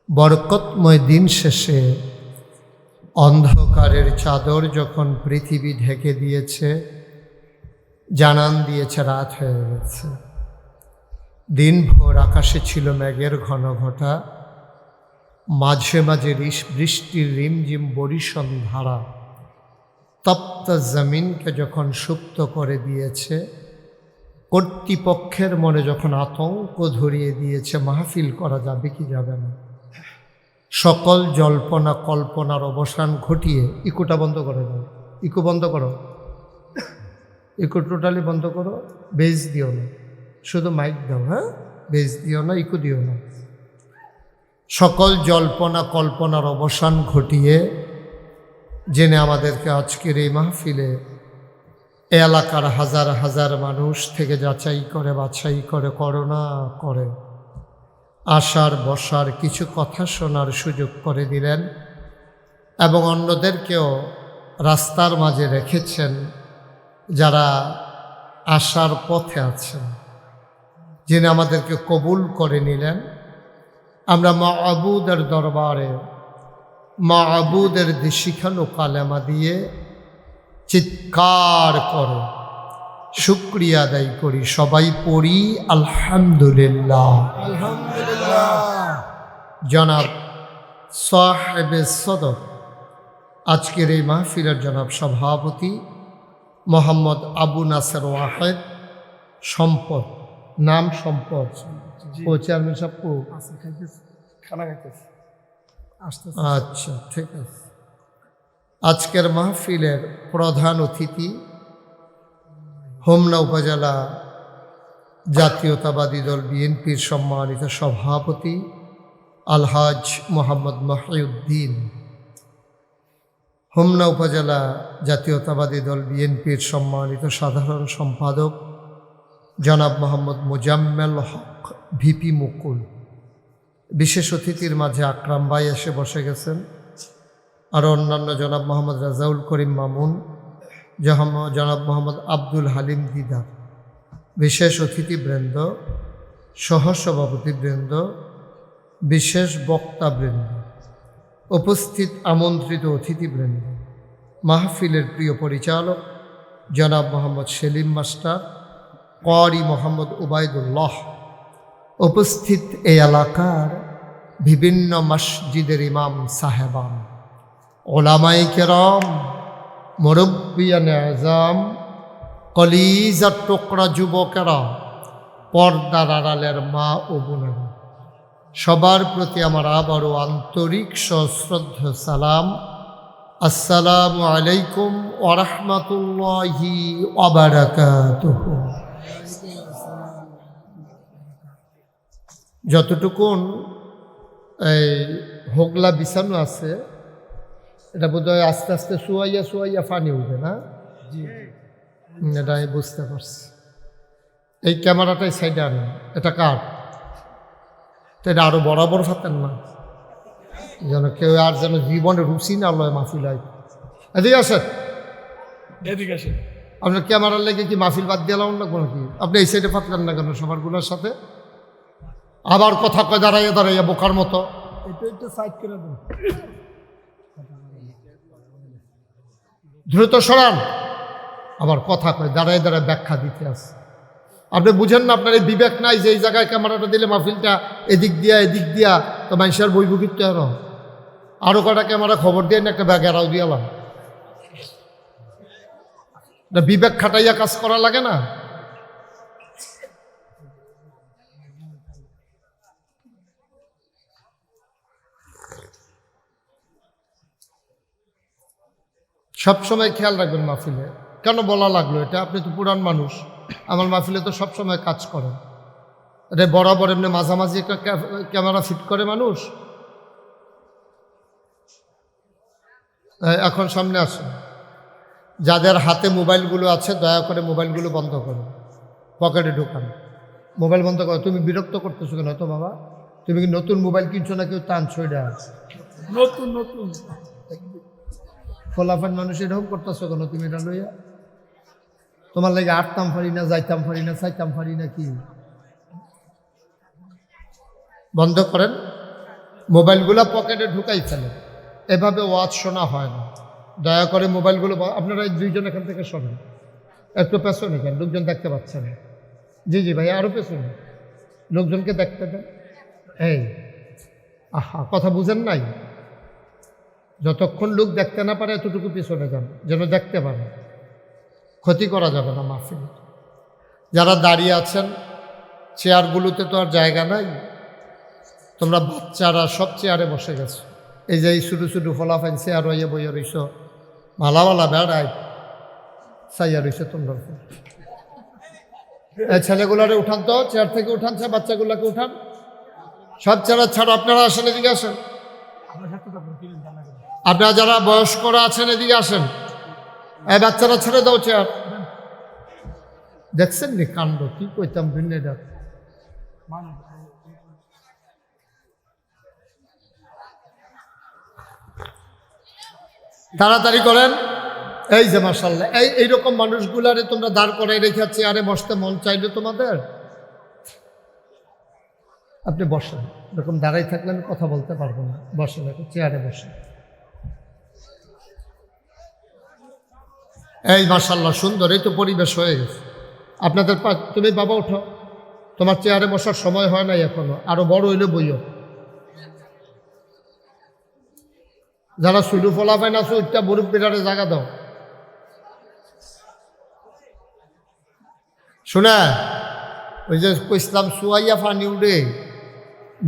বরকতময় দিন শেষে অন্ধকারের চাদর যখন পৃথিবী ঢেকে দিয়েছে, জানান দিয়েছে রাত হয়ে গেছে। দিনভর আকাশে ছিল মেঘের ঘন ঘটা, মাঝে মাঝে বৃষ্টির রিমঝিম বরিশন ধারা তপ্ত জমিনকে যখন সুপ্ত করে দিয়েছে, কর্তৃপক্ষের মনে যখন আতঙ্ক ধরিয়ে দিয়েছে মাহফিল করা যাবে কি যাবে না, সকল জল্পনা কল্পনার অবসান ঘটিয়ে ইকুটা বন্ধ করে দাও, ইকো বন্ধ করো, ইকো টোটালি বন্ধ করো, বেজ দিও না, শুধু মাইক দাও, হ্যাঁ বেজ দিও না, ইকো দিও না। সকল জল্পনা কল্পনার অবসান ঘটিয়ে জেনে আমাদেরকে আজকের এই মাহফিলে এলাকার হাজার হাজার মানুষ থেকে যাচাই করে বাছাই করে করোনা করে আসার বসার কিছু কথা শোনার সুযোগ করে দিলেন এবং অন্যদেরকেও রাস্তার মাঝে রেখেছেন যারা আসার পথে আছেন, যিনি আমাদেরকে কবুল করে নিলেন। আমরা মা'বুদের দরবারে মা'বুদের শিখানো কালেমা দিয়ে চিৎকার করে শুকরিয়া আদায় করি, সবাই পড়ি আলহামদুলিল্লাহ। আলহামদুলিল্লাহ। জনাব সাহেবে সদর আজকের এই মাহফিলের জনাব সভাপতি মোহাম্মদ আবু নাসের ওয়াহেদ সম্পদ, নাম সম্পদ, ও চেয়ারম্যান সাহেব খানা খাইতেছে আসতে আচ্ছা ঠিক আছে। আজকের মাহফিলের প্রধান অতিথি হোমনা উপজেলা জাতীয়তাবাদী দল বিএনপির সম্মানিত সভাপতি আলহাজ মোহাম্মদ মহিউদ্দিন, হোমনা উপজেলা জাতীয়তাবাদী দল বিএনপির সম্মানিত সাধারণ সম্পাদক জনাব মোহাম্মদ মোজাম্মেল হক ভিপি মুকুল, বিশেষ অতিথির মাঝে আকরাম ভাই এসে বসে গেছেন, আর অন্যান্য জনাব মোহাম্মদ রাজাউল করিম মামুন, জনাব মোহাম্মদ আব্দুল হালিম দিদার, বিশেষ অতিথিবৃন্দ, সহসভাপতিবৃন্দ, বিশেষ বক্তাবৃন্দ, উপস্থিত আমন্ত্রিত অতিথিবৃন্দ, মাহফিলের প্রিয় পরিচালক জনাব মোহাম্মদ সেলিম মাস্টার, ক্বারি মোহাম্মদ উবাইদুল্লাহ, উপস্থিত এই এলাকার বিভিন্ন মসজিদের ইমাম সাহেবান, ওলামায়ে কেরাম, মুরব্বিয়ানে আযম, কলিজার টুকরা যুবকেরা, পর্দার আড়ালের মা ও বোনেরা, সবার প্রতি আমার আবারও আন্তরিক সশ্রদ্ধ সালাম। আসসালামু আলাইকুম ওয়া রাহমাতুল্লাহি ওয়া বারাকাতুহু। যতটুকুন এই হোগলা বিছানো আছে এটা বোধহয় আস্তে আস্তে শুয়াইয়া শুয়াইয়া পানি উঠবে না, এটা আমি বুঝতে পারছি। এই ক্যামেরাটাই সাইডে আনেন, এটা কার? তো এটা আরো বরাবর থাকেন না, যেন কেউ আর যেন জীবনে রুচি না লয় মাহফিলাই। এদিকে আসেন, এদিকে আসেন। আপনার ক্যামেরার লেগে কি মাহফিল বাদ দিলাম না কোনো কি? আপনি এই সাইডে ফাতলেন না কেন সবারগুলোর সাথে? আবার কথা কয় দাঁড়াইয়া দাঁড়াইয়া বোকার মতো। এটা একটু সাইড করে দেন। দ্রুত সরান। আবার কথা কয় দাঁড়ায় দাঁড়ায় ব্যাখ্যা দিতে আসে। আপনি বুঝেন না, আপনার এই বিবেক নাই যে এই জায়গায় ক্যামেরাটা দিলে মাহফিলটা এদিক দিয়া তো মানুষের বই বুকিতে আরো কটা ক্যামেরা খবর দিয়ে না একটা ব্যাগেরাও দিয়ালাম। বিবেক খাটাইয়া কাজ করা লাগে না। সবসময় খেয়াল রাখবেন মাহফিলে। কেন বলা লাগলো এটা? আপনি তো পুরান মানুষ, আমার মাহফিলে তো সবসময় কাজ করেন। এটা বরাবর এমনি মাঝামাঝি একটা ক্যামেরা ফিট করে মানুষ। এখন সামনে আসুন, যাদের হাতে মোবাইলগুলো আছে দয়া করে মোবাইলগুলো বন্ধ করো, পকেটে ঢোকান, মোবাইল বন্ধ করো। তুমি বিরক্ত করতেছো কেন তো বাবা? তুমি কি নতুন মোবাইল কিনছো না কেউ টানছো? এটা নতুন নতুন ফলাফল মানুষ এরকম করতেছো কেন? তুমি এটা লইয়া তোমার লাগে আটতাম পারি না, যাইতাম পারি না, চাইতাম পারি না, কি বন্ধ করেন। মোবাইলগুলো পকেটে ঢুকাই ফেলে, এভাবে ওয়াজ শোনা হয় না। দয়া করে মোবাইলগুলো আপনারা এই দুইজন এখান থেকে শোনেন, একটু পেছনে কেন, লোকজন দেখতে পাচ্ছেন। জি জি ভাই, আরও পেছনে, লোকজনকে দেখতে দেন। এই আহা, কথা বুঝেন নাই? যতক্ষণ লোক দেখতে না পারে এতটুকু পিছনে যান, যেন দেখতে পারে। ক্ষতি করা যাবে না মাহফিল। যারা দাঁড়িয়ে আছেন চেয়ারগুলোতে তো আর জায়গা নাই, তোমরা বাচ্চারা সব চেয়ারে বসে গেছো। এই যে এই ছোটো ছোটো ফলাফাইন চেয়ার হইয়া বইয়া রইছ, ভালা ভালা বেড়ায় চাইয়া রইছে তোমরা। এই ছেলেগুলারে উঠান তো, চেয়ার থেকে উঠান, বাচ্চাগুলোকে উঠান, সব চেয়ার ছাড়ো। আপনারা আসেন, এদিকে আসেন। আপনারা যারা বয়স্করা আছেন এদিকে আসেন। এই বাচ্চারা ছেড়ে দাও চেয়ার। দেখছেন নি কাণ্ড? কি কইতাম ভিন্ন। তাড়াতাড়ি করেন। এই যে মাশাআল্লাহ, এইরকম মানুষগুলারে তোমরা দাঁড় করাই রেখে চেয়ারে বসতে মন চাইলে তোমাদের, আপনি বসেন। এরকম দাঁড়াই থাকলে আমি কথা বলতে পারবো না। বসেন, একটু চেয়ারে বসেন। এই মাশাআল্লাহ সুন্দর, এই তো পরিবেশ হয়ে গেছে আপনাদের। তুমি বাবা উঠো, তোমার চেয়ারে বসার সময় হয় নাই এখনো, আরো বড় হইলে বইও। যারা সুলু ফলাফাইন আছো ওইটা মুরব্বীরারে জায়গা দাও। শোনা, ওই যে ইসলাম সুয়াইয়া ফানি উঠে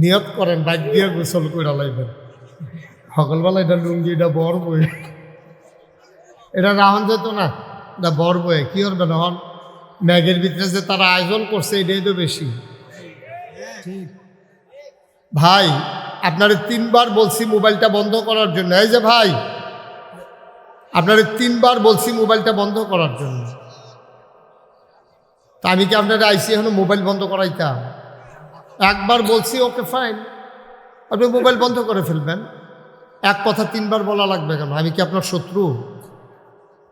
নিয়ত করেন, বাইক দিয়ে গোসল করে লাইবেন সকালবেলা। এটা লুঙ্গি, এটা বর বই, এটা রাহন যেত না, এটা বর বয়ে কি করবে নহন? ম্যাগের ভিতরে যে তারা আয়োজন করছে এটাই তো বেশি। ভাই আপনারে 3 বার বলছি মোবাইলটা বন্ধ করার জন্য। এই যে ভাই, আপনারে 3 বার বলছি মোবাইলটা বন্ধ করার জন্য। তা আমি কি আপনারা আইসি এখনো মোবাইল বন্ধ করাইতাম? একবার বলছি, ওকে ফাইন, আপনি মোবাইল বন্ধ করে ফেলবেন। এক কথা 3 বার বলা লাগবে কেন? আমি কি আপনার শত্রু?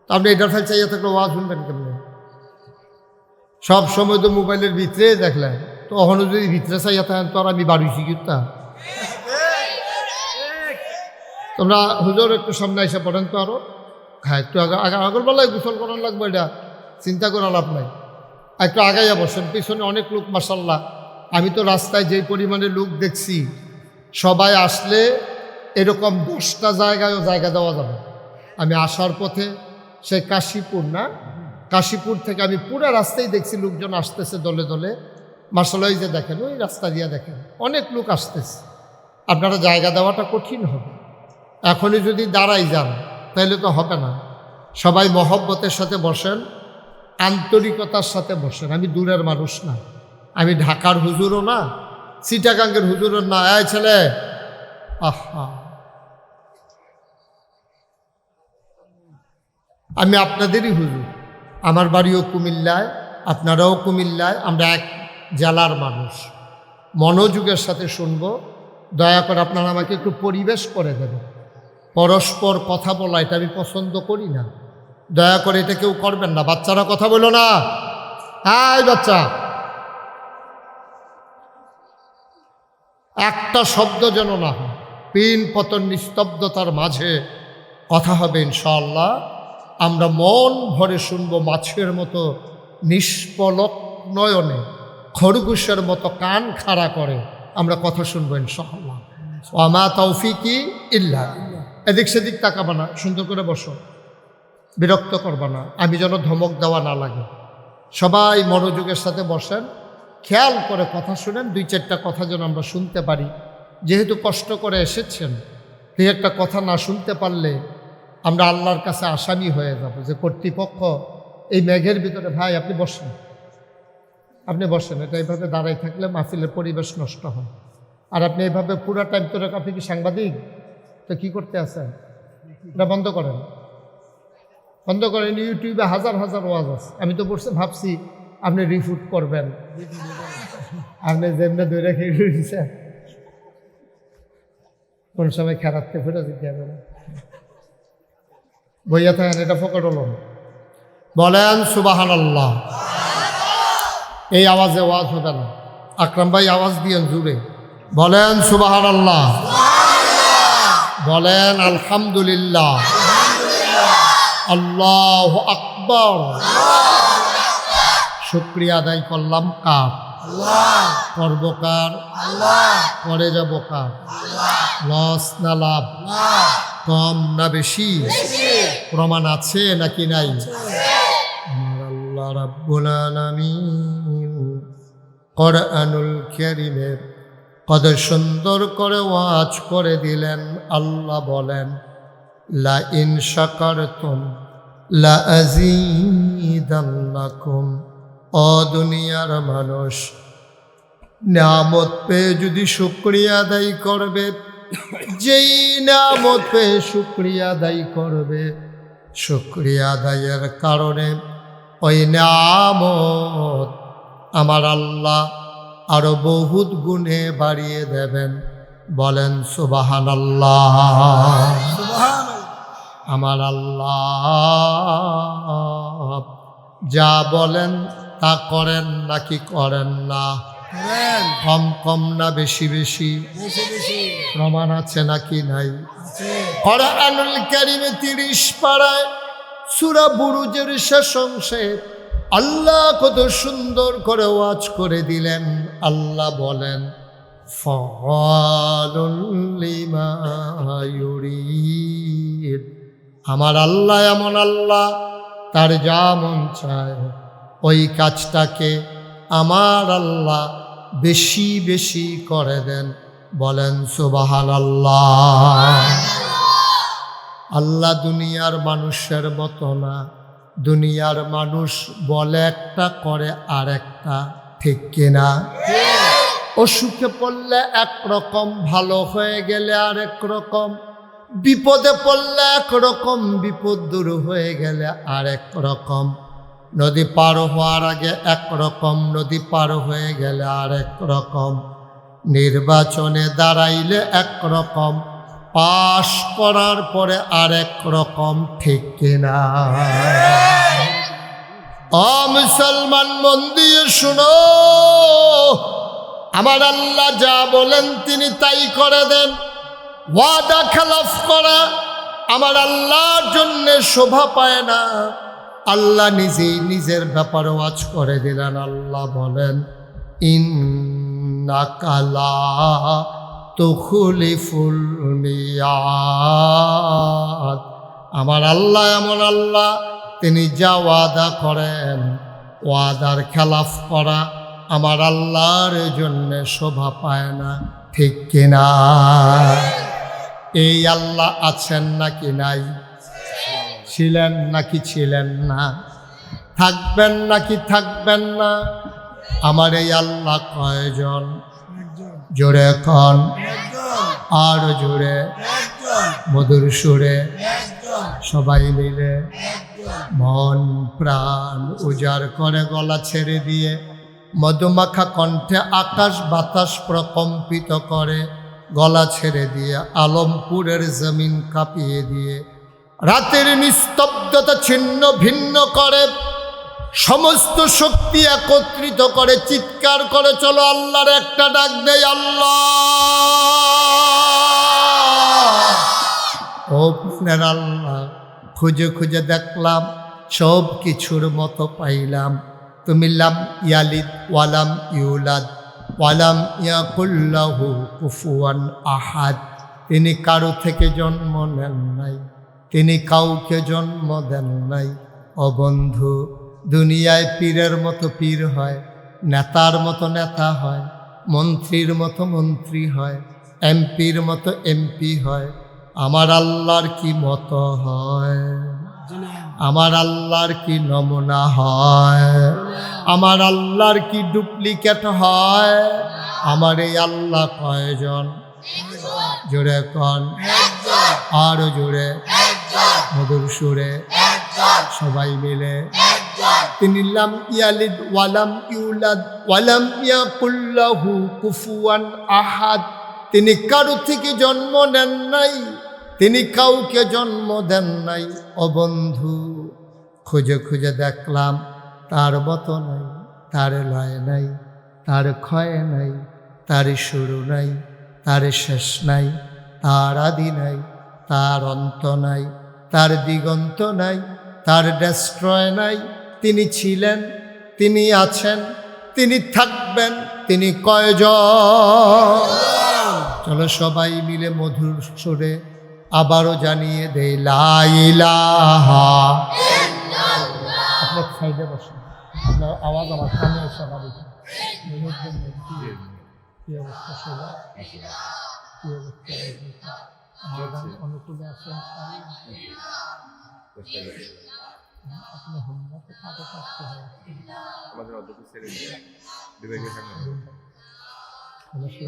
তো আপনি এটার ফাইল চাইয়া থাকলে ওয়াজ শুনবেন কেমন? সব সময় তো মোবাইলের ভিতরে দেখলেন, তো ওখানে যদি ভিতরে চাইয়া থাকেন তো আর আমি বাড়িছি কিতা। তোমরা হুজুর একটু সামনে এসে পড়েন তো আরো। হ্যাঁ, একটু আগরবেলায় গোসল করার লাগবে, এটা চিন্তা করা লাভ নাই। একটু আগাইয়া বসেন, পিছনে অনেক লোক মাশাআল্লাহ। আমি তো রাস্তায় যেই পরিমাণে লোক দেখছি, সবাই আসলে এরকম 10টা জায়গায়ও জায়গা দেওয়া যাবে। আমি আসার পথে সে কাশীপুর না, কাশীপুর থেকে আমি পুরো রাস্তায় দেখছি লোকজন আসতেছে দলে দলে মাশাআল্লাহ। এই যে দেখেন, ওই রাস্তা দিয়ে দেখেন অনেক লোক আসতেছে। আপনারা জায়গা দেওয়াটা কঠিন হবে। এখনই যদি দাঁড়াই যান তাহলে তো হবে না। সবাই মহব্বতের সাথে বসেন, আন্তরিকতার সাথে বসেন। আমি দূরের মানুষ না, আমি ঢাকার হুজুরও না, চিটাগাঙ্গের হুজুরও না। এই ছেলে, আহা, আমি আপনাদেরই হুজুর। আমার বাড়িও কুমিল্লায়, আপনারাও কুমিল্লায়, আমরা এক জেলার মানুষ। মনোযোগের সাথে শুনব। দয়া করে আপনারা আমাকে একটু পরিবেশ করে দেবেন। পরস্পর কথা বলা এটা আমি পছন্দ করি না। দয়া করে এটা কেউ করবেন না। বাচ্চারা কথা বলো না। হ্যাঁ বাচ্চা, একটা শব্দ যেন না হয়। পিন পতন নিস্তব্ধতার মাঝে কথা হবে ইনশাআল্লাহ। আমরা মন ভরে শুনবো, মাছের মতো নিষ্পলক নয়নে, খরগোশের মতো কান খাড়া করে আমরা কথা শুনবো ইনশাআল্লাহ। ওয়ামা তৌফিকি ইল্লা। এদিক সেদিক তাকাবা না, সুন্দর করে বসো, বিরক্ত করবা না, আমি যেন ধমক দেওয়া না লাগে। সবাই মনোযোগের সাথে বসেন, খেয়াল করে কথা শুনেন। 2-4টা কথা যেন আমরা শুনতে পারি। যেহেতু কষ্ট করে এসেছেন, এই একটা কথা না শুনতে পারলে আমরা আল্লাহর কাছে আসামি হয়ে যাব যে কর্তৃপক্ষ এই মেঘের ভিতরে। ভাই আপনি বসেন, আপনি বসেন, এটা এইভাবে দাঁড়াই থাকলে মাহফিলের পরিবেশ নষ্ট হয়। আর আপনি এইভাবে পুরো টাইম তো আপনি কি সাংবাদিক? তো কি করতে আছেন? এটা বন্ধ করেন, বন্ধ করেন। ইউটিউবে হাজার হাজার ওয়াজ আছে। আমি তো ভাবছি আপনি রিফুট করবেন, আপনি যেমনি ধরে খেয়ে দিচ্ছেন, কোন সময় খেরাতে ফেরা দিতে হবে না। বইয়া থাকেন, এটা ফকট হল। বলেন সুবহানাল্লাহ। এই আওয়াজে ওয়াজ হবে না। আকরাম ভাই আওয়াজ দিয়েন জুড়ে, বলেন সুবহানাল্লাহ, বলেন আলহামদুলিল্লাহ, আল্লাহু আকবার। শুকরিয়া আদায় করলাম কার? করব কার? করে যাব কার? লস না লাভ? কম না বেশি? প্রমাণ আছে নাকি নাই? আমার আল্লাহ রাব্বুল আলামিন কোরআনুল কারীমে কত সুন্দর করে ওয়াজ করে দিলেন। আল্লাহ বলেন, লা ইন শাকারতুম লা আযীদান্নাকুম। ও দুনিয়ার মানুষ, নিয়ামত পেয়ে যদি শুকরিয়া আদায় করবে, যেই নিয়ামত পেয়ে শুকরিয়া আদায় করবে, শুকরিয়া আদায়ের কারণে ওই নিয়ামত আমার আল্লাহ আরো বহুত গুণে বাড়িয়ে দেবেন। বলেন সুবহানাল্লাহ। আমার আল্লাহ যা বলেন তা করেন নাকি করেন না? কম কম না বেশি বেশি? প্রমাণ আছে নাকি নাই? কোরআনুল কারীমে 30 পারায় সূরা বুরুজের শেষ অংশে আল্লাহ কত সুন্দর করে ওয়াজ করে দিলেন। আল্লাহ বলেন, ফাআলুল লিমা ইউরিদ। আমার আল্লাহ এমন আল্লাহ, তার যা মন চায় ওই কাজটাকে আমার আল্লাহ বেশি বেশি করে দেন। বলেন সুবহানাল্লাহ। আল্লাহ দুনিয়ার মানুষের মতো না। দুনিয়ার মানুষ বলে একটা, করে আর একটা, ঠিক কিনা? অসুখে পড়লে একরকম, ভালো হয়ে গেলে আরেক রকম, বিপদে পড়লে একরকম, বিপদ দূর হয়ে গেলে আরেক রকম। নদী পার হওয়ার আগে একরকম, নদী পার হয়ে গেলে আরেক রকম। নির্বাচনে দাঁড়াইলে একরকম, পাশ করার পরে আরেক রকম, ঠিক কিনা? ও মুসলমান, মন দিয়ে শুনো, আমার আল্লাহ যা বলেন তিনি তাই করে দেন। ওয়াদা খেলাফ করা আমার আল্লাহর জন্য শোভা পায় না। আল্লাহ নিজেই নিজের ব্যাপারে ওয়াজ করে দিলেন। আল্লাহ বলেন, ইন্নাকা লা তুখলিফুল মিয়াদ। আমার আল্লাহ এমন আল্লাহ, তিনি যা ওয়াদা করেন, ওয়াদার খেলাফ করা আমার আল্লাহর জন্য শোভা পায় না, ঠিক কিনা? এই আল্লাহ আছেন নাকি নাই? ছিলেন নাকি ছিলেন না? থাকবেন নাকি থাকবেন না? আমার এই আল্লাহ কয়জন? জোরে কন, আর জোরে, মধুর সুরে, সবাই মিলে মন প্রাণ উজাড় করে গলা ছেড়ে দিয়ে মধুমাখা কণ্ঠে আকাশ বাতাস প্রকম্পিত করে গলা ছেড়ে দিয়ে আলমপুরের জমিন কাঁপিয়ে দিয়ে রাতের নিস্তব্ধতা ছিন্ন ভিন্ন করে সমস্ত শক্তি একত্রিত করে চিৎকার করে চলো আল্লাহর একটা ডাক দেয়, আল্লাহ। ও প্রাণের আল্লাহ, খুঁজে খুঁজে দেখলাম সব কিছুর মতো পাইলাম, তুমি লাম ইয়ালিদ ওয়ালাম ইউলাদ ওয়ালাম ইয়াকুল্লাহু কুফুয়ান আহাদ। তিনি কারো থেকে জন্ম নেন নাই, তিনি কাউকে জন্ম দেন নাই। ও বন্ধু, দুনিয়ায় পীরের মতো পীর হয়, নেতার মতো নেতা হয়, মন্ত্রীর মতো মন্ত্রী হয়, এমপির মতো এমপি হয়। আমার আল্লাহর কি মতো হয়? আমার আল্লাহর কি নমুনা হয়? আমার আল্লাহর কি ডুপ্লিকেট হয়? আমার এই আল্লাহ কয়জন? জোরে কন, আরো জোরে, মধুর সুরে, সবাই মিলে। তিনি লাম ইয়ালিদ ওয়ালাম ইউলাদ ওয়ালাম ইয়াকুল লাহু কুফুয়ান আহাদ। তিনি কারো থেকে জন্ম নেন নাই, তিনি কাউকে জন্ম দেন নাই। ও বন্ধু, খুঁজে খুঁজে দেখলাম তার মতো নাই, তার লয় নাই, তার ক্ষয় নাই, তার শুরু নাই, তার শেষ নাই, তার আদি নাই, তার অন্ত নাই, তার দিগন্ত নাই, তার ডেস্ট্রয় নাই। তিনি ছিলেন, তিনি আছেন, তিনি থাকবেন, তিনি কয়জন? চলো সবাই মিলে মধুর সুরে আবারও জানিয়ে দেই লা ইলাহা। আপনার সাইডে বসেন, আপনার আওয়াজ আমার কানে এসে যাবে। কি অবস্থা সবাই? কি অবস্থা? অনুকূলে আছেন? আপনি হোমওয়ার্কে কাজে করতে হয়।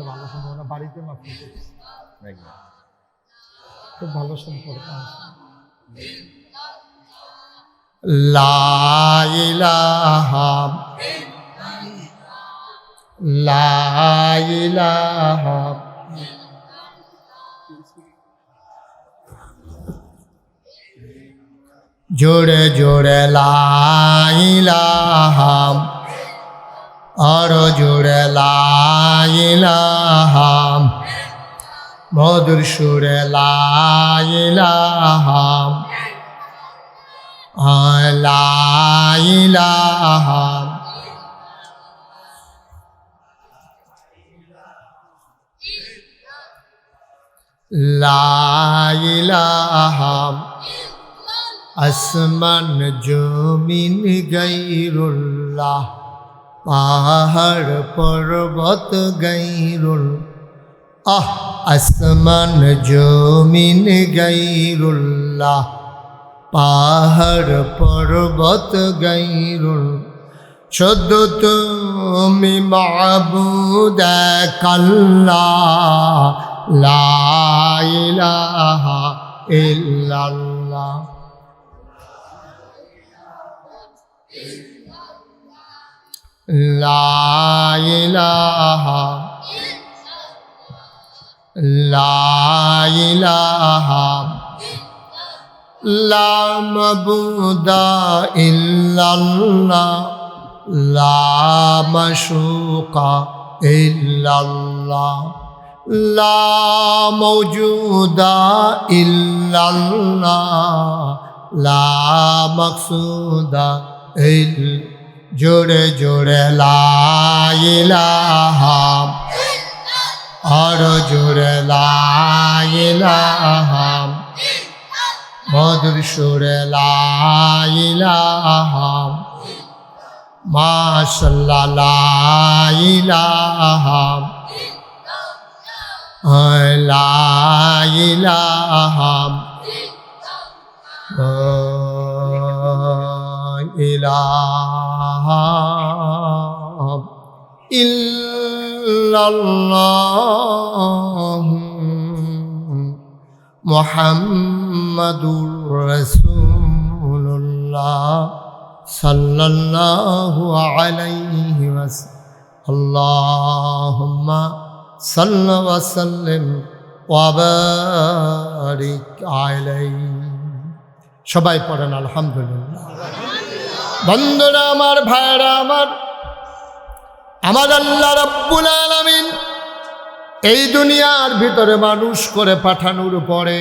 ভালো সম্পর্ক বাড়িতে মাত্র খুব ভালো সম্পর্ক আছে। লা ইলাহা লা ইলাহা জোরে জোরে লা ইলাহা, আরো জোরে লা ইলাহা, মধুর সুরে লা ইলাহা, লা ইলাহা। লা ইলাহা আসমান জমিন গায়রুল্লাহ, পাহাড় পর্বত গায়রুল। আসমান জমিন গায়রুল্লাহ, পাহাড় পর্বত গায়রুল। শুধু তুমি মাবুদ এক আল্লাহ, লা ইলাহা ইল্লাল্লাহ। লা ইলাহা লা ইলাহা লা মাবুদা ইল্লাল্লাহ, লা মাশুকা ইল্লাল্লাহ, লা মাওজুদা ইল্লাল্লাহ, লা মাকসুদা ইল্লাল্লাহ। জোরে জোরে লা ইলাহা, আরো জোরে লা ইলাহা, মধুর সুরে লা ইলাহা, মাশাআল্লাহ লা ইলাহা, লা ইলাহা ইলাহা ইল্লাল্লাহ মুহাম্মাদুর রাসূলুল্লাহ সাল্লাল্লাহু আলাইহি ওয়াসাল্লাম। আল্লাহুম্মা সাল্লি ওয়া সাল্লিম ওয়া বারিক আলাইহি। সবাই পড়েন আলহামদুলিল্লাহ। বন্ধুরা আমার, ভাইরা আমার, আমার আল্লাহ রাব্বুল আলামিন এই দুনিয়ার ভিতরে মানুষ করে পাঠানোর পরে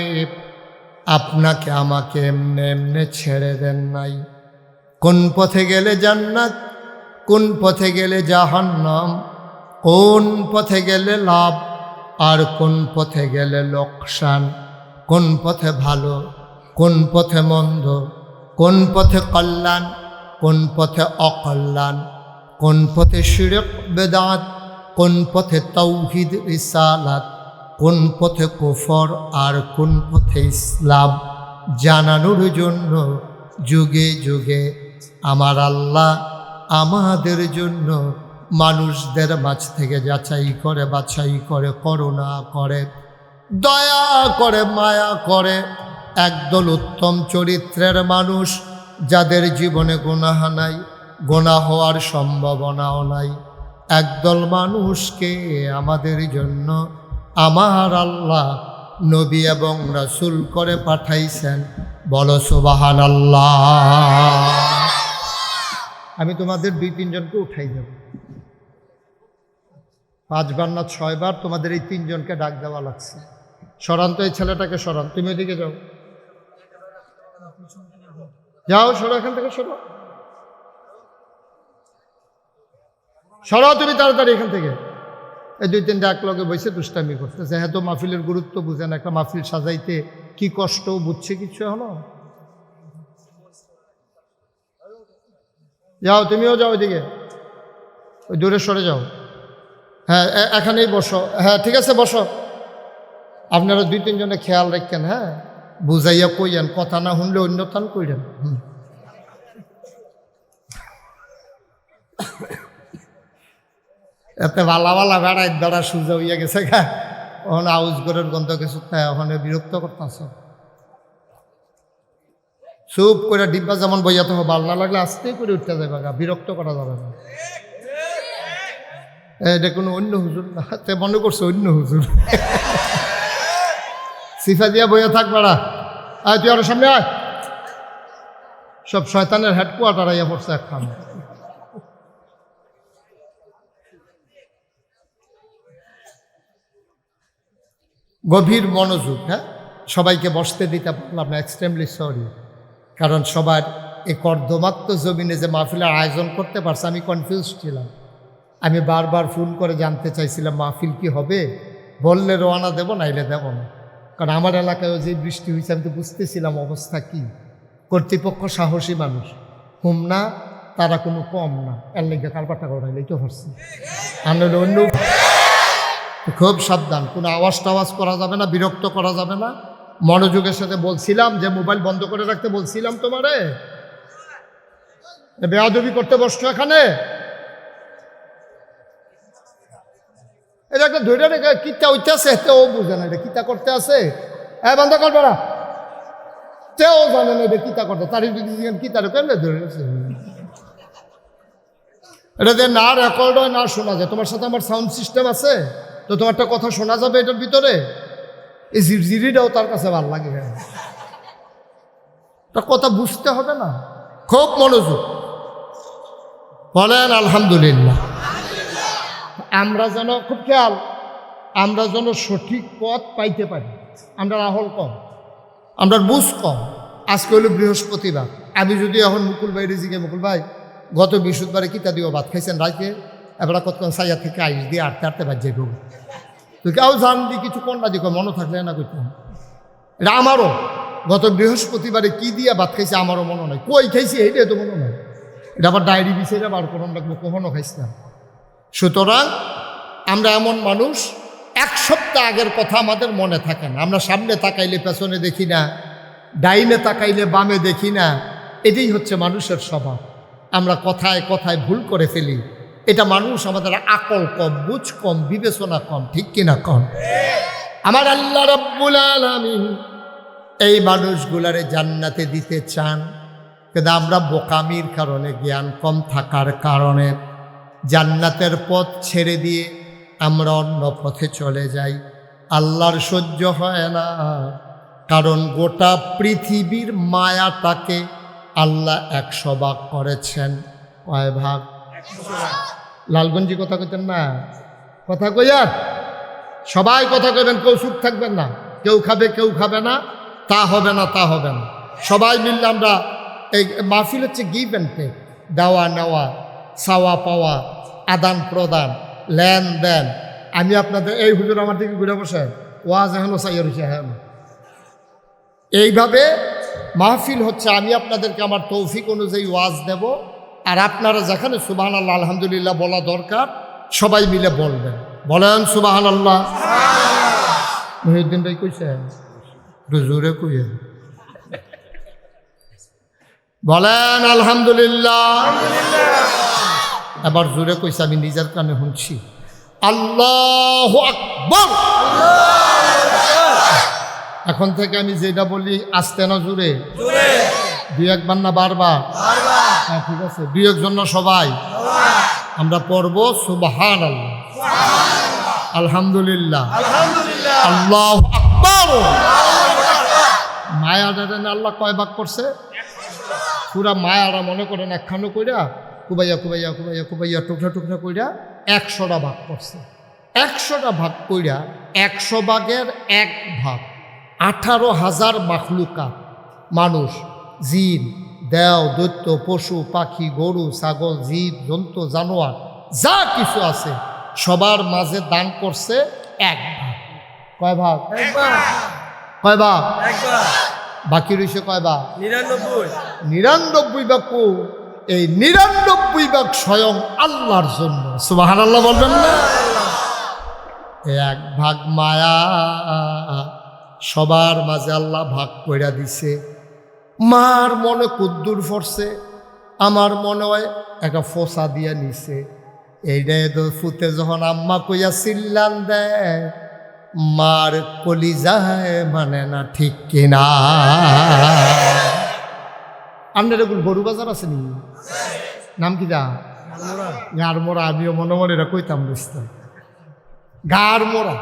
আপনাকে আমাকে এমনে এমনে ছেড়ে দেন নাই। কোন পথে গেলে জান্নাত, কোন পথে গেলে জাহান্নাম, কোন পথে গেলে লাভ আর কোন পথে গেলে লোকসান, কোন পথে ভালো, কোন পথে মন্দ, কোন পথে কল্যাণ, কোন পথে অকল্যাণ, কোন পথে শিরক বেদাত, কোন পথে তাওহীদ রিসালাত, কোন পথে কুফর আর কোন পথে ইসলাম জানানোর জন্য যুগে যুগে আমার আল্লাহ আমাদের জন্য মানুষদের মাঝ থেকে যাচাই করে বাছাই করে করুণা করে দয়া করে মায়া করে একদল উত্তম চরিত্রের মানুষ যাদের জীবনে গুনাহ নাই, গুনাহ হওয়ার সম্ভাবনাও নাই, একদল মানুষকে আমাদের জন্য আমার আল্লাহ নবী এবং রাসূল করে পাঠাইছেন। বলো সুবহানাল্লাহ। আমি তোমাদের 2-3 জনকে উঠাই দেব, 5 বার না 6 বার তোমাদের এই 3 জনকে ডাক দেওয়া লাগছে। সরান তো এই ছেলেটাকে, সরান। তুমি ওইদিকে যাও, যাও, সরো এখান থেকে, সরো, সরাও তুমি তাড়াতাড়ি এখান থেকে। এই 2-3 ডাক লগে বসে দুষ্টামি করতেছে। হ্যাঁ, তো মাহফিলের গুরুত্ব বুঝেন, একটা মাহফিল সাজাইতে কি কষ্ট বুঝছে কিছু এখনো। যাও, তুমিও যাও ওইদিকে, ওই দূরে সরে যাও। হ্যাঁ, এখানেই বসো। হ্যাঁ, ঠিক আছে, বসো। আপনারা 2-3 জনে খেয়াল রাখেন, হ্যাঁ, বুঝাইয়া কইয়েন, কথা না শুনলে অন্যথান কইরেন। এতে বালা বালা বেড়াই বেড়া সুজা হইয়া গেছে গা, ওখানে আউজ ঘরের গন্ধ কিছু, ওখানে বিরক্ত করতেছ। চুপ করে ডিব্বা যেমন বইয়াতে হবে, ভাল না লাগলে আস্তে করে উঠতে যাবে গা, বিরক্ত করা যাবে না। এটা কোনো অন্য হুজুর না, তে মনে করছো অন্য হুজুর। সিফা দিয়া বইয়া থাক বেড়া। আয় তুই আরো সামনে আয়। সব শয়তানের হেডকোয়ার্টার আইয়া পড়ছে একখান। গভীর মনোযোগ। হ্যাঁ, সবাইকে বসতে দিতে পারলাম না, এক্সট্রিমলি সরি। কারণ সবার এই কর্দমাক্ত জমিনে যে মাহফিলের আয়োজন করতে পারছে, আমি কনফিউজ ছিলাম। আমি বারবার ফোন করে জানতে চাইছিলাম মাহফিল কি হবে, বললে রওনা দেব, নাইলে দেব না। কারণ আমার এলাকায় যে বৃষ্টি হয়েছে, আমি তো বুঝতেছিলাম অবস্থা কি। কর্তৃপক্ষ সাহসী মানুষ, হুম না, তারা কোনো কম না, এর লেগে কারবারটা করাইলেই তো হচ্ছে। আনলে অন্য খুব সাবধান, কোনো আওয়াজ টাওয়াজ করা যাবে না, বিরক্ত করা যাবে না। মনোযোগের সাথে বলছিলাম যে মোবাইল বন্ধ করে রাখতে বলছিলাম তোমারে, বেয়াদবি করতে বসছো এখানে। এটা একটা ধৈর্য রেখে কিতা হইতেছে, তেও বুঝে না এটা কিতা করতে আছে। বন্ধ করবে না, তেও জানে না এটা কিতা করতে। তার যদি কিতা কেমনে ধরে আছে, এটা যে না রেকর্ড হয় না শোনা যায়। তোমার সাথে আমার সাউন্ড সিস্টেম আছে, তো তোমারটা কথা শোনা যাবে এটার ভিতরে। এই ঝিরঝিরিটাও তার কাছে ভালো লাগে, তার কথা বুঝতে হবে না। খুব মনোযোগ বলেন আলহামদুলিল্লাহ। আমরা যেন খুব খেয়াল, আমরা যেন সঠিক পথ পাইতে পারি। আমরা রাহল কম, আমরা বুঝ কম। আজকে হলো বৃহস্পতিবার, আমি যদি এখন মুকুল ভাই রিজিকে, মুকুল ভাই গত বৃহস্পতিবারে কিতা দিও ভাত খাইছেন রাইতে, এবার কতক্ষণ সাইয়া থেকে আইস দিয়ে আটতে আটতে বাজে গো, তুই কেউ জানবি কিছু কন্যা দিকে মনে থাকলে না করতাম। এটা আমারও গত বৃহস্পতিবারে কি দিয়া ভাত খাইছে আমারও মনে নাই, কই খাইছি এইটাই তো মনে নাই। এটা আবার ডায়েরি বিষয়টা বার করুন লাগবো, কখনো খাইছিলাম। সুতরাং আমরা এমন মানুষ, 1 সপ্তাহ আগের কথা আমাদের মনে থাকে না। আমরা সামনে তাকাইলে পেছনে দেখি না, ডাইনে তাকাইলে বামে দেখি না। এটাই হচ্ছে মানুষের স্বভাব। আমরা কথায় কথায় ভুল করে ফেলি। এটা মানুষ, আমাদের আকল কম, বুঝ কম, বিবেচনা কম, ঠিক কিনা কম। আমার আল্লাহ রাব্বুল আলামিন এই মানুষগুলারে জান্নাতে দিতে চান, কিন্তু আমরা বোকামির কারণে, জ্ঞান কম থাকার কারণে জান্নাতের পথ ছেড়ে দিয়ে আমরা অন্য পথে চলে যাই। আল্লাহর সহ্য হয় না, কারণ গোটা পৃথিবীর মায়াটাকে আল্লাহ 100 ভাগ করেছেন। কয় ভাগ? লালগঞ্জি কথা কইতেন না, কথা কইয়ার সবাই কথা কইবেন, কেউ চুপ থাকবেন না। কেউ খাবে কেউ খাবে না, তা হবে না, তা হবে না। সবাই মিললে আমরা এই মাহফিল হচ্ছে গিভ অ্যান্ড টেক, দেওয়া নেওয়া, চাওয়া পাওয়া, আদান প্রদান, লেনদেন। আমি আপনাদের এই হুজুর আমার দিকে ঘুরে বসে ওয়াজ এখনো চাইয়া রয়েছে। হ্যাঁ, এইভাবে মাহফিল হচ্ছে। আমি আপনাদেরকে আমার তৌফিক অনুযায়ী ওয়াজ দেব, আর আপনারা যেখানে সুবহানাল্লাহ আলহামদুলিল্লাহ বলা দরকার সবাই মিলে বলবেন। বলেন সুবহানাল্লাহ। মহিউদ্দিন ভাই কইছে, জোরে কইয়ে বলেন আলহামদুলিল্লাহ। এবার জোরে কইছে, আমি নিজের কানে শুনছি, আল্লাহু আকবার। এখন থেকে আমি যেটা বলি আস্তে না জোরে? দুই একবার না বারবার? হ্যাঁ ঠিক আছে, দুই একজন না সবাই? আমরা পড়ব সুবহানাল্লাহ, আলহামদুলিল্লাহ, আল্লাহু আকবার। মায়া দেন আল্লাহ কয় ভাগ করছে? পুরা মায়ারা মনে করেন একখানো কইরা কুবাইয়া কুবাইয়া কুবাইয়া কুবাইয়া টুকরা টুকরা কইরা 100টা ভাগ করছে। 100টা ভাগ কইরা 100 ভাগের 1 ভাগ 18,000 মাখলুকাত, মানুষ, জিন, দেও, দৈত্য, পশু পাখি, গরু ছাগল, জীব জন্তু জানোয়ার যা কিছু আছে সবার মাঝে দান করছে 1 ভাগ। কয় ভাগ? কয় ভাগ? বাকি রয়েছে কয় ভাগ? 99 ভাগ। এই 99 ভাগ স্বয়ং আল্লাহর জন্য। সুবহানাল্লাহ বলবেন না? 1 ভাগ মায়া সবার মাঝে আল্লাহ ভাগ কইরা দিছে। মার মনে কুদ্দুর পড়ছে, আমার মনে হয় একটা ফোসা দিয়া নিছে। এইটাই তো ফুতে যখন আম্মা কইয়া চিল্লান দেয়, মার কলিজায় মানে না, ঠিক কিনা? আপনার এগুলো গরু বাজার আছে নি? নাম কি দা? গাড় মোড়া। আমিও মনে মনে এটা কইতাম বুঝতাম, গাড় মোড়া।